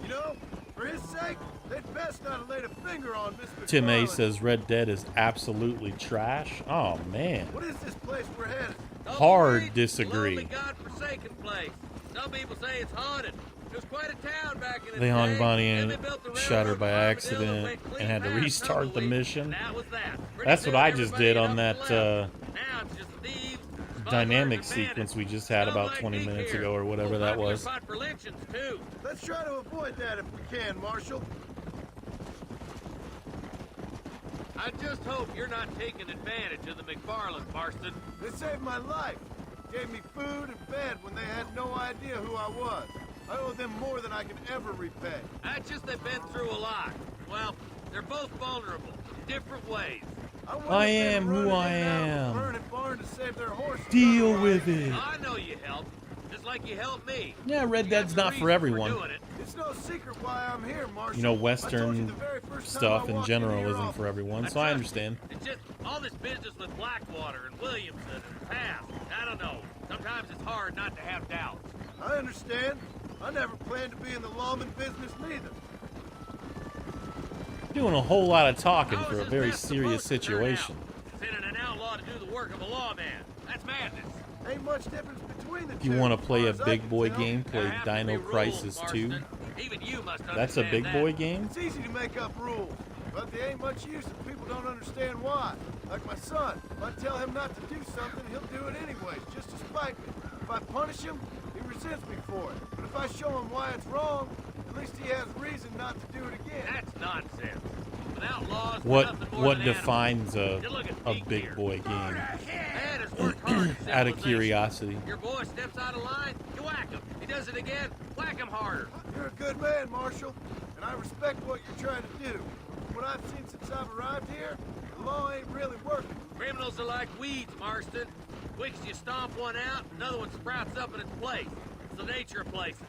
You know, for his sake, they'd best not have laid a finger on Mr. Tim A McFarland. says Red Dead is absolutely trash. Oh, man. What is this place we're headed? Hard disagree. Lonely, godforsaken place. Some people say it's haunted. It was quite a town back in the They hung day. Bonnie Then and they built the shot her railroad by from Armadillo accident went clean and had to past restart the Tumbleweed. mission. That was that. Pretty That's soon what I just everybody did up on that left. Now it's just thieves, dynamic sequence we just had about 20 minutes ago or whatever that was. Let's try to avoid that if we can, Marshal. I just hope you're not taking advantage of the McFarlands, Marston. They saved my life. Gave me food and bed when they had no idea who I was. I owe them more than I can ever repay. That's just they've been through a lot. Well, they're both vulnerable in different ways. I am who I am. Burning barn to save their horses. Deal with it. I know you helped, just like you helped me. Yeah, Red Dead's not for everyone. It's no secret why I'm here, Marshal. You know, Western stuff in general isn't for everyone, so I understand. It's just all this business with Blackwater and Williamson and Pass. I don't know. Sometimes it's hard not to have doubts. I understand. I never planned to be in the lawman business neither. Doing a whole lot of talking for a very serious situation. Sending an outlaw to do the work of a lawman. That's madness. Ain't much difference between the If you two. want to play a big boy game, play Dino Crisis 2. That's a big boy game? It's easy to make up rules, but they ain't much use if people don't understand why. Like my son, if I tell him not to do something, he'll do it anyways, just to spite me. If I punish him, he resents me for it. But if I show him why it's wrong, at least he has reason not to do it again. That's nonsense. Without laws, What defines a big boy game? Out of curiosity. Your boy steps out of line, you whack him. He does it again, whack him harder. You're a good man, Marshal, and I respect what you're trying to do. What I've seen since I've arrived here, the law ain't really working. Criminals are like weeds, Marston. Quick as you stomp one out, another one sprouts up in its place. It's the nature of places.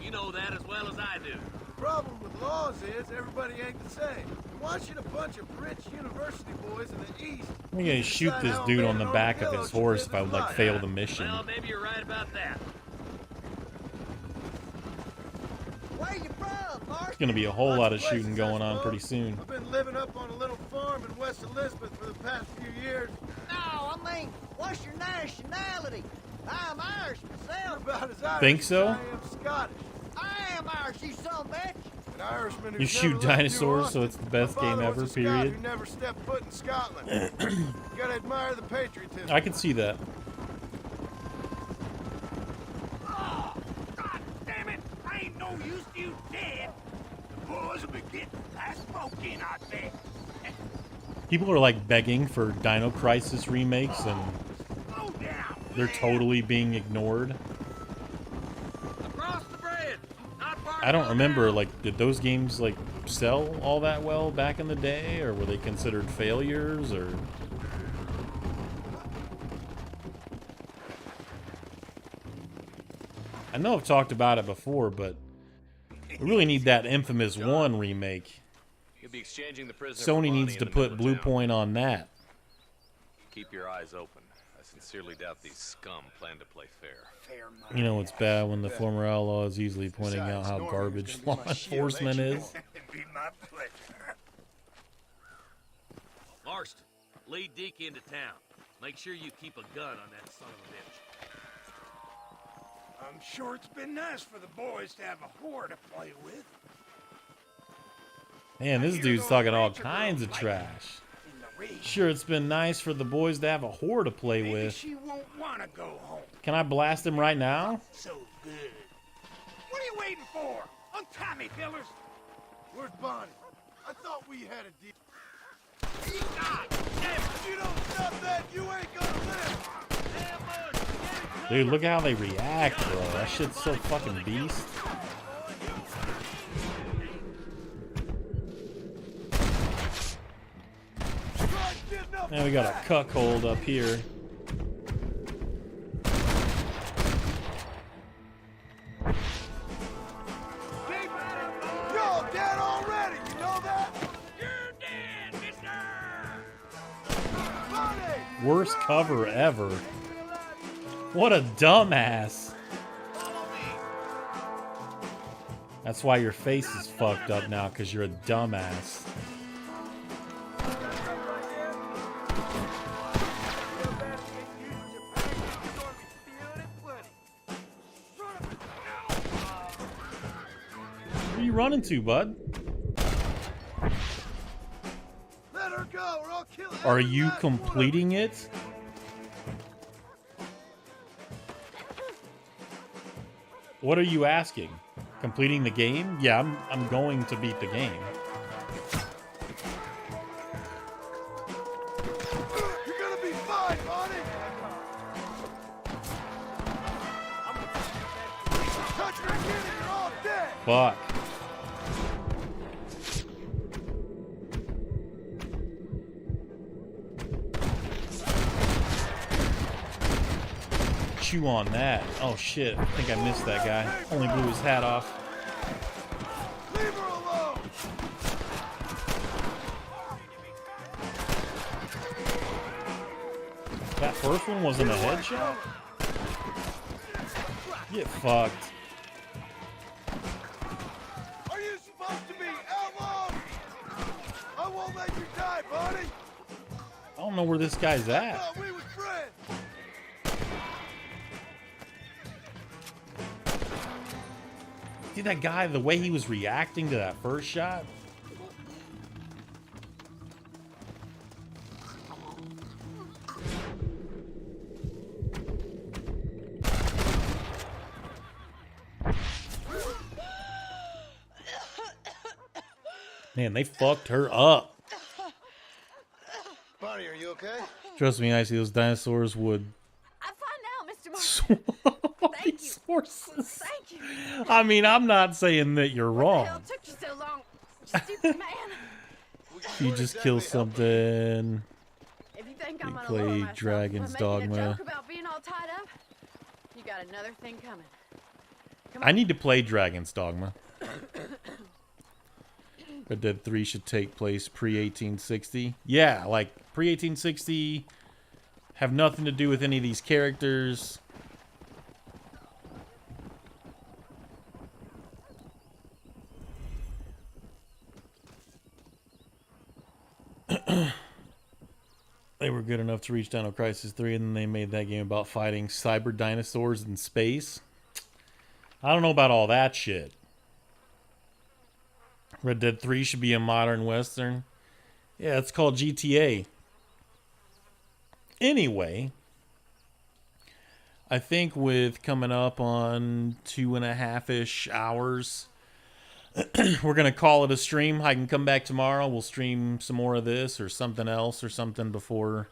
You know that as well as I do. The problem with laws is everybody ain't the same. Why should a bunch of rich university boys in the East... I'm gonna shoot this dude on the back of his horse if I would like fail the mission. Well, maybe you're right about that. Where you from, Marshal? There's gonna be a whole lot of shooting going on pretty soon. I've been living up on a little farm in West Elizabeth for the past few years. No, I mean, what's your nationality? I'm Irish myself. You're about as Irish Think so? as I am Scottish. I am Irish, you son of a bitch. An Irishman who's You shoot never left dinosaurs, New so it's the best My father game was ever, a Scot period. Who never stepped foot in Scotland. You gotta admire the patriotism. I can see that. Oh, God damn it! I ain't no use to you dead. The boys will be getting that smoke in, I bet. People are like begging for Dino Crisis remakes, and they're totally being ignored. Across the bridge. Not far. I don't remember, like, did those games like sell all that well back in the day, or were they considered failures, or... I know I've talked about it before, but we really need that Infamous 1 remake. You'll be exchanging the prisoner Sony needs to put Blue Point on that. Keep your eyes open. I sincerely doubt these scum plan to play fair. You know it's bad when the former outlaw is easily pointing out how garbage law enforcement is. It'd be my pleasure. Marston, lead Deke into town. Make sure you keep a gun on that son of a bitch. I'm sure it's been nice for the boys to have a whore to play with. Man, this dude's talking all kinds of trash. Sure, it's been nice for the boys to have a whore to play Maybe with. she won't want to go home. Can I blast him right now? So good. What are you waiting for? Untie me, fellers. Where's Bonnie? I thought we had a deal. If you don't stop that, you ain't gonna live. Dude, look at how they react, bro. That shit's so fucking beast. Now we got a cuckold up here. You're dead already, you know that? You're dead, mister! Bonnie! Worst cover ever. What a dumbass. That's why your face is fucked up now, because you're a dumbass. Where are you running to, bud? Let her go or I'll kill Are you completing it? What are you asking? Completing the game? Yeah, I'm going to beat the game. You're gonna be fine, Bonnie! Touch her again and you're all dead! Fuck. Chew on that. Oh shit, I think I missed that guy. Only blew his hat off. Leave her alone! That first one wasn't a headshot? Get fucked. Are you supposed to be outlaws? I won't let you die, Bonnie! I don't know where this guy's I at. thought we was friends! See that guy, the way he was reacting to that first shot? Man, they fucked her up. Bonnie, are you okay? Trust me, Icy, those dinosaurs would I'm fine now, Mr. Martin. swallow Thank you. these horses. Thank you. I mean, I'm not saying that you're What the wrong. hell took you so long, stupid man? You just kill something. If you think I'm We gonna played lower myself Dragon's by making a Dogma. joke about being all tied up, you got another thing coming. I need to play Dragon's Dogma. Red Dead 3 should take place pre-1860. Yeah, like pre-1860, have nothing to do with any of these characters. They were good enough to reach Dino Crisis 3, and then they made that game about fighting cyber dinosaurs in space. I don't know about all that shit. Red Dead 3 should be a modern western. Yeah, it's called GTA. Anyway, I think with coming up on 2.5-ish hours, we're going to call it a stream. I can come back tomorrow. We'll stream some more of this or something else or something before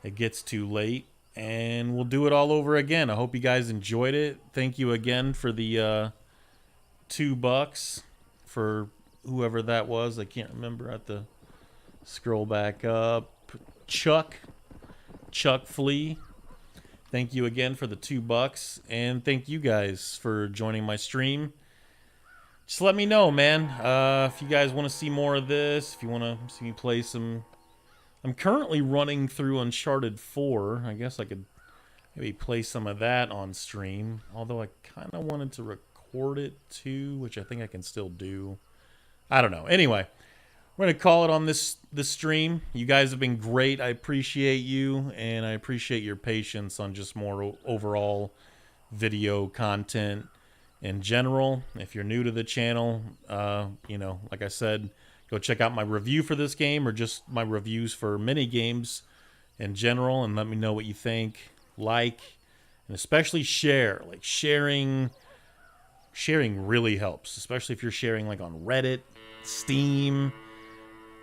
it gets too late. And we'll do it all over again. I hope you guys enjoyed it. Thank you again for the $2 for whoever that was. I can't remember. I have to scroll back up. Chuck Flea. Thank you again for the $2. And thank you guys for joining my stream. Just let me know, man. If you guys want to see more of this, if you want to see me play some... I'm currently running through Uncharted 4. I guess I could maybe play some of that on stream. Although I kind of wanted to record it too, which I think I can still do. I don't know. Anyway, we're going to call it on this stream. You guys have been great. I appreciate you, and I appreciate your patience on just more overall video content in general. If you're new to the channel, you know, like I said, go check out my review for this game or just my reviews for mini games in general, and let me know what you think. Like, and especially share. Like sharing really helps, especially if you're sharing like on Reddit, Steam.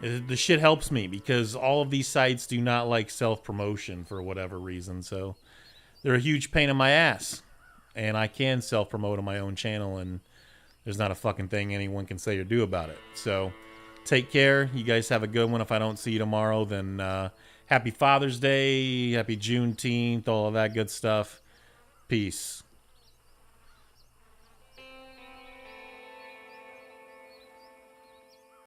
The shit helps me because all of these sites do not like self-promotion for whatever reason, so they're a huge pain in my ass. And I can self-promote on my own channel, and there's not a fucking thing anyone can say or do about it. So take care. You guys have a good one. If I don't see you tomorrow, then happy Father's Day, happy Juneteenth, all of that good stuff. Peace.